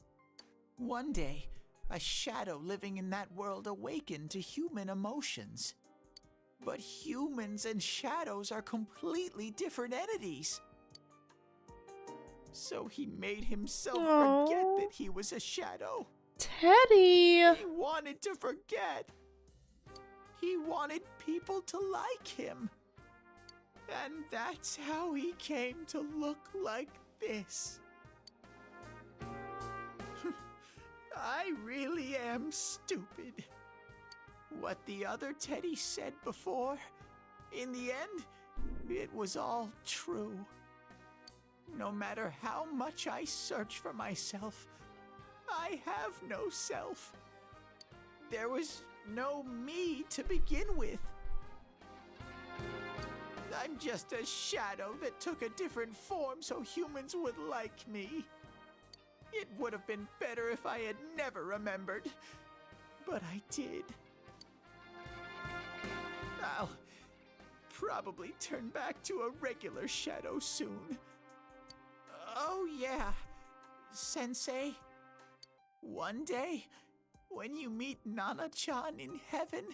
One day, a shadow living in that world awakened to human emotions. But humans and shadows are completely different entities. So he made himself forget that he was a shadow. Teddy! He wanted to forget. He wanted people to like him. And that's how he came to look like this. I really am stupid. What the other Teddy said before, in the end, it was all true. No matter how much I search for myself, I have no self. There was no me to begin with. I'm just a shadow that took a different form so humans would like me. It would have been better if I had never remembered, but I did. I'll probably turn back to a regular shadow soon. Oh yeah, Sensei. One day, when you meet Nana-chan in heaven,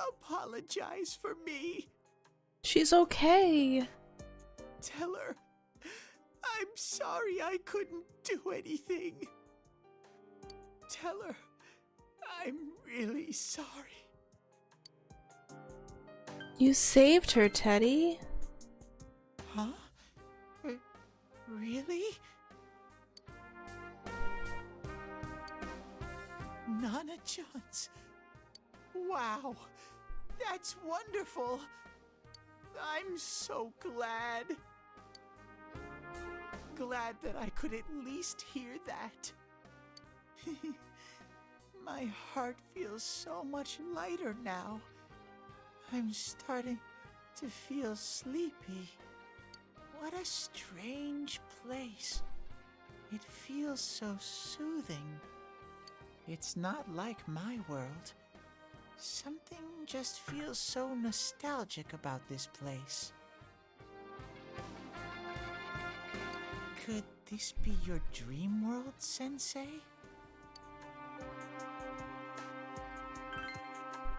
apologize for me. She's okay. Tell her I'm sorry I couldn't do anything. Tell her I'm really sorry. You saved her, Teddy. Huh? Really? Nana-chan's. Wow, that's wonderful. I'm so glad. Glad that I could at least hear that. My heart feels so much lighter now. I'm starting to feel sleepy. What a strange place. It feels so soothing. It's not like my world. Something just feels so nostalgic about this place. Could this be your dream world, Sensei?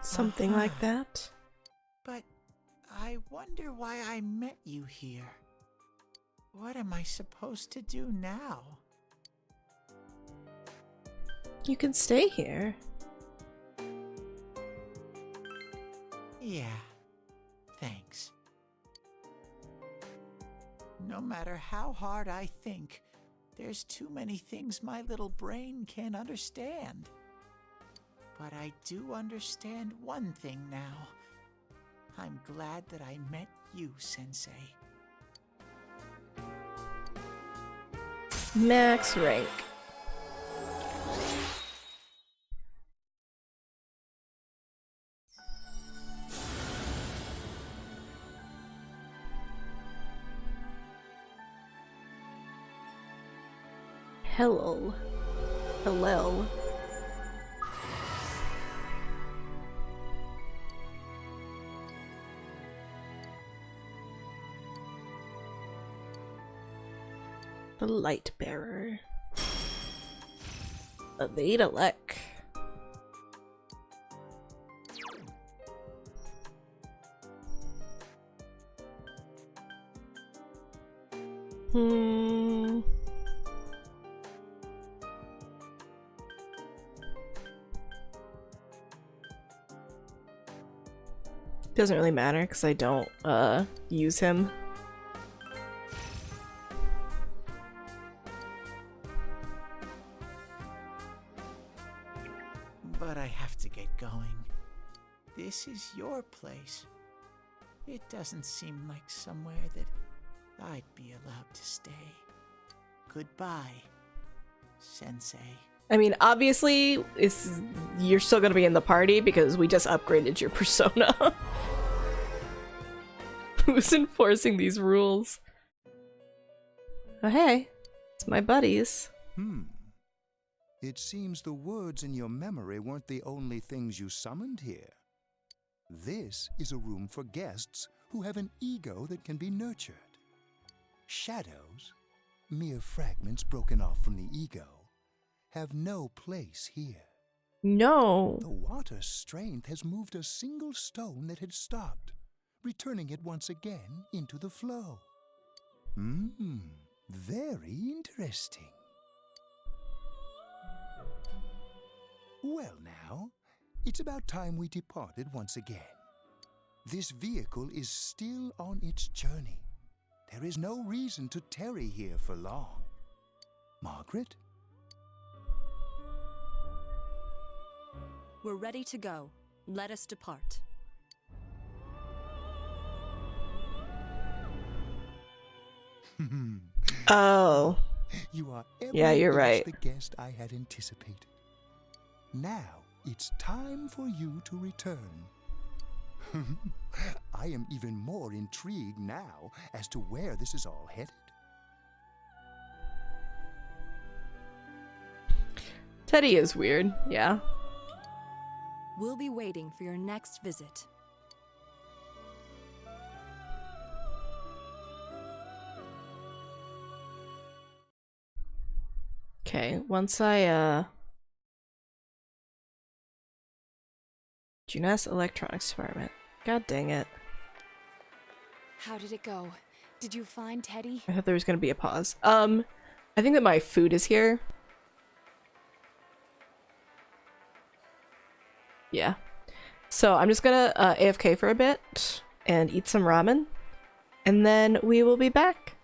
Something like that. But I wonder why I met you here. What am I supposed to do now? You can stay here. Yeah, thanks. No matter how hard I think, there's too many things my little brain can't understand. But I do understand one thing now. I'm glad that I met you, Sensei. Max rank. Hello. Hello. The light bearer. Adalek. Doesn't really matter because I don't use him. But I have to get going. This is your place. It doesn't seem like somewhere that I'd be allowed to stay. Goodbye, Sensei. I mean, obviously, you're still gonna be in the party because we just upgraded your persona. Who's enforcing these rules? Oh, hey, it's my buddies. It seems the words in your memory weren't the only things you summoned here. This is a room for guests who have an ego that can be nurtured. Shadows, mere fragments broken off from the ego, have no place here. No. The water's strength has moved a single stone that had stopped, returning it once again into the flow. Very interesting. Well now, it's about time we departed once again. This vehicle is still on its journey. There is no reason to tarry here for long. Margaret? We're ready to go. Let us depart. Oh. You are Yeah, you're inch right. the guest I had anticipated. Now it's time for you to return. I am even more intrigued now as to where this is all headed. Teddy is weird, yeah. We'll be waiting for your next visit. Okay, once I, Junes Electronics Department. God dang it. How did it go? Did you find Teddy? I thought there was gonna be a pause. I think that my food is here. Yeah. So I'm just gonna AFK for a bit and eat some ramen, and then we will be back.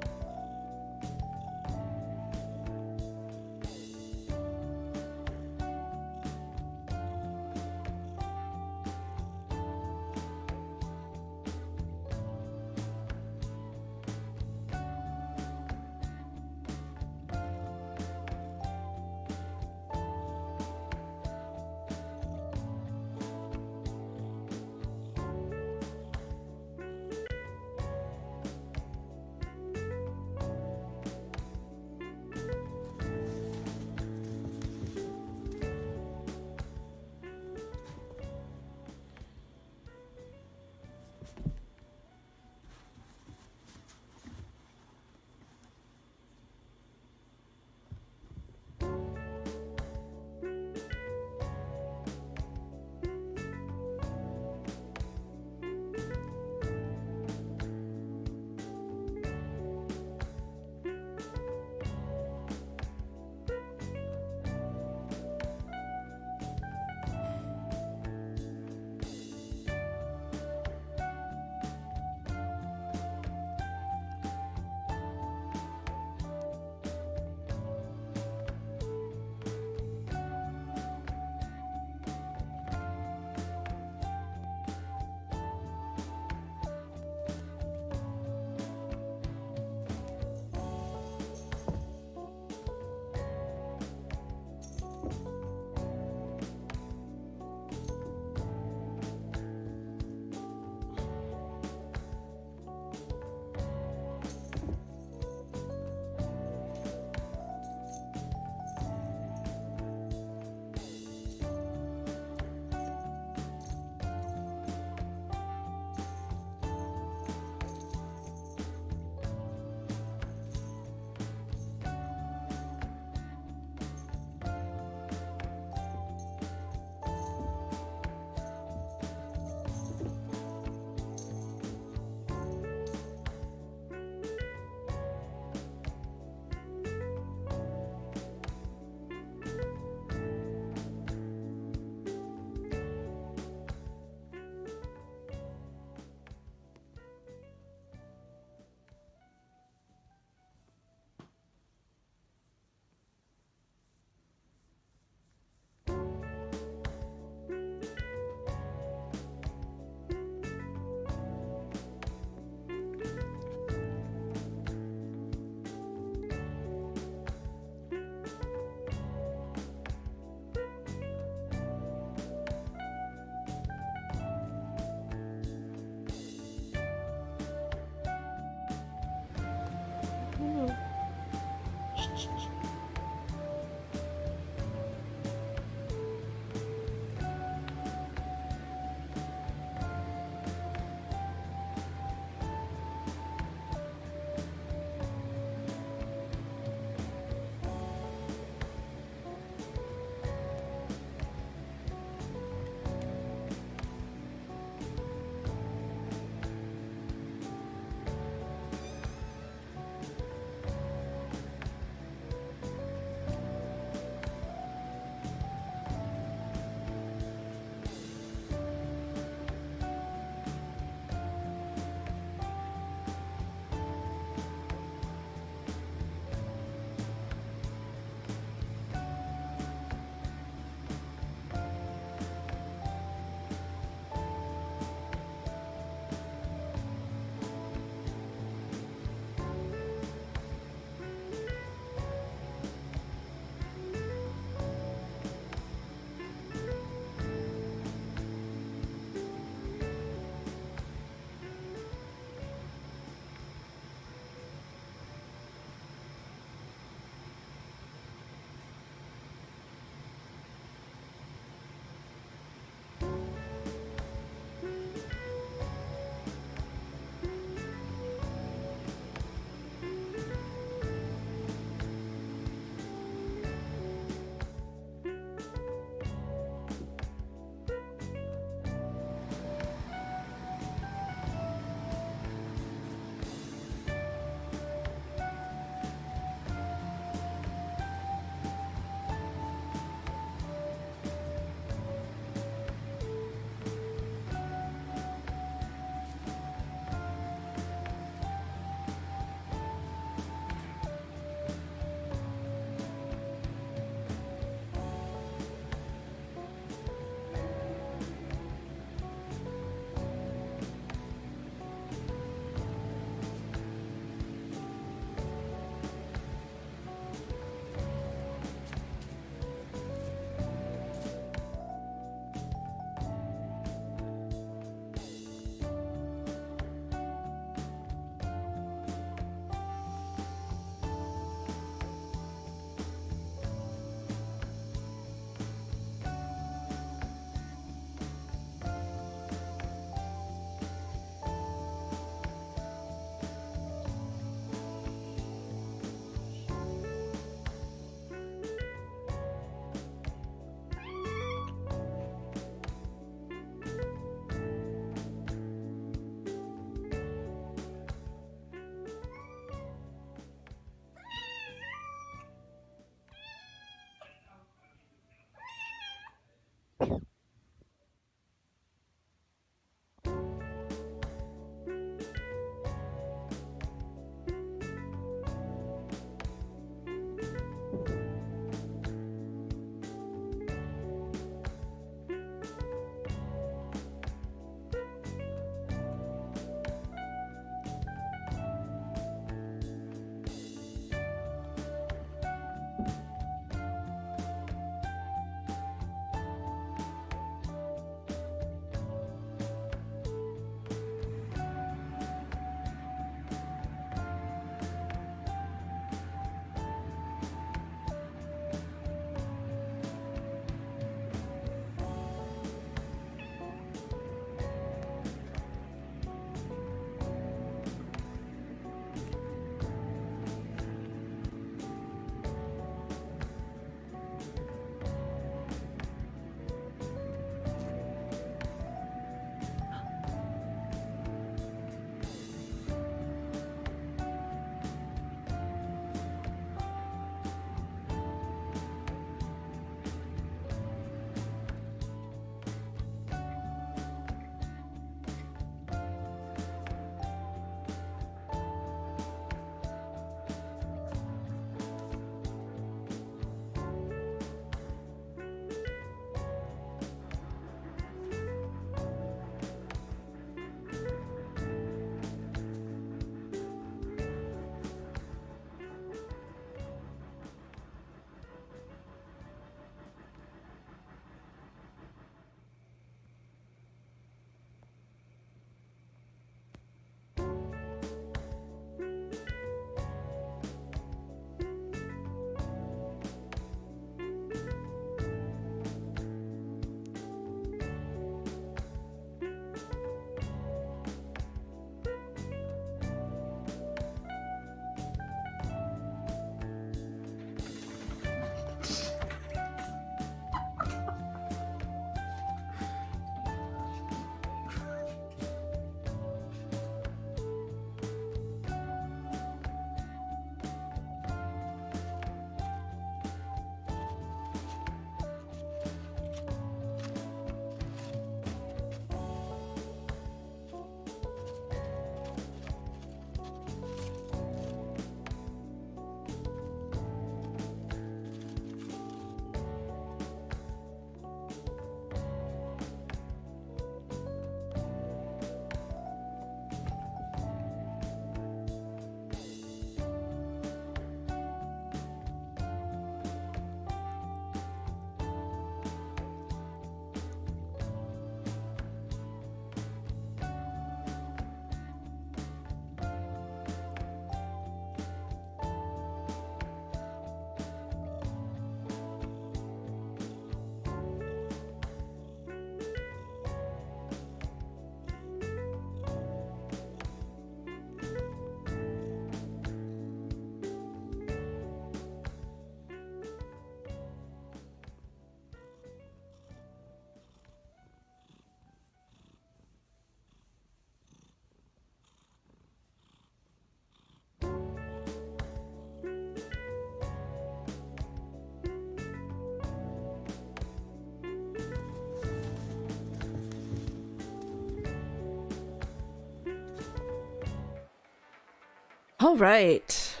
All right.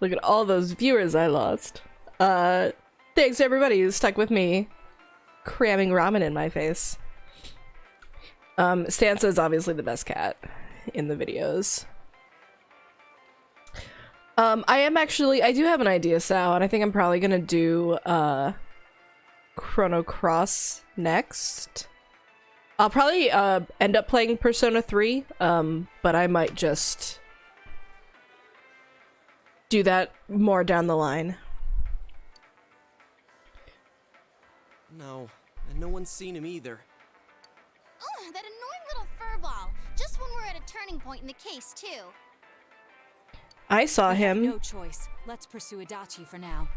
Look at all those viewers I lost. Thanks to everybody who stuck with me, cramming ramen in my face. Sansa is obviously the best cat in the videos. I do have an idea, Sal, and I think I'm probably gonna do, Chrono Cross next. I'll probably, end up playing Persona 3, but I might just do that more down the line. No, and no one's seen him either. Ugh, that annoying little furball. Just when we're at a turning point in the case, too. I saw We have him. no choice. Let's pursue Adachi for now.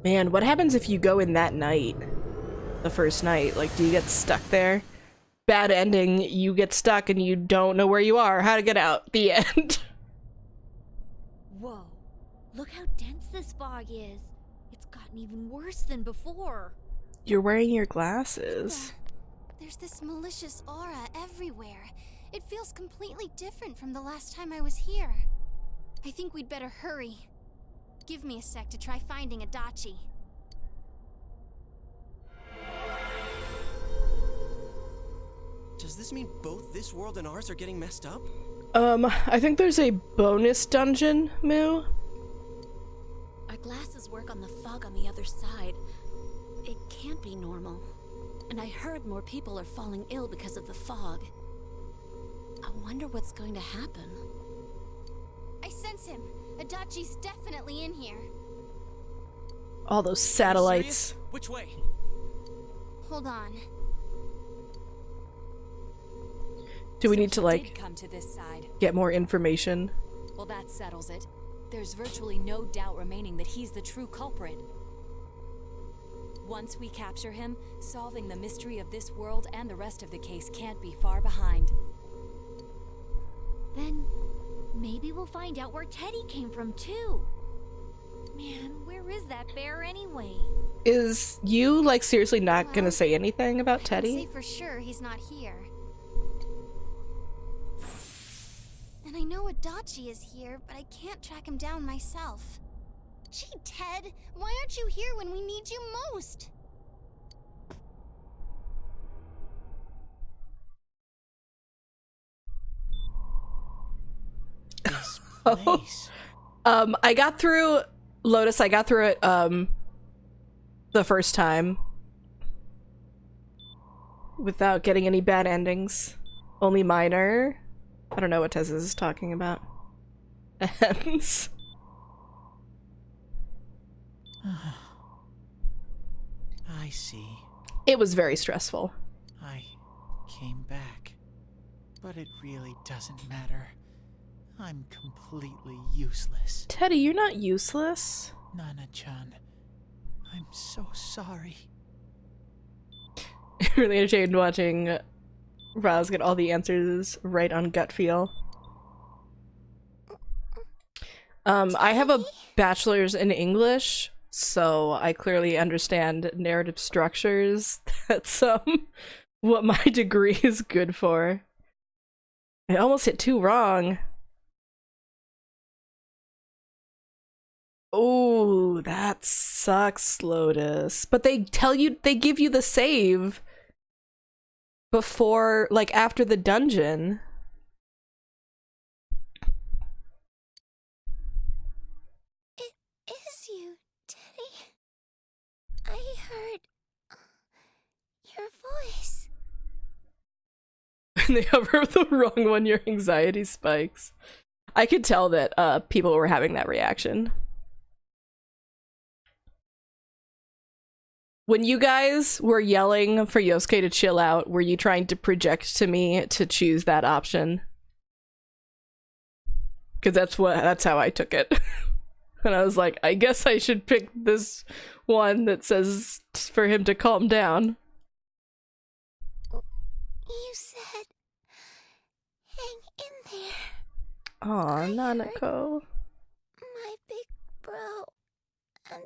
Man, what happens if you go in that night? The first night? Like, do you get stuck there? Bad ending, you get stuck and you don't know where you are, how to get out. The end. Whoa. Look how dense this fog is. It's gotten even worse than before. You're wearing your glasses. There's this malicious aura everywhere. It feels completely different from the last time I was here. I think we'd better hurry. Give me a sec to try finding Adachi. Does this mean both this world and ours are getting messed up? I think there's a bonus dungeon, Moo. Our glasses work on the fog on the other side. It can't be normal. And I heard more people are falling ill because of the fog. I wonder what's going to happen. I sense him. Adachi's definitely in here. All those satellites. Which way? Hold on. Do we need to, like, come to this side? get more information? Well, that settles it. There's virtually no doubt remaining that he's the true culprit. Once we capture him, solving the mystery of this world and the rest of the case can't be far behind. Then maybe we'll find out where Teddy came from too. Man, where is that bear anyway? Is you, like, seriously not gonna say anything about I Teddy? can say for sure he's not here. And I know Adachi is here, but I can't track him down myself. Gee, Ted, why aren't you here when we need you most? This place. I got through Lotus. I got through it the first time without getting any bad endings. Only minor. I don't know what Tez is talking about. Ends. I see. It was very stressful. I came back. But it really doesn't matter. I'm completely useless. Teddy, you're not useless. Nana-chan, I'm so sorry. Really entertained watching Raz get all the answers right on gut feel. I have a bachelor's in English, so I clearly understand narrative structures. That's what my degree is good for. I almost hit 2 wrong. Oh, that sucks, Lotus. But they give you the save before, like, after the dungeon. It is you, Teddy. I heard your voice. When they hover the wrong one, your anxiety spikes. I could tell that people were having that reaction. When you guys were yelling for Yosuke to chill out, were you trying to project to me to choose that option? Because that's how I took it. And I was like, I guess I should pick this one that says for him to calm down. You said, hang in there. Aw, Nanako. My big bro. And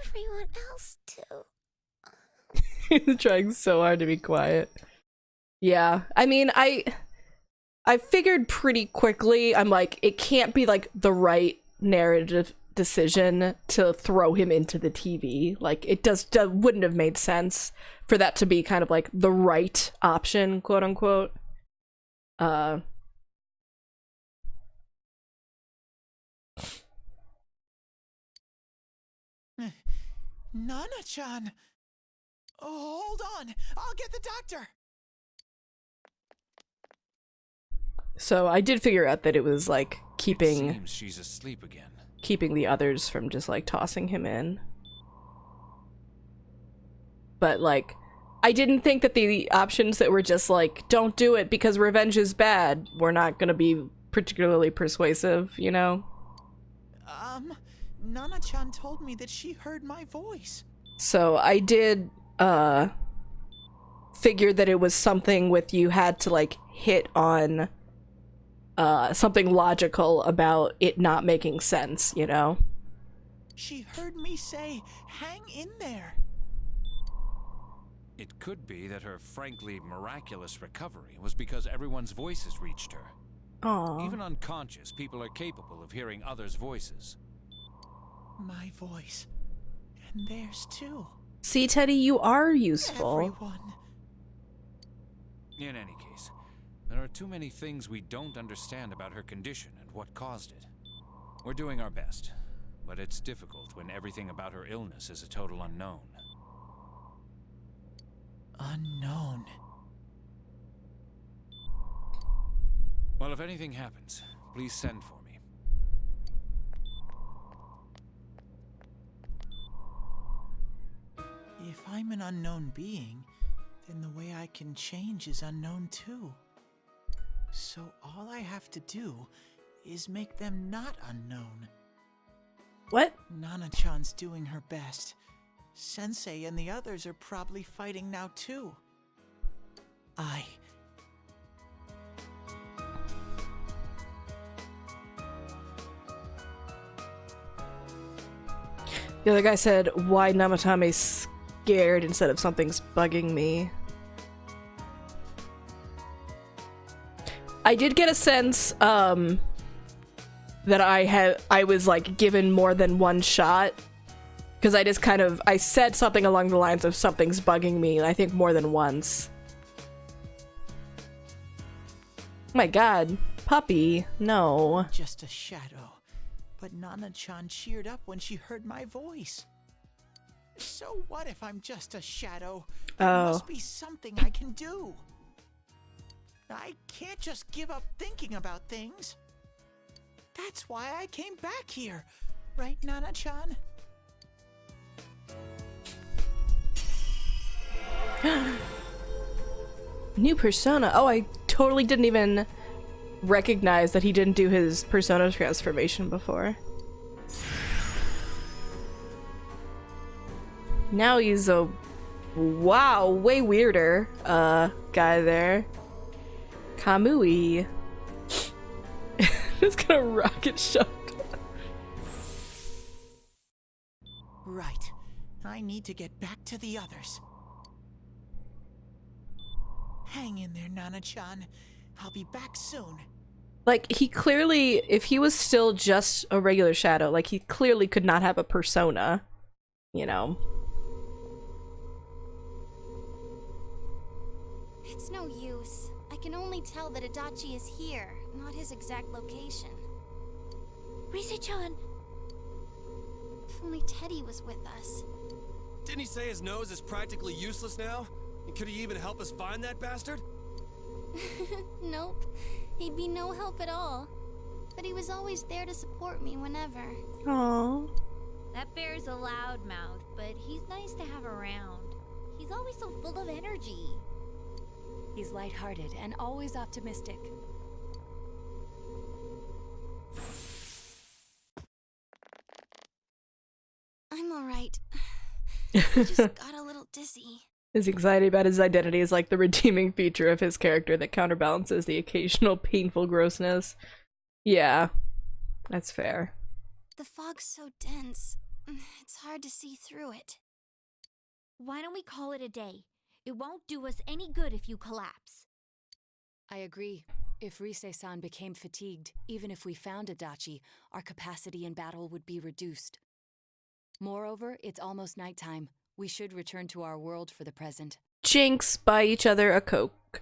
everyone else too. He's trying so hard to be quiet. Yeah, I mean, I figured pretty quickly, I'm like, it can't be like the right narrative decision to throw him into the TV. Like, it wouldn't have made sense for that to be kind of like the right option, quote unquote. Nana-chan! Oh, hold on! I'll get the doctor! So I did figure out that it was like Seems she's asleep again. keeping the others from just like tossing him in. But like, I didn't think that the options that were just like, don't do it because revenge is bad, were not gonna be particularly persuasive, you know? Nana-chan told me that she heard my voice. So I did figure that it was something with you had to like hit on something logical about it not making sense, you know? She heard me say, hang in there. It could be that her frankly miraculous recovery was because everyone's voices reached her. Aww. Even unconscious, people are capable of hearing others' voices. My voice. And theirs too. See, Teddy, you are useful. Everyone. In any case, there are too many things we don't understand about her condition and what caused it. We're doing our best, but it's difficult when everything about her illness is a total unknown. Unknown. Well, if anything happens, please send for me. If I'm an unknown being, then the way I can change is unknown too. So all I have to do is make them not unknown. What? Nana-chan's doing her best. Sensei and the others are probably fighting now too. The other guy said, why Namatame's scared instead of something's bugging me. I did get a sense, that I was like given more than one shot. Because I just I said something along the lines of something's bugging me, I think more than once. Oh my god, puppy, no. Just a shadow. But Nana-chan cheered up when she heard my voice. So what if I'm just a shadow? There must be something I can do. I can't just give up thinking about things. That's why I came back here. Right, Nana-chan? New persona. Oh, I totally didn't even recognize that he didn't do his persona transformation before. Now he's a wow, way weirder guy there. Kamui. Just gonna rocket shot. Right. I need to get back to the others. Hang in there, Nana-chan. I'll be back soon. Like, he clearly, if he was still just a regular shadow, like, he clearly could not have a persona, you know? It's no use. I can only tell that Adachi is here, not his exact location. Rise-chan! If only Teddy was with us. Didn't he say his nose is practically useless now? And could he even help us find that bastard? Nope. He'd be no help at all. But he was always there to support me whenever. Aww. That bear's a loudmouth, but he's nice to have around. He's always so full of energy. He's lighthearted and always optimistic. I'm alright. I just got a little dizzy. His anxiety about his identity is like the redeeming feature of his character that counterbalances the occasional painful grossness. Yeah, that's fair. The fog's so dense, it's hard to see through it. Why don't we call it a day? It won't do us any good if you collapse. I agree. If Rise-san became fatigued, even if we found Adachi, our capacity in battle would be reduced. Moreover, it's almost nighttime. We should return to our world for the present. Jinx, buy each other a Coke.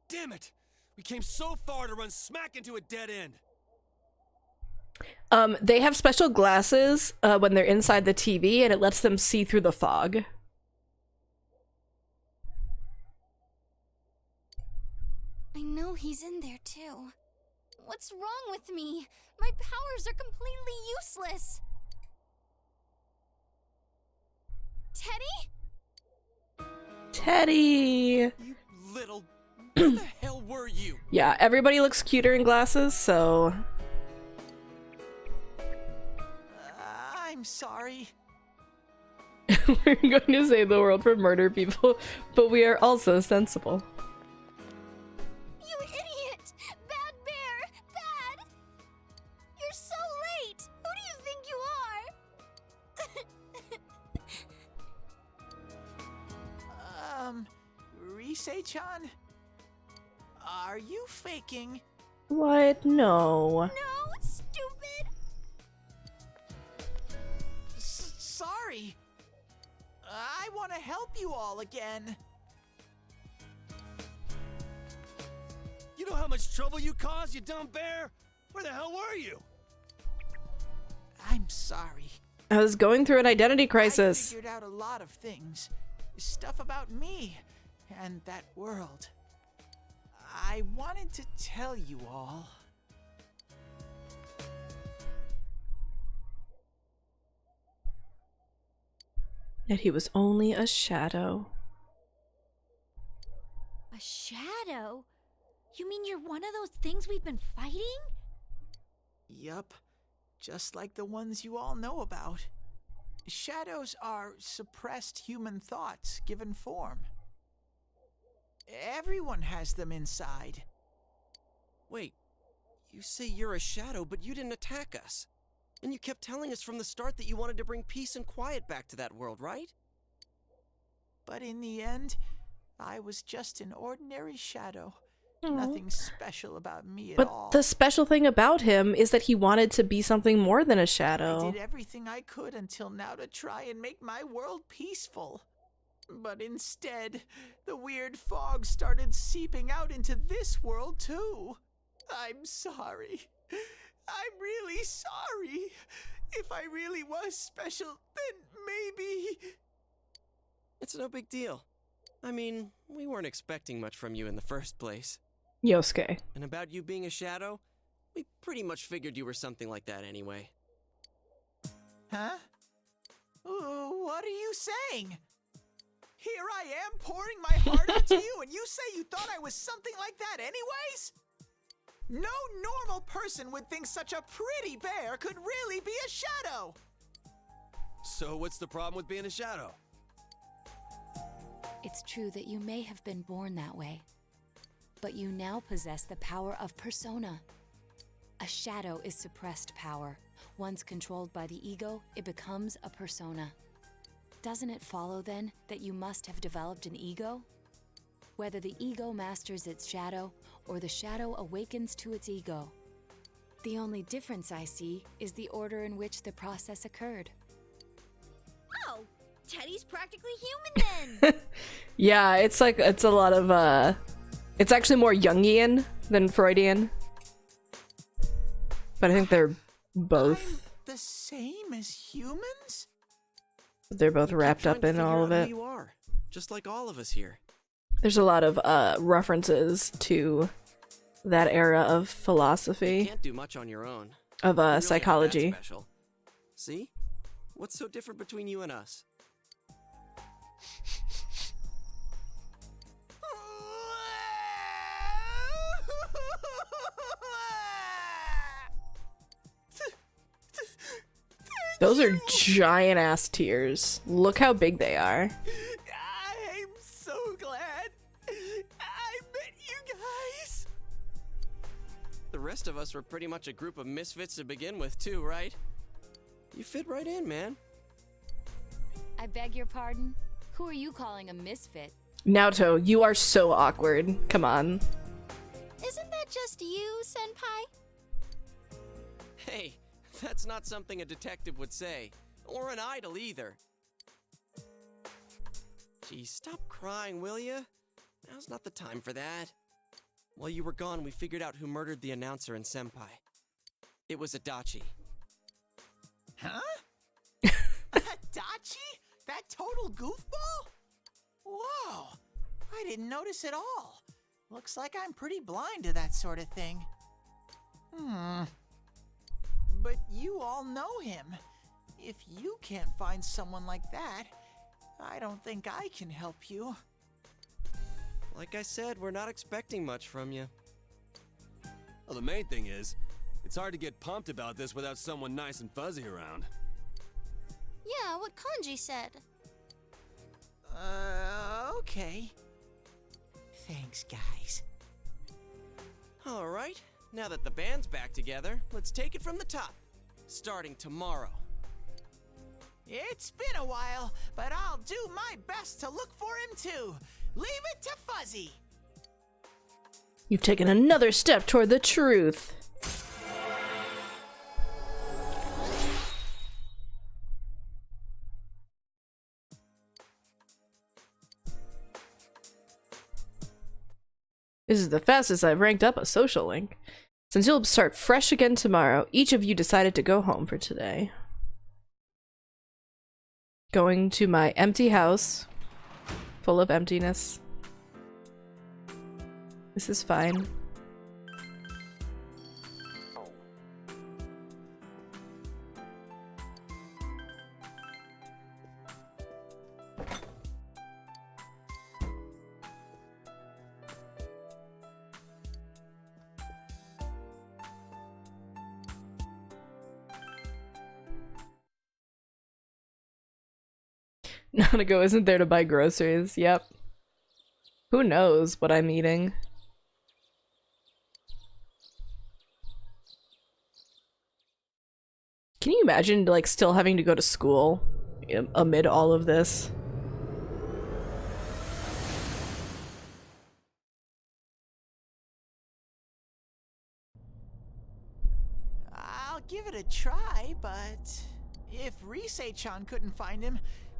Damn it! We came so far to run smack into a dead end. They have special glasses when they're inside the TV, and it lets them see through the fog. I know he's in there too. What's wrong with me? My powers are completely useless. Teddy? Teddy! You little... Where the hell were you? Yeah, everybody looks cuter in glasses, so... I'm sorry. We're going to save the world from murder people, but we are also sensible. You idiot! Bad Bear! Bad! You're so late! Who do you think you are? Rise-chan? Are you faking? What? No. No, stupid! Sorry! I want to help you all again. You know how much trouble you caused, you dumb bear? Where the hell were you? I'm sorry. I was going through an identity crisis. I figured out a lot of things. Stuff about me and that world. I wanted to tell you all. Yet he was only a shadow. A shadow? You mean you're one of those things we've been fighting? Yup. Just like the ones you all know about. Shadows are suppressed human thoughts given form. Everyone has them inside. Wait, you say you're a shadow, but you didn't attack us. And you kept telling us from the start that you wanted to bring peace and quiet back to that world, right? But in the end, I was just an ordinary shadow. Nothing special about me at all. But the special thing about him is that he wanted to be something more than a shadow. I did everything I could until now to try and make my world peaceful. But instead, the weird fog started seeping out into this world too. I'm sorry. I'm really sorry. If I really was special, then maybe... It's no big deal. I mean, we weren't expecting much from you in the first place. Yosuke. And about you being a shadow, we pretty much figured you were something like that anyway. Huh? What are you saying? Here I am pouring my heart out to you, and you say you thought I was something like that anyways? No normal person would think such a pretty bear could really be a shadow! So what's the problem with being a shadow? It's true that you may have been born that way, but you now possess the power of persona. A shadow is suppressed power. Once controlled by the ego, it becomes a persona. Doesn't it follow, then, that you must have developed an ego? Whether the ego masters its shadow, or the shadow awakens to its ego. The only difference I see is the order in which the process occurred. Oh, Teddy's practically human then! Yeah, it's like, it's a lot of, it's actually more Jungian than Freudian. But I think they're both. The same as humans? They're both wrapped up in all of it. You are, just like all of us here. There's a lot of references to that era of philosophy. You can't do much on your own. Of You're really psychology. not that special. See? What's so different between you and us? Those are giant ass tears. Look how big they are. I'm so glad I met you guys. The rest of us were pretty much a group of misfits to begin with, too, right? You fit right in, man. I beg your pardon? Who are you calling a misfit? Naoto, you are so awkward. Come on. Isn't that just you, Senpai? Hey, that's not something a detective would say. Or an idol, either. Gee, stop crying, will ya? Now's not the time for that. While you were gone, we figured out who murdered the announcer and Senpai. It was Adachi. Huh? Adachi? That total goofball? Whoa, I didn't notice at all. Looks like I'm pretty blind to that sort of thing. But you all know him. If you can't find someone like that, I don't think I can help you. Like I said, we're not expecting much from you. Well, the main thing is, it's hard to get pumped about this without someone nice and fuzzy around. Yeah, what Kanji said. Okay. Thanks, guys. Alright, now that the band's back together, let's take it from the top. Starting tomorrow. It's been a while, but I'll do my best to look for him too. Leave it to Fuzzy. You've taken another step toward the truth. This is the fastest I've ranked up a social link. Since you'll start fresh again tomorrow, each of you decided to go home for today. Going to my empty house, full of emptiness. This is fine. Nanako isn't there to buy groceries. Yep. Who knows what I'm eating? Can you imagine, like, still having to go to school amid all of this? I'll give it a try, but if Rise-chan couldn't find him,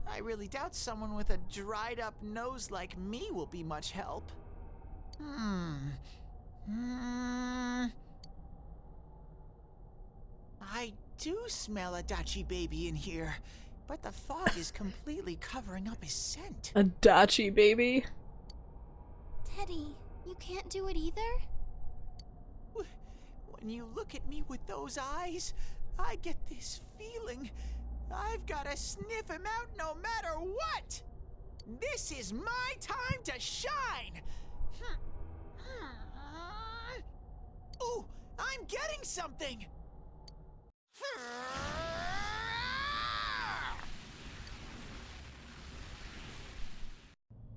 I really doubt someone with a dried up nose like me will be much help. I do smell a Dachi baby in here, but the fog is completely covering up his scent. A Dachi baby? Teddy, you can't do it either? When you look at me with those eyes, I get this feeling I've gotta sniff him out no matter what! This is my time to shine! Ooh, I'm getting something!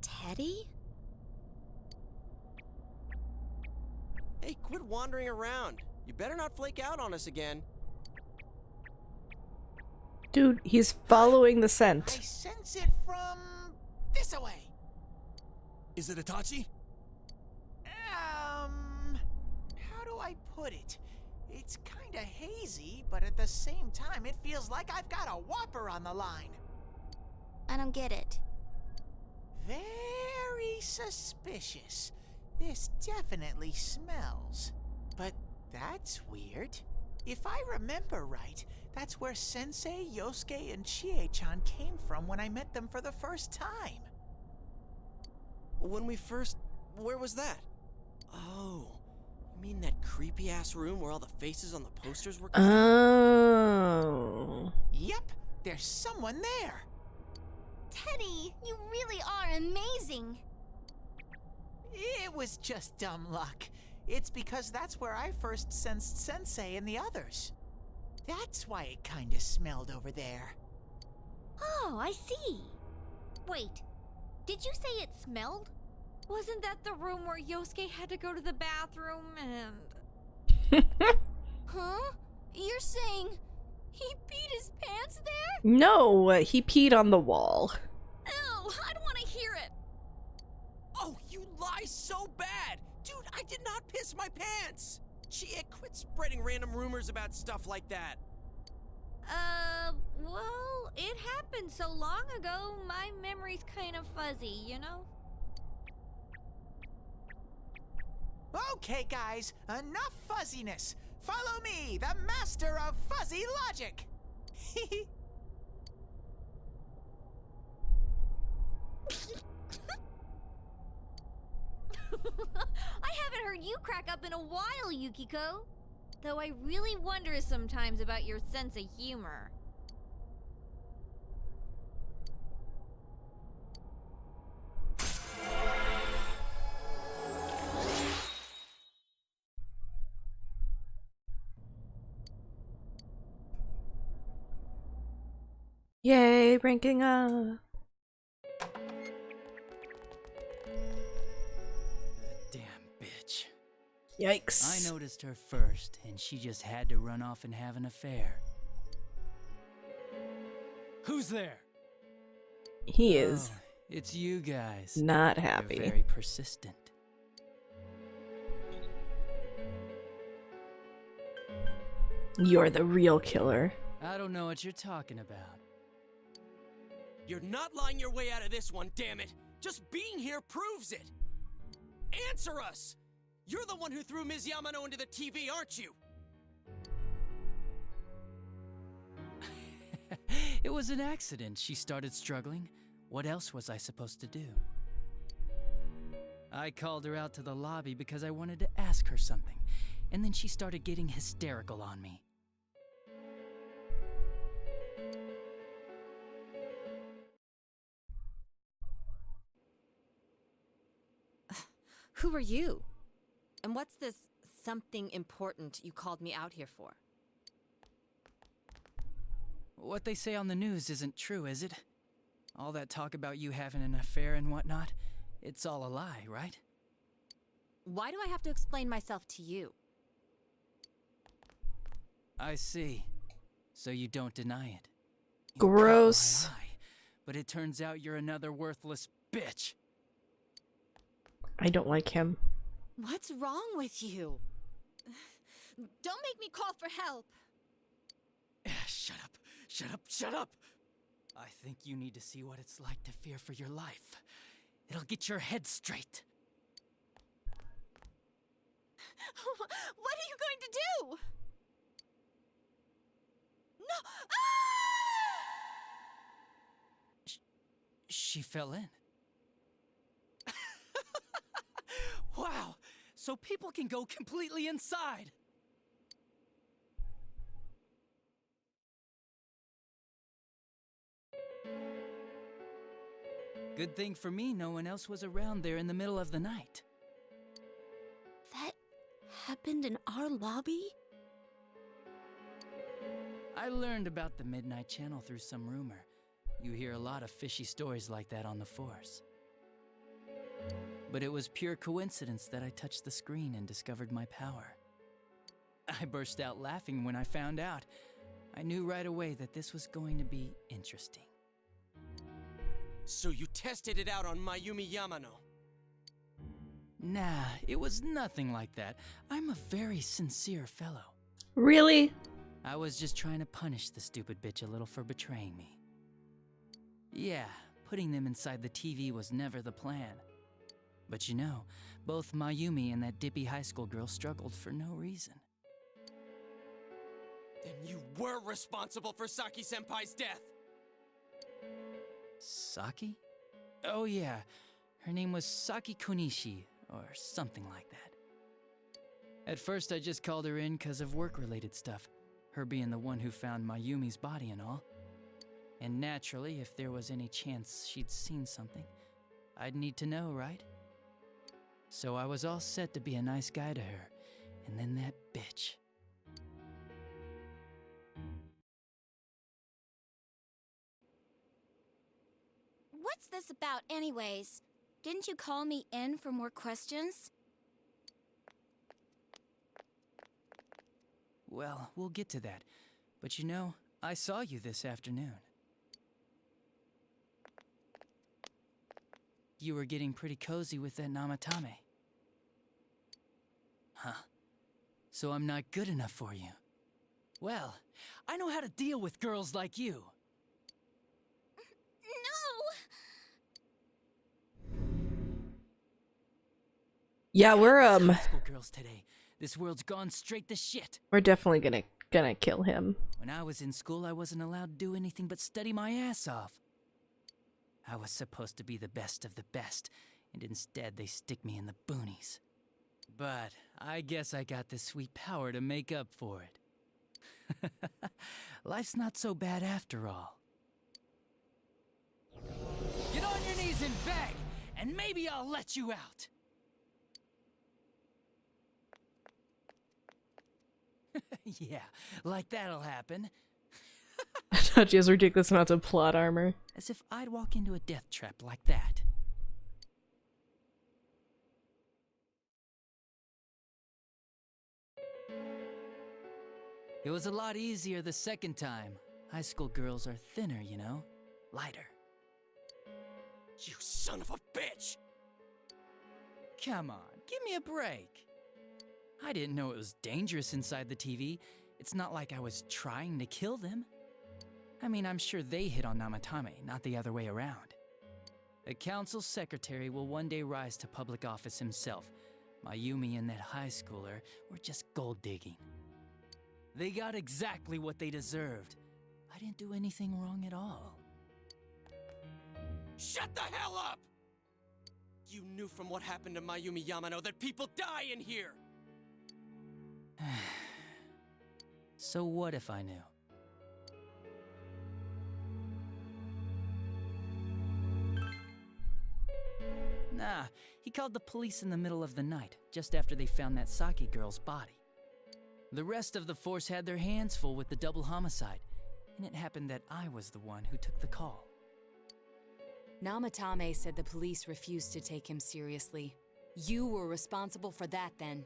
Teddy? Hey, quit wandering around. You better not flake out on us again. Dude, he's following the I scent. sense it from this away. Is it Itachi? How do I put it? It's kinda hazy, but at the same time it feels like I've got a whopper on the line. I don't get it. Very suspicious. This definitely smells. But that's weird. If I remember right, that's where Sensei, Yosuke, and Chie-chan came from when I met them for the first time. When we first... where was that? Oh, you mean that creepy-ass room where all the faces on the posters were... Oh. Yep, there's someone there. Teddy, you really are amazing. It was just dumb luck. It's because that's where I first sensed Sensei and the others. That's why it kinda smelled over there. Oh, I see. Wait, did you say it smelled? Wasn't that the room where Yosuke had to go to the bathroom and... Huh? You're saying he peed his pants there? No, he peed on the wall. Ew, I don't want to hear it. Oh, you lie so bad! Dude, I did not piss my pants! Chie, quit spreading random rumors about stuff like that. Well, it happened so long ago, my memory's kind of fuzzy, you know? Okay, guys, enough fuzziness. Follow me, the master of fuzzy logic. I haven't heard you crack up in a while, Yukiko. Though I really wonder sometimes about your sense of humor. Yay, ranking up. Damn bitch. Yikes. I noticed her first, and she just had to run off and have an affair. Who's there? He is. Oh, it's you guys. Not happy. You're very persistent. You're the real killer. I don't know what you're talking about. You're not lying your way out of this one, damn it! Just being here proves it! Answer us! You're the one who threw Ms. Yamano into the TV, aren't you? It was an accident. She started struggling. What else was I supposed to do? I called her out to the lobby because I wanted to ask her something, and then she started getting hysterical on me. Who are you? And what's this something important you called me out here for? What they say on the news isn't true, is it? All that talk about you having an affair and whatnot, it's all a lie, right? Why do I have to explain myself to you? I see. So you don't deny it. You Gross. caught my eye, but it turns out you're another worthless bitch. I don't like him. What's wrong with you? Don't make me call for help. Shut up. Shut up. Shut up. I think you need to see what it's like to fear for your life. It'll get your head straight. What are you going to do? No! She fell in. Wow! So people can go completely inside! Good thing for me, no one else was around there in the middle of the night. That happened in our lobby? I learned about the Midnight Channel through some rumor. You hear a lot of fishy stories like that on the force. But it was pure coincidence that I touched the screen and discovered my power. I burst out laughing when I found out. I knew right away that this was going to be interesting. So you tested it out on Mayumi Yamano? Nah, it was nothing like that. I'm a very sincere fellow. Really? I was just trying to punish the stupid bitch a little for betraying me. Yeah, putting them inside the TV was never the plan. But you know, both Mayumi and that dippy high school girl struggled for no reason. Then you were responsible for Saki-senpai's death! Saki? Oh yeah, her name was Saki Konishi, or something like that. At first I just called her in because of work-related stuff, her being the one who found Mayumi's body and all. And naturally, if there was any chance she'd seen something, I'd need to know, right? So I was all set to be a nice guy to her, and then that bitch. What's this about anyways? Didn't you call me in for more questions? Well, we'll get to that. But you know, I saw you this afternoon. You were getting pretty cozy with that Namatame. Huh? So I'm not good enough for you. Well, I know how to deal with girls like you. Yeah, we're High school girls today. This world's gone straight to shit. we're definitely gonna kill him. When I was in school, I wasn't allowed to do anything but study my ass off. I was supposed to be the best of the best, and instead they stick me in the boonies. But I guess I got the sweet power to make up for it. Life's not so bad after all. Get on your knees and beg, and maybe I'll let you out. Yeah, like that'll happen. Dachi has ridiculous amounts of plot armor. As if I'd walk into a death trap like that. It was a lot easier the second time. High school girls are thinner, you know? Lighter. You son of a bitch! Come on, give me a break. I didn't know it was dangerous inside the TV. It's not like I was trying to kill them. I mean, I'm sure they hit on Namatame, not the other way around. A council secretary will one day rise to public office himself. Mayumi and that high schooler were just gold digging. They got exactly what they deserved. I didn't do anything wrong at all. Shut the hell up! You knew from what happened to Mayumi Yamano that people die in here! So what if I knew? Nah, he called the police in the middle of the night, just after they found that Saki girl's body. The rest of the force had their hands full with the double homicide, and it happened that I was the one who took the call. Namatame said the police refused to take him seriously. You were responsible for that then.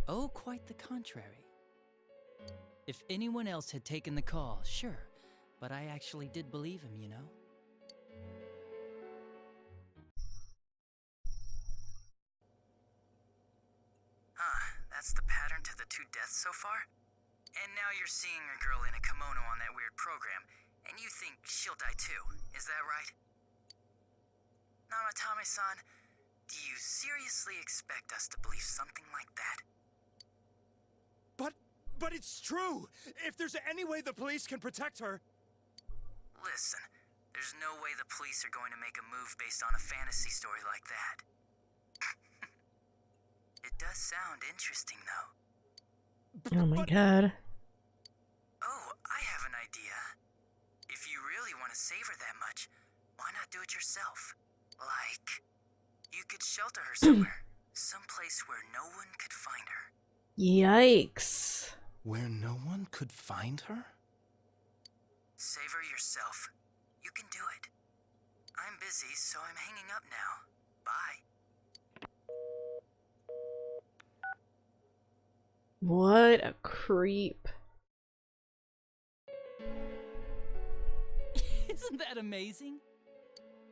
Oh, quite the contrary. If anyone else had taken the call, sure, but I actually did believe him, you know? That's the pattern to the 2 deaths so far? And now you're seeing a girl in a kimono on that weird program, and you think she'll die too, is that right? Namatame-san, do you seriously expect us to believe something like that? But it's true! If there's any way the police can protect her... Listen, there's no way the police are going to make a move based on a fantasy story like that. It does sound interesting, though. Oh my god. Oh, I have an idea. If you really want to save her that much, why not do it yourself? Like, you could shelter her somewhere. Someplace where no one could find her. Yikes. Where no one could find her? Save her yourself. You can do it. I'm busy, so I'm hanging up now. Bye. What a creep. Isn't that amazing?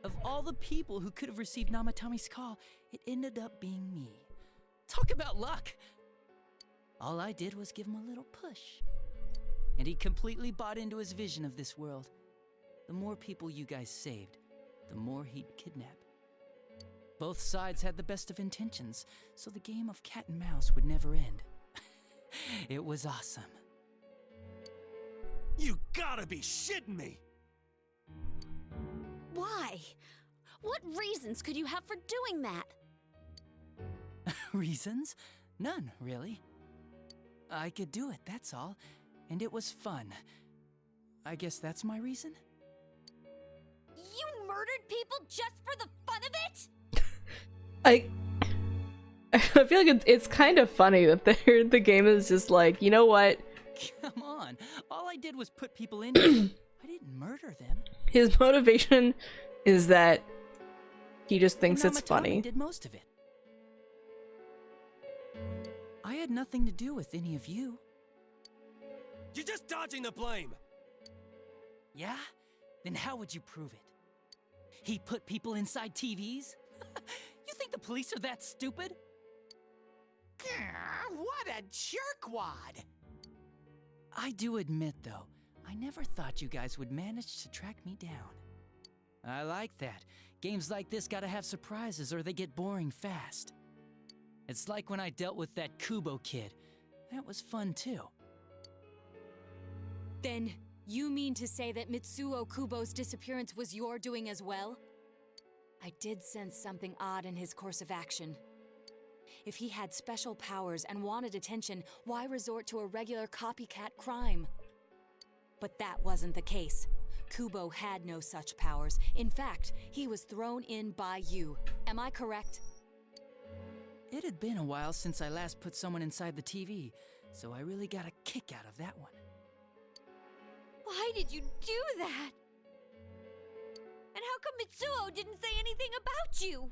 Of all the people who could have received Namatame's call, it ended up being me. Talk about luck! All I did was give him a little push. And he completely bought into his vision of this world. The more people you guys saved, the more he'd kidnap. Both sides had the best of intentions, so the game of cat and mouse would never end. It was awesome. You gotta be shitting me! Why? What reasons could you have for doing that? Reasons? None, really. I could do it, that's all. And it was fun. I guess that's my reason? You murdered people just for the fun of it? I feel like it's kind of funny that the game is just like, you know what? Come on. All I did was put people in here. I didn't murder them. His motivation is that he just thinks it's Namatame funny. did most of it. I had nothing to do with any of you. You're just dodging the blame! Yeah? Then how would you prove it? He put people inside TVs? You think the police are that stupid? What a jerkwad! I do admit, though, I never thought you guys would manage to track me down. I like that. Games like this gotta have surprises or they get boring fast. It's like when I dealt with that Kubo kid. That was fun, too. Then, you mean to say that Mitsuo Kubo's disappearance was your doing as well? I did sense something odd in his course of action. If he had special powers and wanted attention, why resort to a regular copycat crime? But that wasn't the case. Kubo had no such powers. In fact, he was thrown in by you. Am I correct? It had been a while since I last put someone inside the TV, so I really got a kick out of that one. Why did you do that? And how come Mitsuo didn't say anything about you?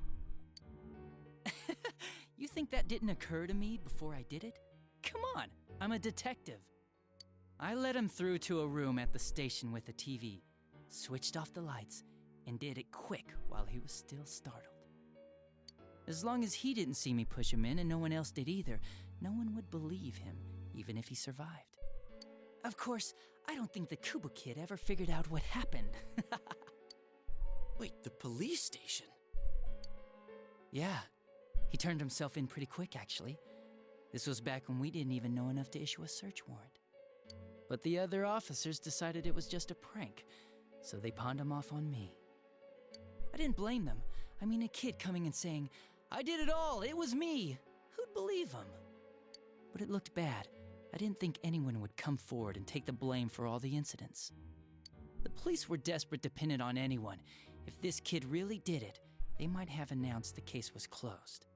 You think that didn't occur to me before I did it? Come on, I'm a detective. I let him through to a room at the station with a TV, switched off the lights, and did it quick while he was still startled. As long as he didn't see me push him in and no one else did either, no one would believe him, even if he survived. Of course, I don't think the Kubo kid ever figured out what happened. Wait, the police station? Yeah, he turned himself in pretty quick, actually. This was back when we didn't even know enough to issue a search warrant. But the other officers decided it was just a prank, so they pawned him off on me. I didn't blame them. I mean, a kid coming and saying, "I did it all, it was me." Who'd believe him? But it looked bad. I didn't think anyone would come forward and take the blame for all the incidents. The police were desperate to pin it on anyone. If this kid really did it, they might have announced the case was closed.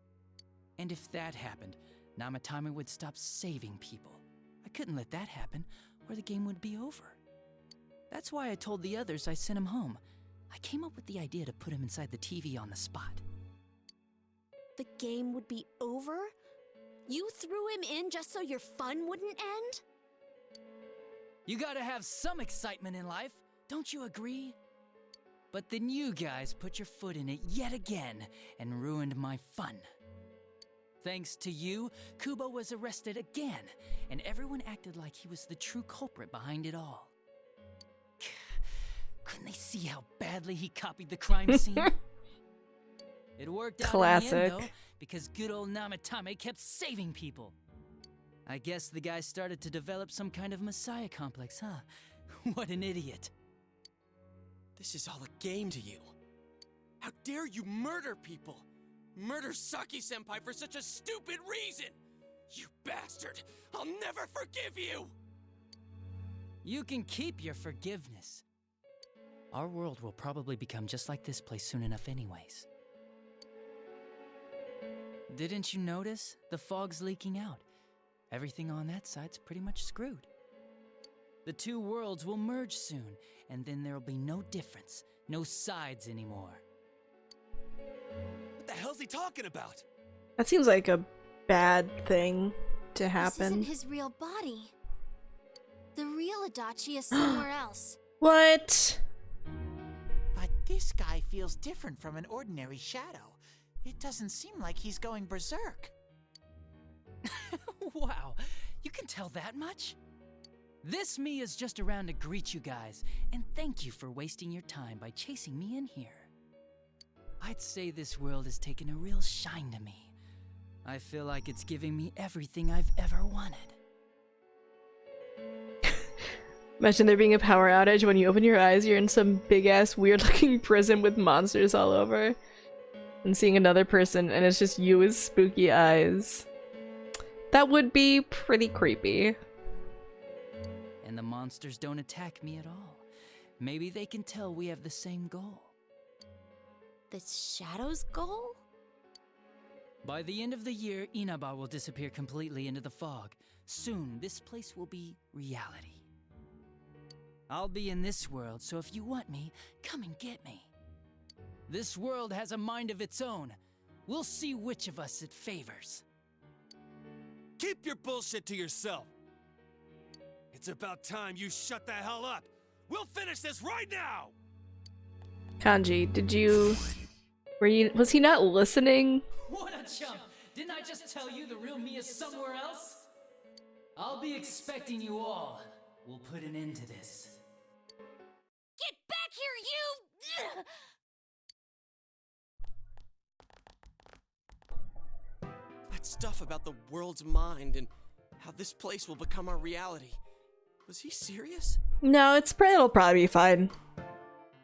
And if that happened, Namatame would stop saving people. I couldn't let that happen, or the game would be over. That's why I told the others I sent him home. I came up with the idea to put him inside the TV on the spot. The game would be over? You threw him in just so your fun wouldn't end? You gotta have some excitement in life, don't you agree? But then you guys put your foot in it yet again and ruined my fun. Thanks to you, Kubo was arrested again, and everyone acted like he was the true culprit behind it all. Couldn't they see how badly he copied the crime scene? It worked out in the end, though, because good old Namatame kept saving people. I guess the guy started to develop some kind of messiah complex, huh? What an idiot. This is all a game to you. How dare you murder people? Murder Saki-senpai for such a stupid reason! You bastard! I'll never forgive you! You can keep your forgiveness. Our world will probably become just like this place soon enough anyways. Didn't you notice? The fog's leaking out. Everything on that side's pretty much screwed. The two worlds will merge soon, and then there'll be no difference, no sides anymore. What the hell's he talking about? That seems like a bad thing to happen. This isn't his real body. The real Adachi is somewhere else. What? But this guy feels different from an ordinary shadow. It doesn't seem like he's going berserk. Wow, you can tell that much? This me is just around to greet you guys, and thank you for wasting your time by chasing me in here. I'd say this world has taken a real shine to me. I feel like it's giving me everything I've ever wanted. Imagine there being a power outage. When you open your eyes, you're in some big-ass, weird-looking prison with monsters all over. And seeing another person, and it's just you with spooky eyes. That would be pretty creepy. And the monsters don't attack me at all. Maybe they can tell we have the same goal. The Shadow's goal? By the end of the year, Inaba will disappear completely into the fog. Soon, this place will be reality. I'll be in this world, so if you want me, come and get me. This world has a mind of its own. We'll see which of us it favors. Keep your bullshit to yourself. It's about time you shut the hell up. We'll finish this right now! Kanji, was he not listening? What a chump! Didn't I just tell you the real me is somewhere else? I'll be expecting you all. We'll put an end to this. Get back here, you! That stuff about the world's mind and how this place will become our reality. Was he serious? No, it'll probably be fine.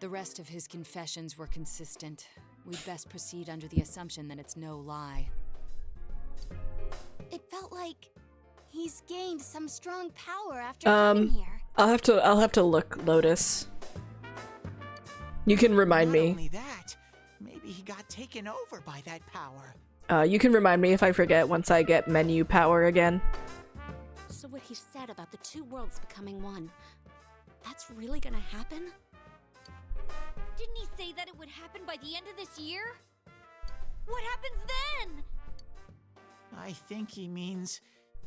The rest of his confessions were consistent. We'd best proceed under the assumption that it's no lie. It felt like he's gained some strong power after coming here. I'll have to look, Lotus. You can remind me. Not only that, maybe he got taken over by that power. You can remind me if I forget once I get menu power again. So what he said about the two worlds becoming one, That's really gonna happen? Didn't he say that it would happen by the end of this year? What happens then? I think he means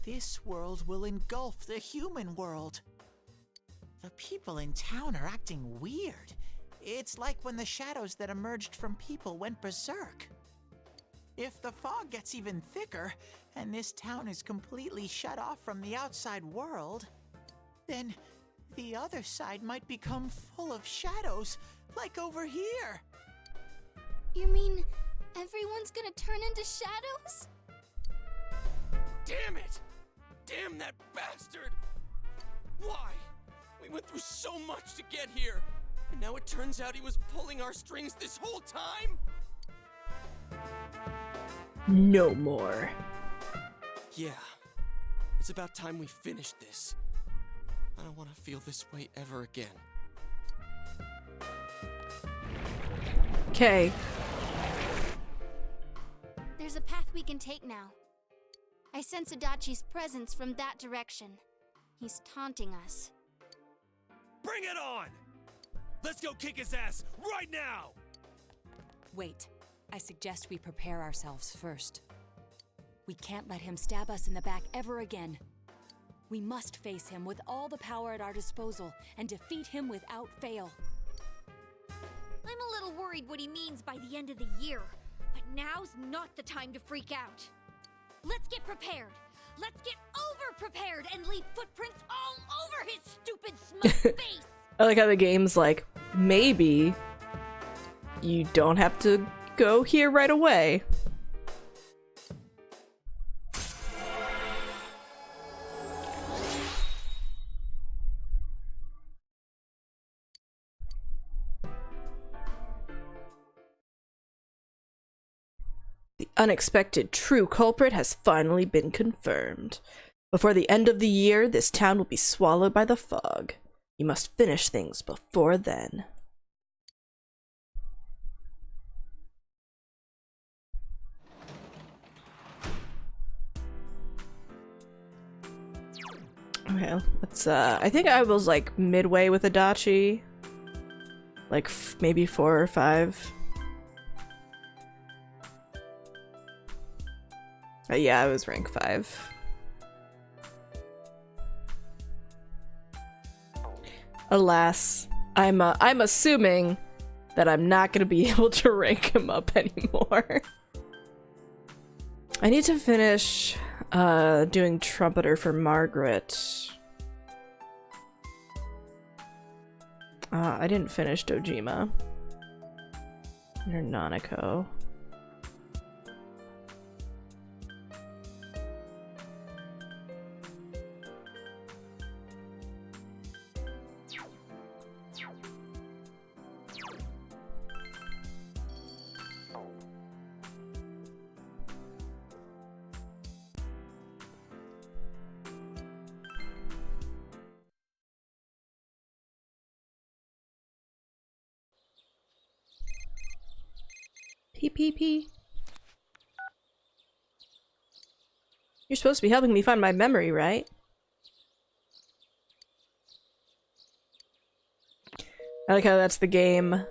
this world will engulf the human world. The people in town are acting weird. It's like when the shadows that emerged from people went berserk. If the fog gets even thicker, and this town is completely shut off from the outside world, then the other side might become full of shadows, like over here. You mean everyone's gonna turn into shadows? Damn it! Damn that bastard! Why? We went through so much to get here, and now it turns out he was pulling our strings this whole time? No more. Yeah. It's about time we finished this. I don't want to feel this way ever again. Okay. There's a path we can take now. I sense Adachi's presence from that direction. He's taunting us. Bring it on! Let's go kick his ass right now! Wait. I suggest we prepare ourselves first. We can't let him stab us in the back ever again. We must face him with all the power at our disposal and defeat him without fail. I'm a little worried what he means by the end of the year, but now's not the time to freak out. Let's get prepared. Let's get over-prepared and leave footprints all over his stupid smug face! I like how the game's like, maybe you don't have to go here right away. The unexpected true culprit has finally been confirmed. Before the end of the year, this town will be swallowed by the fog. You must finish things before then. Okay, let's, I think I was, like, midway with Adachi. Like, maybe 4 or 5. Yeah, I was rank 5. Alas, I'm assuming that I'm not gonna be able to rank him up anymore. I need to finish doing Trumpeter for Margaret. I didn't finish Dojima. Or Nanako. P. You're supposed to be helping me find my memory, right? I like how that's the game,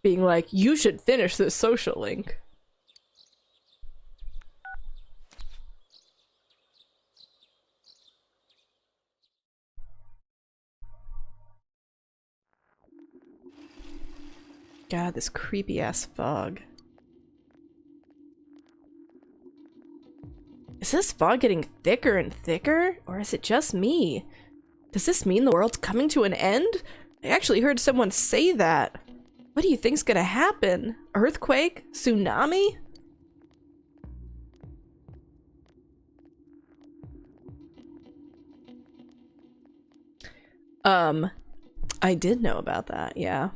being like, you should finish this social link. God, this creepy ass fog. Is this fog getting thicker and thicker? Or is it just me? Does this mean the world's coming to an end? I actually heard someone say that. What do you think's gonna happen? Earthquake? Tsunami? I did know about that, yeah.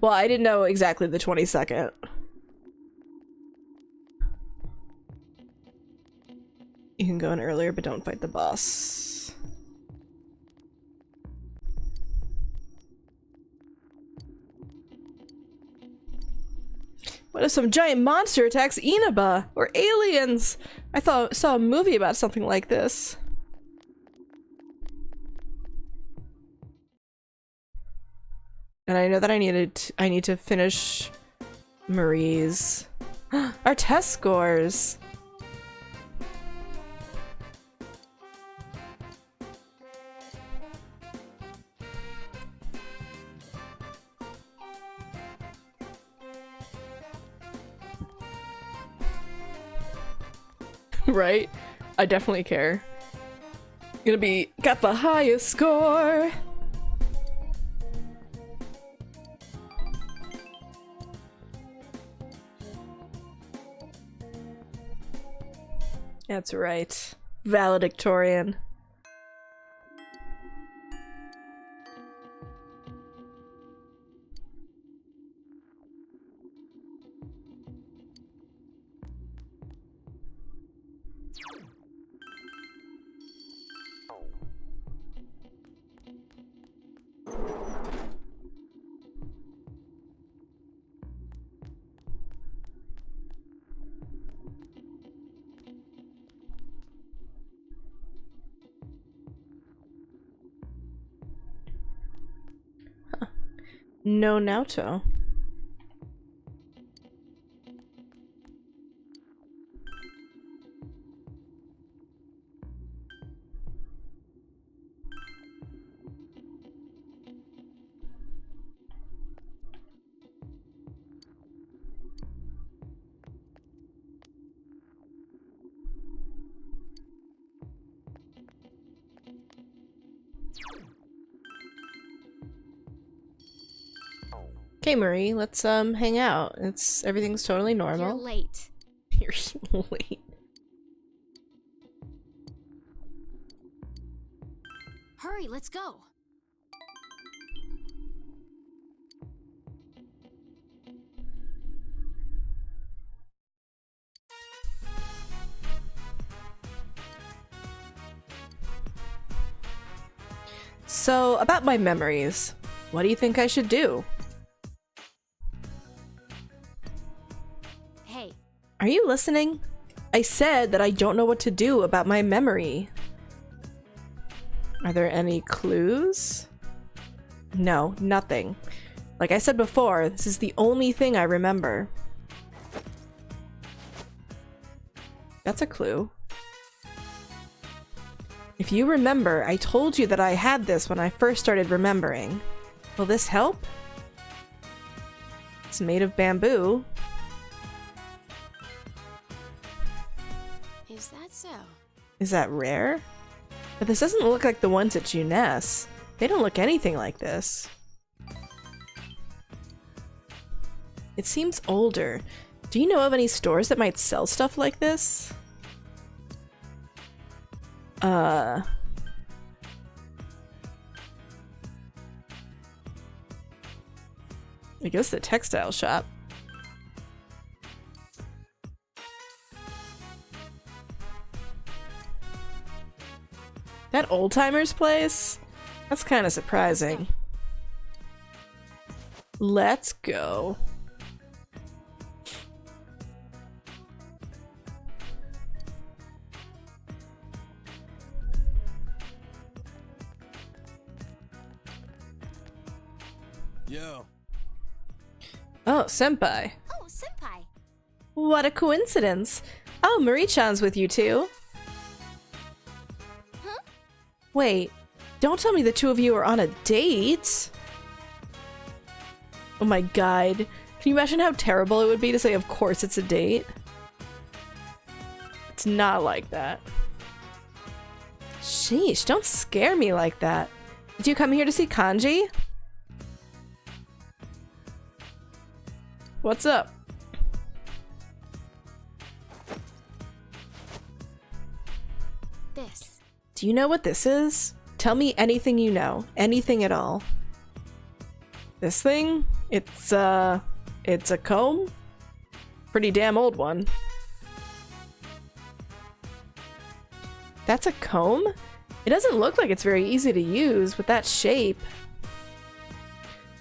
Well, I didn't know exactly the 22nd. You can go in earlier, but don't fight the boss. What if some giant monster attacks Inaba? Or aliens? I saw a movie about something like this. And I know that I need to finish Marie's our test scores. Right? I definitely care. Got the highest score. That's right. Valedictorian. No Naoto. Okay, Marie, let's hang out. Everything's totally normal. You're late. You're late. Hurry, let's go. So, about my memories, what do you think I should do? Hey. Are you listening? I said that I don't know what to do about my memory. Are there any clues? No, nothing. Like I said before, this is the only thing I remember. That's a clue. If you remember, I told you that I had this when I first started remembering. Will this help? It's made of bamboo. Is that so? Is that rare? But this doesn't look like the ones at Junes. They don't look anything like this. It seems older. Do you know of any stores that might sell stuff like this? I guess the textile shop. That old-timers place? That's kind of surprising. Let's go. Yo. Oh, senpai. Oh, senpai. What a coincidence. Oh, Marie-chan's with you too. Huh? Wait, don't tell me the two of you are on a date. Oh my god. Can you imagine how terrible it would be to say, of course it's a date? It's not like that. Sheesh, don't scare me like that. Did you come here to see Kanji? What's up? This. Do you know what this is? Tell me anything you know. Anything at all. This thing? It's a comb? Pretty damn old one. That's a comb? It doesn't look like it's very easy to use with that shape.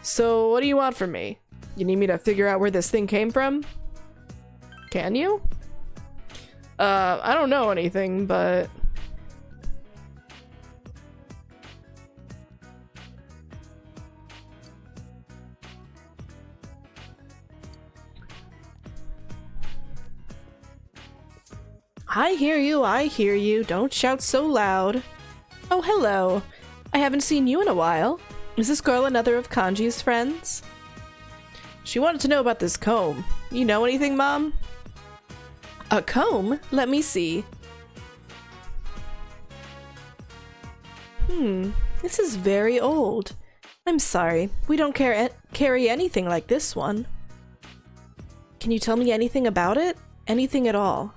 So, what do you want from me? You need me to figure out where this thing came from? Can you? I don't know anything, but... I hear you, I hear you. Don't shout so loud. Oh, hello. I haven't seen you in a while. Is this girl another of Kanji's friends? She wanted to know about this comb. You know anything, Mom? A comb? Let me see. This is very old. I'm sorry, we don't carry anything like this one. Can you tell me anything about it? Anything at all?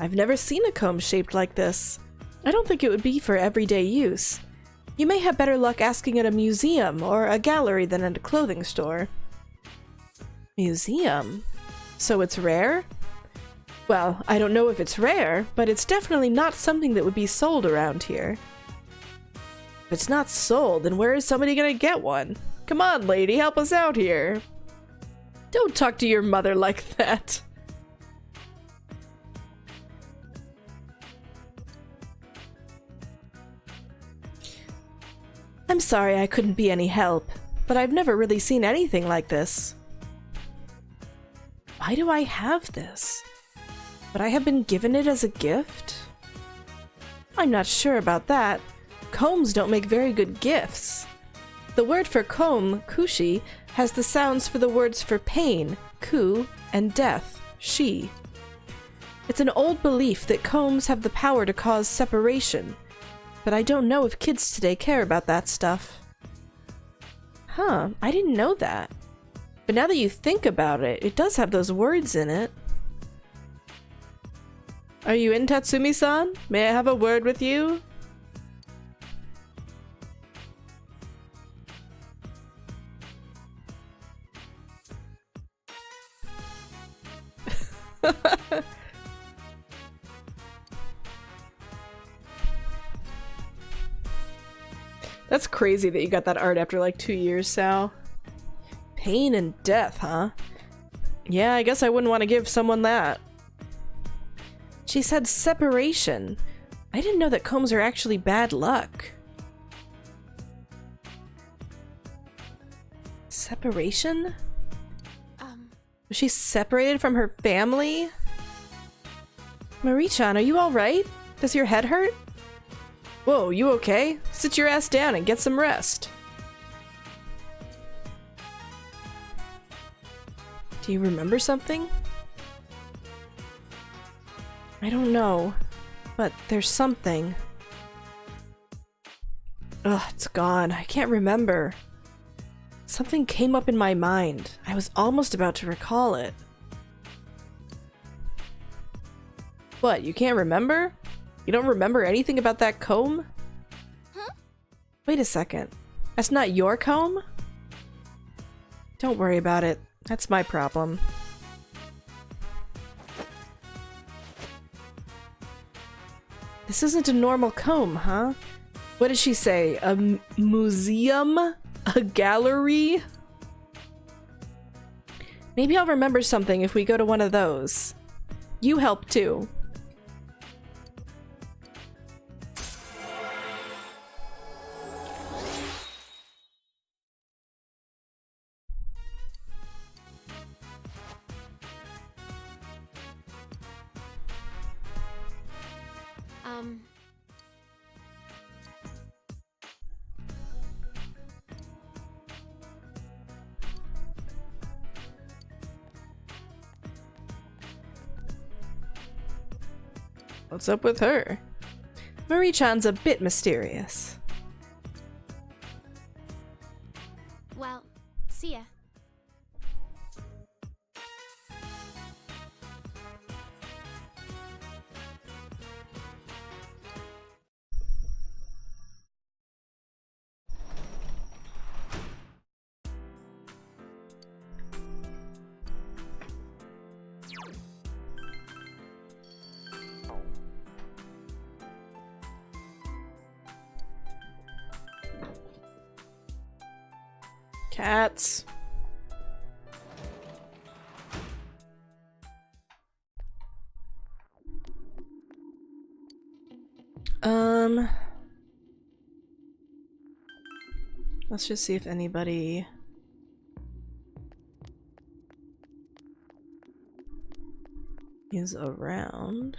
I've never seen a comb shaped like this. I don't think it would be for everyday use. You may have better luck asking at a museum or a gallery than at a clothing store. Museum? So it's rare? Well, I don't know if it's rare, but it's definitely not something that would be sold around here. If it's not sold, then where is somebody gonna get one? Come on, lady, help us out here. Don't talk to your mother like that. I'm sorry I couldn't be any help, but I've never really seen anything like this. Why do I have this? Would I have been given it as a gift? I'm not sure about that. Combs don't make very good gifts. The word for comb, kushi, has the sounds for the words for pain, ku, and death, shi. It's an old belief that combs have the power to cause separation, but I don't know if kids today care about that stuff. Huh, I didn't know that. But now that you think about it, it does have those words in it. Are you in, Tatsumi-san? May I have a word with you? That's crazy that you got that art after like 2 years, Sal. Pain and death, huh? Yeah, I guess I wouldn't want to give someone that. She said separation. I didn't know that combs are actually bad luck. Separation? Was she separated from her family? Marie-chan, are you alright? Does your head hurt? Whoa, you okay? Sit your ass down and get some rest. Do you remember something? I don't know, but there's something. Ugh, it's gone. I can't remember. Something came up in my mind. I was almost about to recall it. What, you can't remember? You don't remember anything about that comb? Huh? Wait a second. That's not your comb? Don't worry about it. That's my problem. This isn't a normal comb, huh? What did she say? A museum? A gallery? Maybe I'll remember something if we go to one of those. You help too. What's up with her? Marie-chan's a bit mysterious. Well, see ya. Cats. Let's just see if anybody... is around.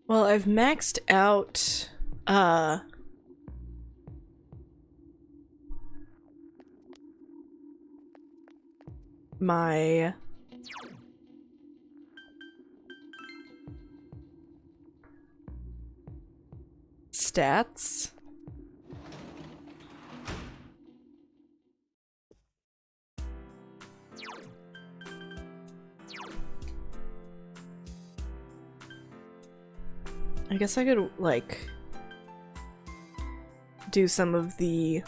Well, I've maxed out my stats. I guess I could, like, do some of the...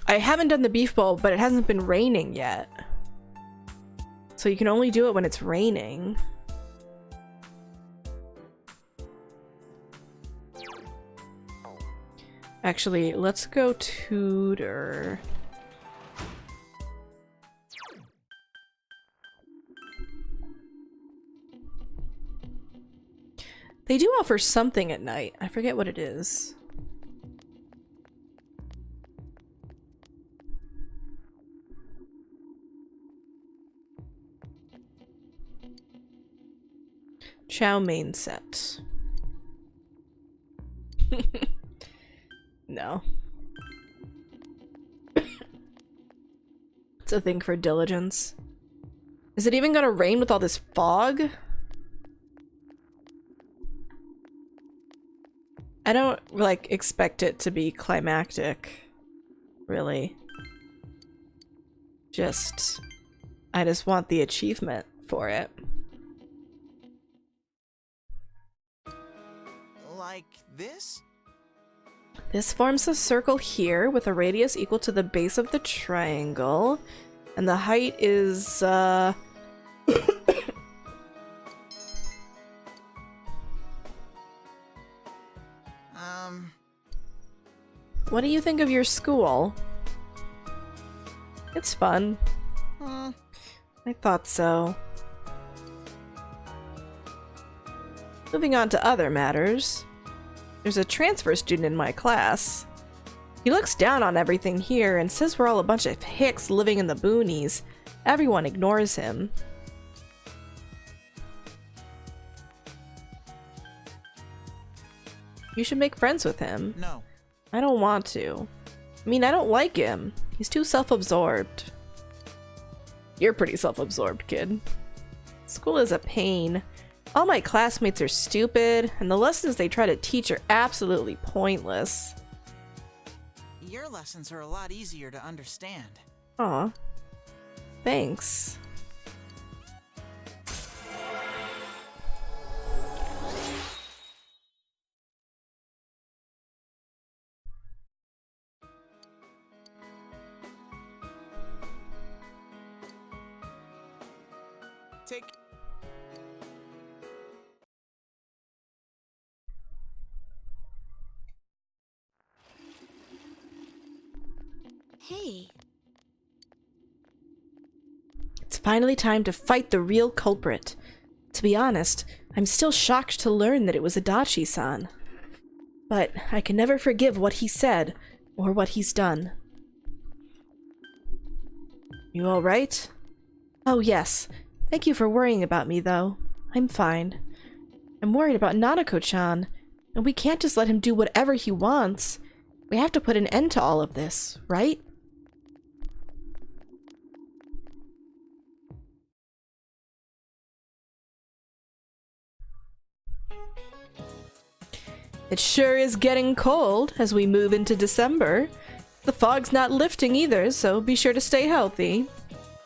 I haven't done the beef bowl, but it hasn't been raining yet. So you can only do it when it's raining. Actually, let's go tutor. They do offer something at night. I forget what it is. Chow mein set. No. It's a thing for diligence. Is it even gonna rain with all this fog? I don't, like, expect it to be climactic, really. I just want the achievement for it. Like this? This forms a circle here with a radius equal to the base of the triangle, and the height is, What do you think of your school? It's fun. I thought so. Moving on to other matters. There's a transfer student in my class. He looks down on everything here and says we're all a bunch of hicks living in the boonies. Everyone ignores him. You should make friends with him. No. I don't want to. I mean, I don't like him. He's too self-absorbed. You're pretty self-absorbed, kid. School is a pain. All my classmates are stupid, and the lessons they try to teach are absolutely pointless. Your lessons are a lot easier to understand. Aw. Thanks. Take... Hey. It's finally time to fight the real culprit. To be honest, I'm still shocked to learn that it was Adachi-san. But I can never forgive what he said, or what he's done. You alright? Oh yes. Thank you for worrying about me, though. I'm fine. I'm worried about Nanako-chan, and we can't just let him do whatever he wants. We have to put an end to all of this, right? It sure is getting cold as we move into December. The fog's not lifting either, so be sure to stay healthy.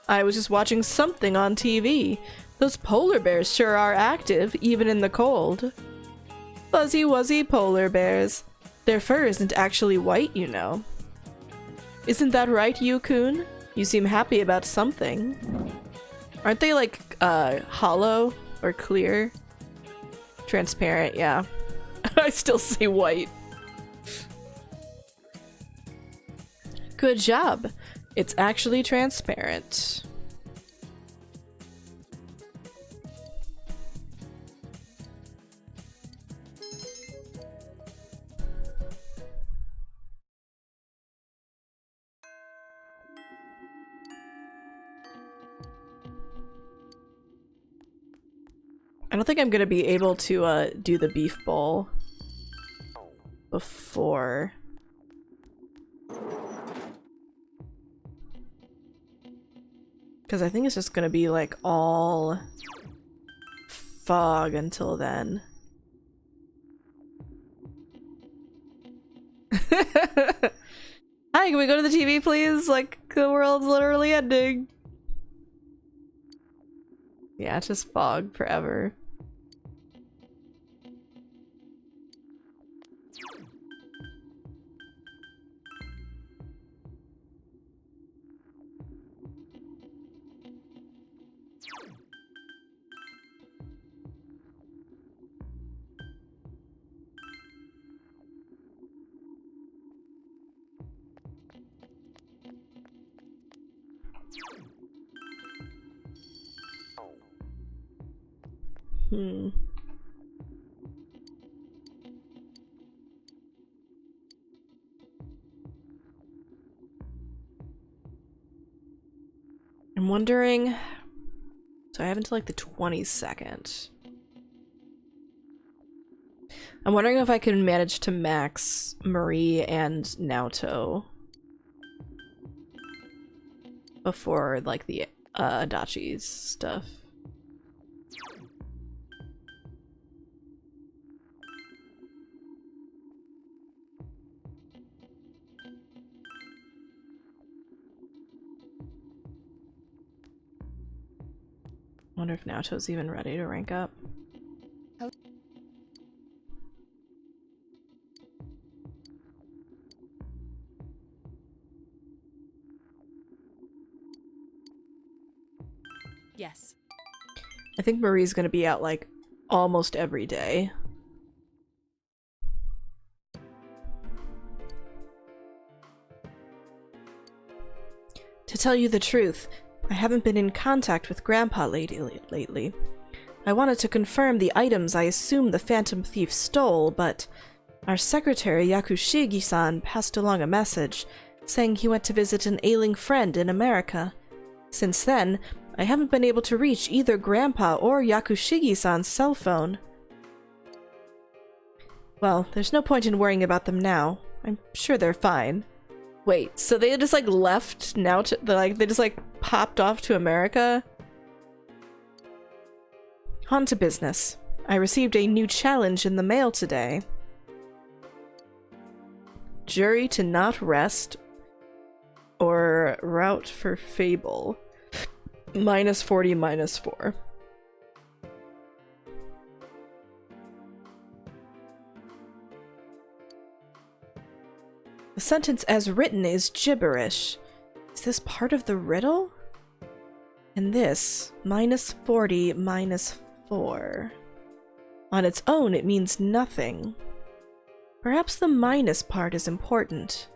I was just watching something on TV. Those polar bears sure are active, even in the cold. Fuzzy wuzzy polar bears. Their fur isn't actually white, you know. Isn't that right, Yu-kun? You seem happy about something. Aren't they like, hollow or clear? Transparent, yeah. I still say white. Good job. It's actually transparent. I don't think I'm gonna be able to do the beef bowl before. Because I think it's just gonna be like all fog until then. Hi, can we go to the TV please? Like, the world's literally ending. Yeah, it's just fog forever. I'm wondering... So I have until like the 22nd. I'm wondering if I can manage to max Marie and Naoto before like the Adachi's stuff. Wonder if Naoto's even ready to rank up. Yes. I think Marie's gonna be out like almost every day. To tell you the truth, I haven't been in contact with Grandpa lately. I wanted to confirm the items I assume the Phantom Thief stole, but our secretary Yakushigi-san passed along a message saying he went to visit an ailing friend in America. Since then, I haven't been able to reach either Grandpa or Yakushigi-san's cell phone. Well, there's no point in worrying about them now. I'm sure they're fine. Wait, so they just like left now to they just like popped off to America? On to business. I received a new challenge in the mail today. Jury to not rest or route for fable. -40, -4. The sentence as written is gibberish. Is this part of the riddle? And this, -40, -4. On its own, it means nothing. Perhaps the minus part is important.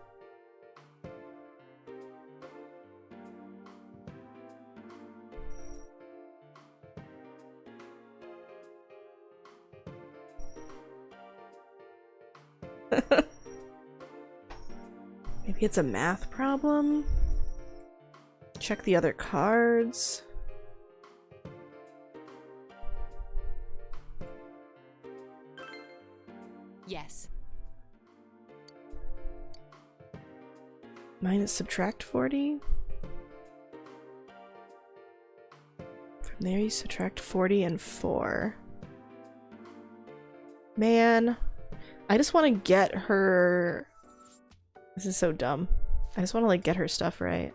Maybe it's a math problem? Check the other cards. Yes. Minus subtract 40? From there you subtract 40 and 4. Man, I just want to get her... This is so dumb. I just want to like get her stuff right.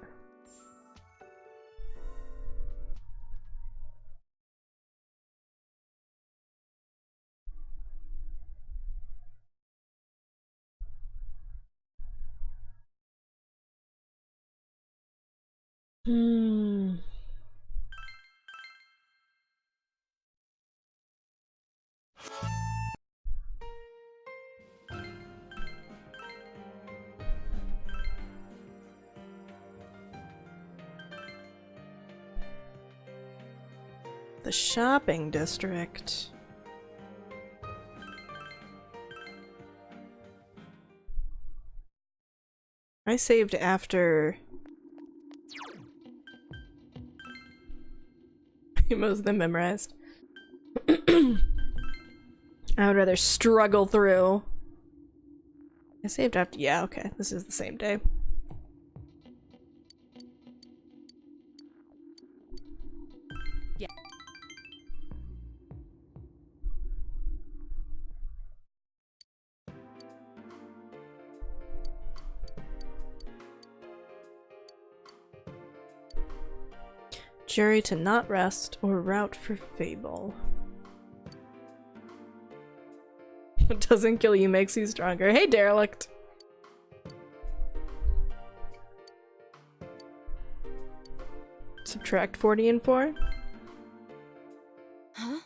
The shopping district. I saved after most of them memorized. I would rather struggle through. I saved after. Yeah, okay. This is the same day. Yeah. Jury to not rest or route for Fable. What doesn't kill you makes you stronger. Hey, Derelict! Subtract 40 and 4? Huh?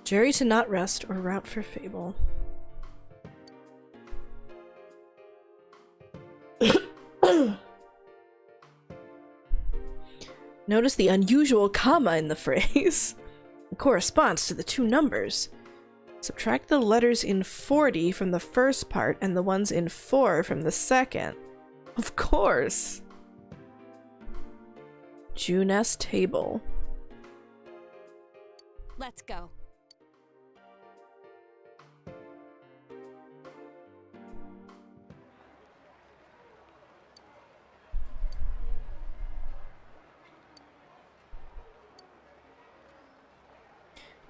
Jury to not rest or route for Fable. Notice the unusual comma in the phrase. It corresponds to the two numbers. Subtract the letters in 40 from the first part and the ones in 4 from the second. Of course. Junes table. Let's go.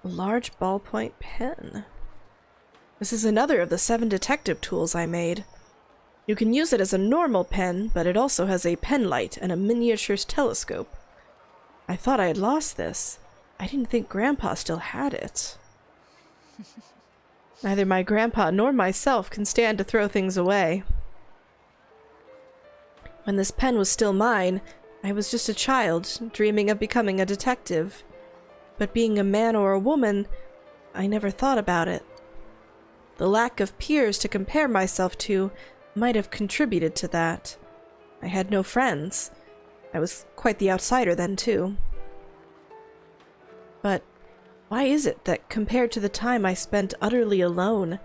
A large ballpoint pen. This is another of the 7 detective tools I made. You can use it as a normal pen, but it also has a pen light and a miniature telescope. I thought I had lost this. I didn't think Grandpa still had it. Neither my grandpa nor myself can stand to throw things away. When this pen was still mine, I was just a child, dreaming of becoming a detective. But being a man or a woman, I never thought about it. The lack of peers to compare myself to might have contributed to that. I had no friends. I was quite the outsider then, too. But why is it that compared to the time I spent utterly alone,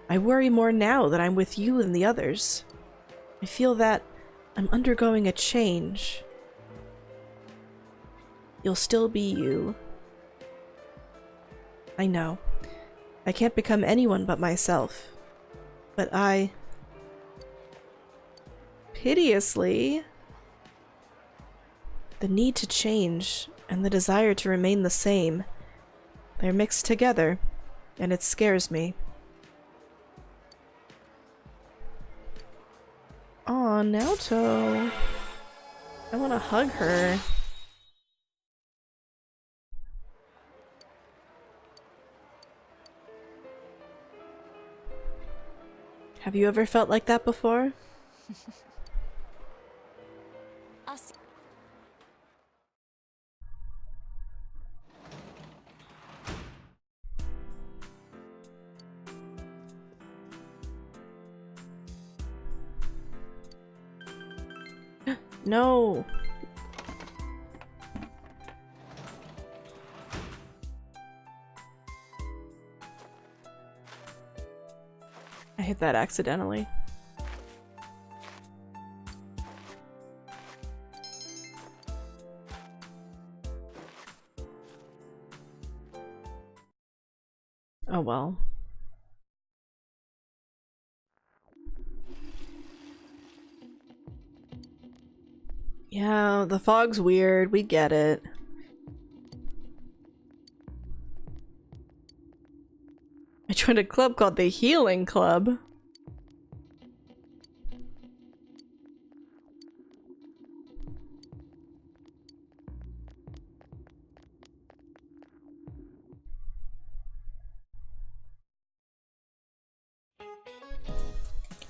I worry more now that I'm with you and the others? I feel that I'm undergoing a change. You'll still be you. I know. I can't become anyone but myself. But I... piteously... the need to change and the desire to remain the same. They're mixed together, and it scares me. Aw, Naoto. I want to hug her. Have you ever felt like that before? Us. No. I hit that accidentally. Oh well. Yeah, the fog's weird. We get it. I joined a club called the Healing Club.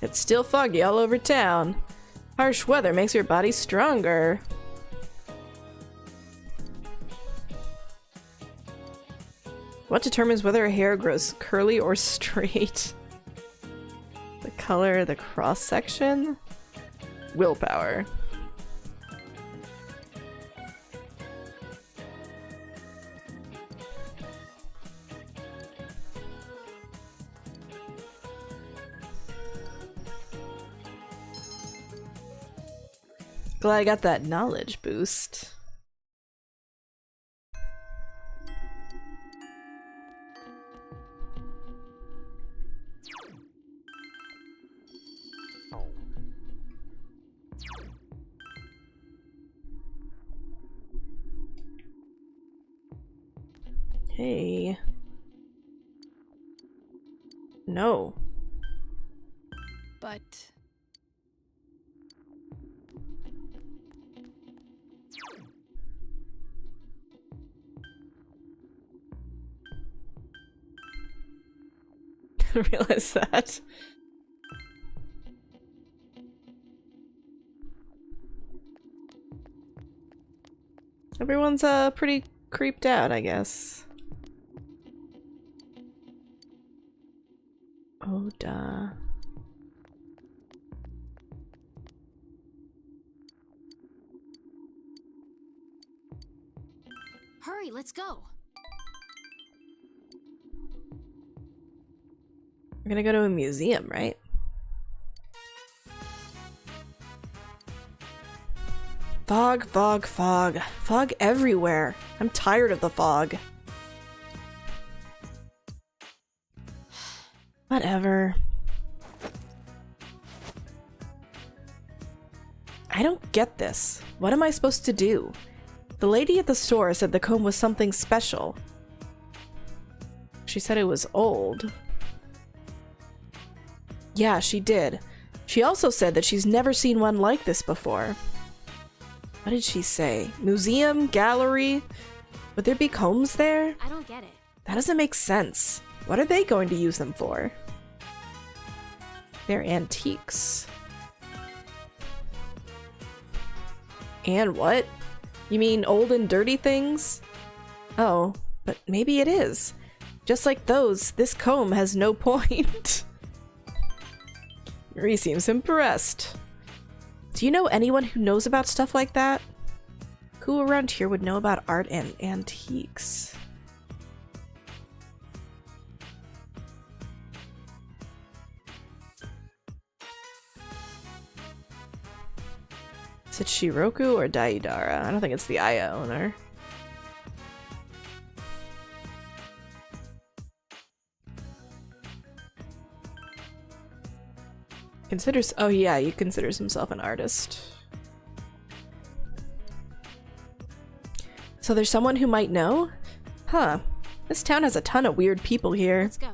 It's still foggy all over town. Harsh weather makes your body stronger. What determines whether a hair grows curly or straight? The color the cross section? Willpower. Glad I got that knowledge boost. Hey. No. But... I didn't realize that. Everyone's pretty creeped out, I guess. Oh, duh. Hurry, let's go. We're gonna go to a museum, right? Fog, fog, fog. Fog everywhere. I'm tired of the fog. Whatever. I don't get this. What am I supposed to do? The lady at the store said the comb was something special. She said it was old. Yeah, she did. She also said that she's never seen one like this before. What did she say? Museum? Gallery? Would there be combs there? I don't get it. That doesn't make sense. What are they going to use them for? They're antiques. And what? You mean old and dirty things? Oh, but maybe it is. Just like those, this comb has no point. Marie seems impressed. Do you know anyone who knows about stuff like that? Who around here would know about art and antiques? Is it Shiroku or Daidara? I don't think it's the Aya owner. Oh yeah, he considers himself an artist. So there's someone who might know? Huh. This town has a ton of weird people here. Let's go.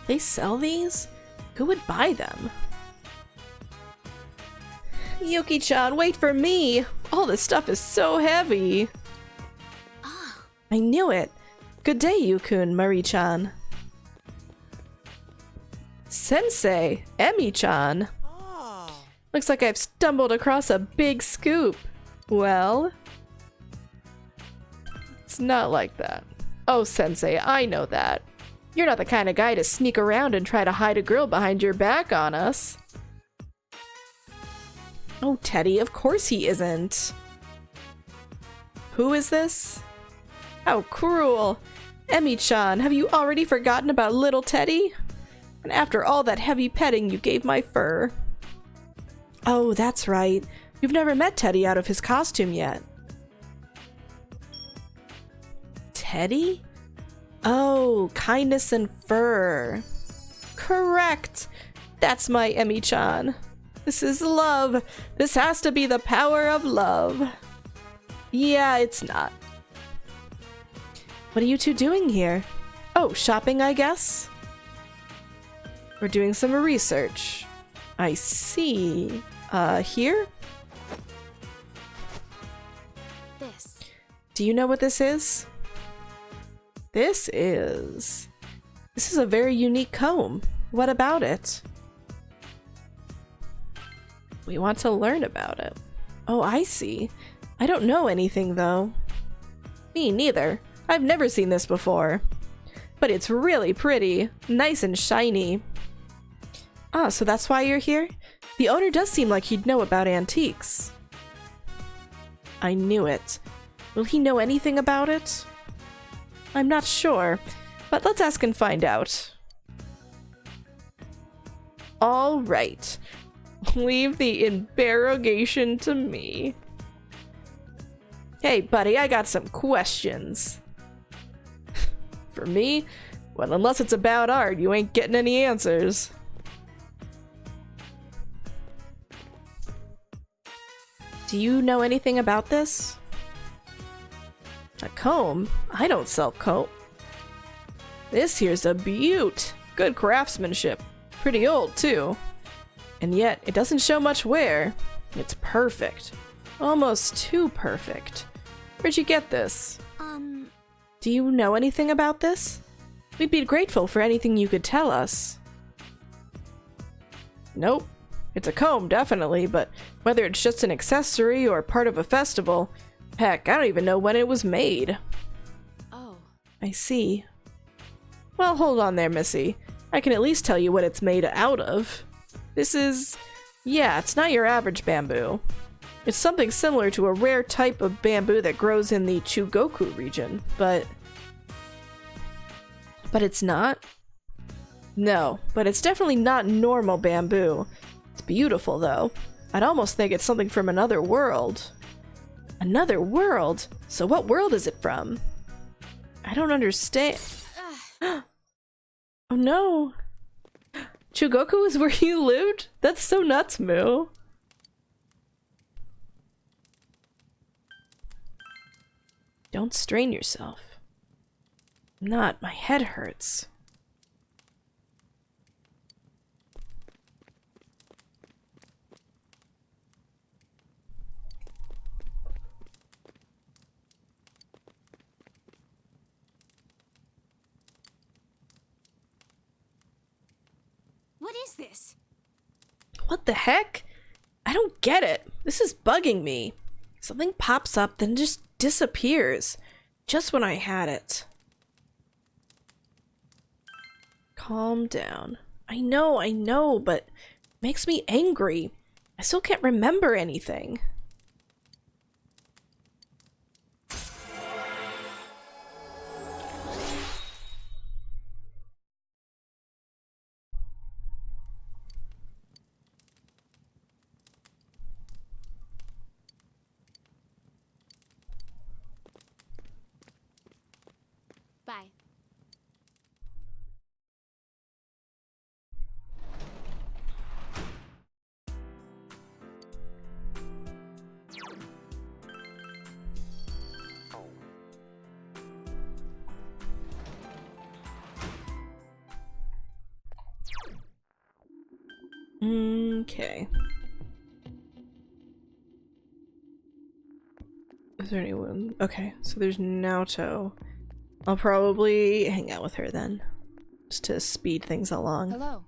They sell these? Who would buy them? Yuki-chan, wait for me! All this stuff is so heavy! I knew it! Good day, Yukun, Marie-chan. Sensei! Emi-chan! Looks like I've stumbled across a big scoop. Well? It's not like that. Oh, Sensei, I know that. You're not the kind of guy to sneak around and try to hide a girl behind your back on us. Oh, Teddy, of course he isn't. Who is this? How cruel. Emi-chan, have you already forgotten about little Teddy? And after all that heavy petting you gave my fur. Oh, that's right. You've never met Teddy out of his costume yet. Teddy? Oh, kindness and fur. Correct. That's my Emi-chan. This is love. This has to be the power of love. Yeah, it's not. What are you two doing here? Oh, shopping, I guess? We're doing some research. I see. Here? This. Do you know what this is? This is a very unique comb. What about it? We want to learn about it. Oh, I see. I don't know anything, though. Me neither. I've never seen this before. But it's really pretty. Nice and shiny. Ah, so that's why you're here? The owner does seem like he'd know about antiques. I knew it. Will he know anything about it? I'm not sure, but let's ask and find out. All right. Leave the interrogation to me. Hey, buddy, I got some questions. For me? Well, unless it's about art, you ain't getting any answers. Do you know anything about this? A comb? I don't sell comb. This here's a beaut. Good craftsmanship. Pretty old, too. And yet, it doesn't show much wear. It's perfect. Almost too perfect. Where'd you get this? Do you know anything about this? We'd be grateful for anything you could tell us. Nope. It's a comb, definitely, but whether it's just an accessory or part of a festival, heck, I don't even know when it was made. Oh. I see. Well, hold on there, Missy. I can at least tell you what it's made out of. This is... yeah, it's not your average bamboo. It's something similar to a rare type of bamboo that grows in the Chugoku region, but it's not? No, but it's definitely not normal bamboo. It's beautiful, though. I'd almost think it's something from another world. Another world? So what world is it from? I don't understand. Oh no. Chugoku is where you lived? That's so nuts, Moo. Don't strain yourself. Not, my head hurts. What is this? What the heck? I don't get it. This is bugging me. Something pops up, then just disappears. Just when I had it. Calm down. I know, but it makes me angry. I still can't remember anything. Bye. Okay. Is there anyone? Okay, so there's Naoto. I'll probably hang out with her then, just to speed things along. Hello.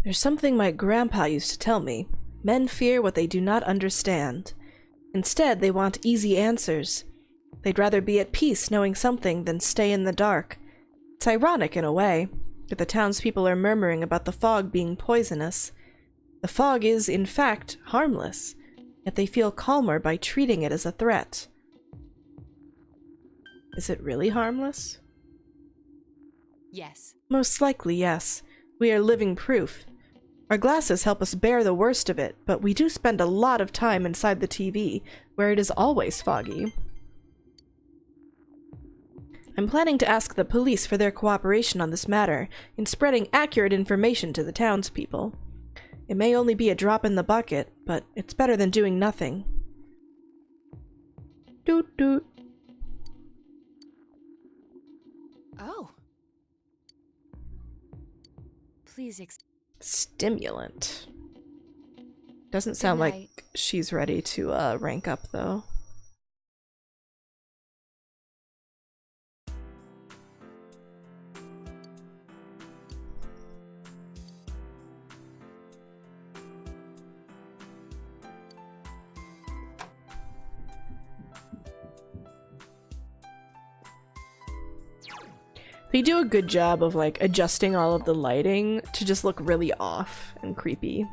There's something my grandpa used to tell me. Men fear what they do not understand. Instead, they want easy answers. They'd rather be at peace knowing something than stay in the dark. It's ironic in a way, that the townspeople are murmuring about the fog being poisonous. The fog is, in fact, harmless, yet they feel calmer by treating it as a threat. Is it really harmless? Yes. Most likely, yes. We are living proof. Our glasses help us bear the worst of it, but we do spend a lot of time inside the TV, where it is always foggy. I'm planning to ask the police for their cooperation on this matter in spreading accurate information to the townspeople. It may only be a drop in the bucket, but it's better than doing nothing. Doot doot. Oh. Please Stimulant. Doesn't sound like night. she's ready to rank up though. They do a good job of like adjusting all of the lighting to just look really off and creepy.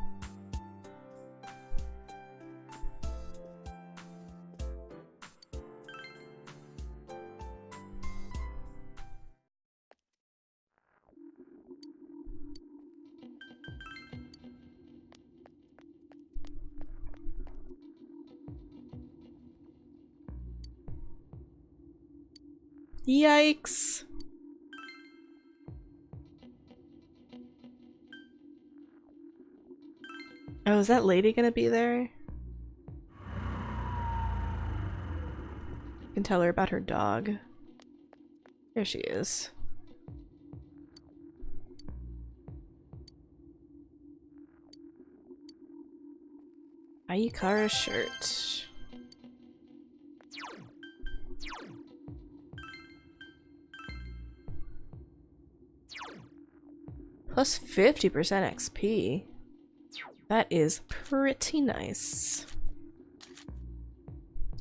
Yikes. Oh, is that lady gonna be there? I can tell her about her dog. There she is. Ayukara shirt. Plus 50% XP. That is pretty nice.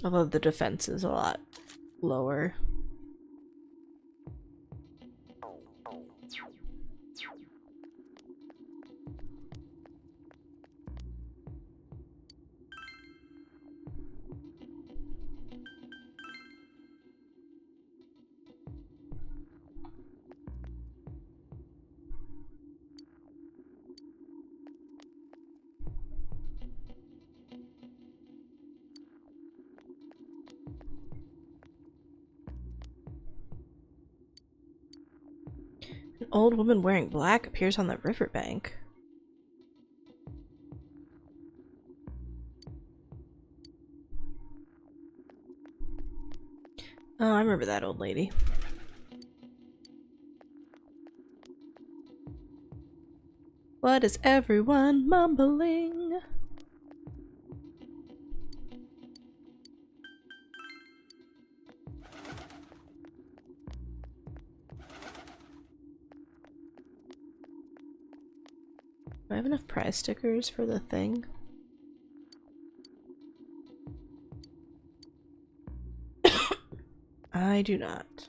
Although the defense is a lot lower. An old woman wearing black appears on the riverbank. Oh, I remember that old lady. What is everyone mumbling? Do I have enough prize stickers for the thing? I do not.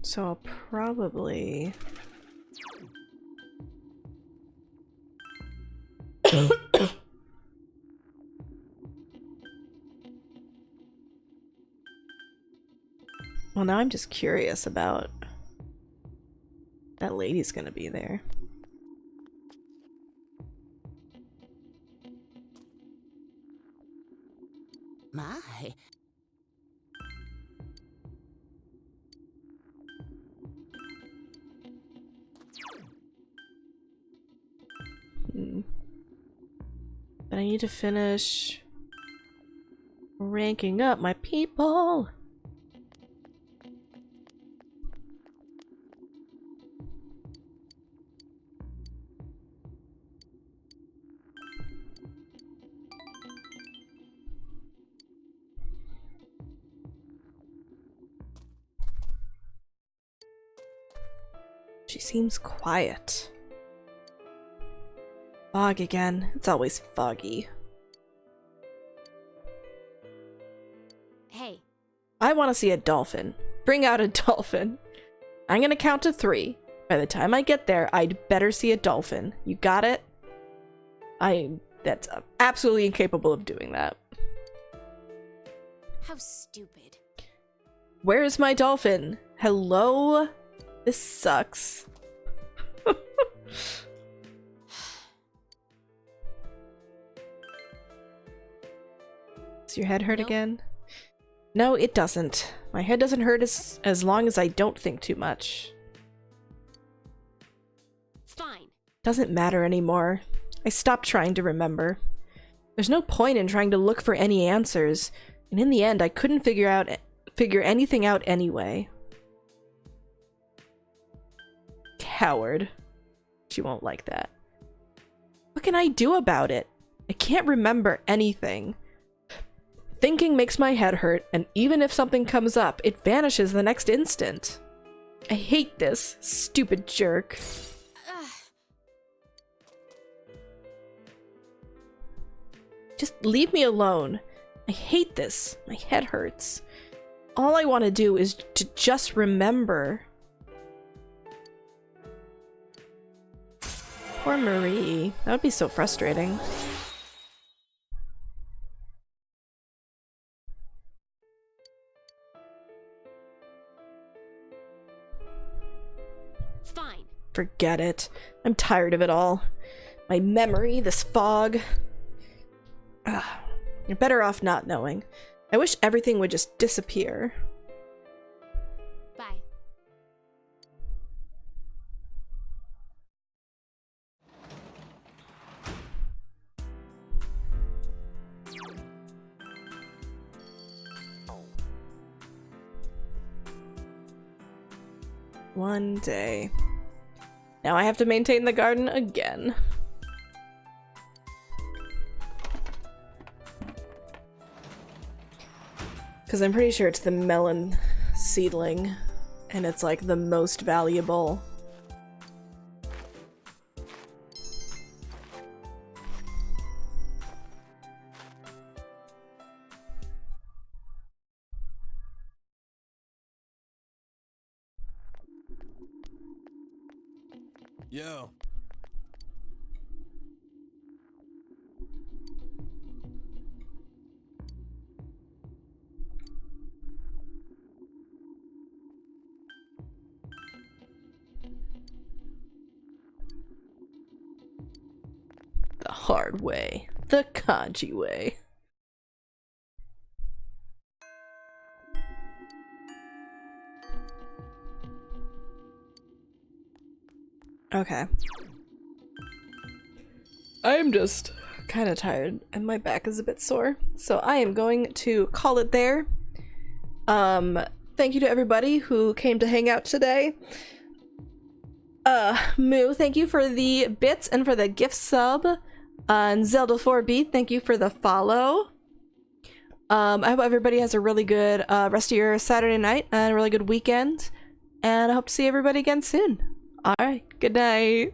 So I'll probably... Well, now I'm just curious about that lady's gonna be there. My. But I need to finish ranking up my people. She seems quiet. Fog again. It's always foggy. Hey. I want to see a dolphin. Bring out a dolphin. I'm gonna count to 3. By the time I get there, I'd better see a dolphin. You got it? That's absolutely incapable of doing that. How stupid. Where is my dolphin? Hello? This sucks. Does your head hurt again? No, it doesn't. My head doesn't hurt as long as I don't think too much. Fine. Doesn't matter anymore. I stopped trying to remember. There's no point in trying to look for any answers, and in the end, I couldn't figure anything out anyway. Coward. She won't like that. What can I do about it? I can't remember anything. Thinking makes my head hurt, and even if something comes up, it vanishes the next instant. I hate this, stupid jerk. Just leave me alone. I hate this. My head hurts. All I want to do is to just remember. Poor Marie. That would be so frustrating. Fine. Forget it. I'm tired of it all. My memory, this fog. Ugh. You're better off not knowing. I wish everything would just disappear. Bye. One day. Now I have to maintain the garden again. Because I'm pretty sure it's the melon seedling, and it's like the most valuable. Yo. The hard way. The Kanji way. Okay. I'm just kind of tired and my back is a bit sore, so I am going to call it there. Thank you to everybody who came to hang out today. Moo, thank you for the bits and for the gift sub. And Zelda4B, thank you for the follow. I hope everybody has a really good rest of your Saturday night and a really good weekend. And I hope to see everybody again soon. Alright, good night.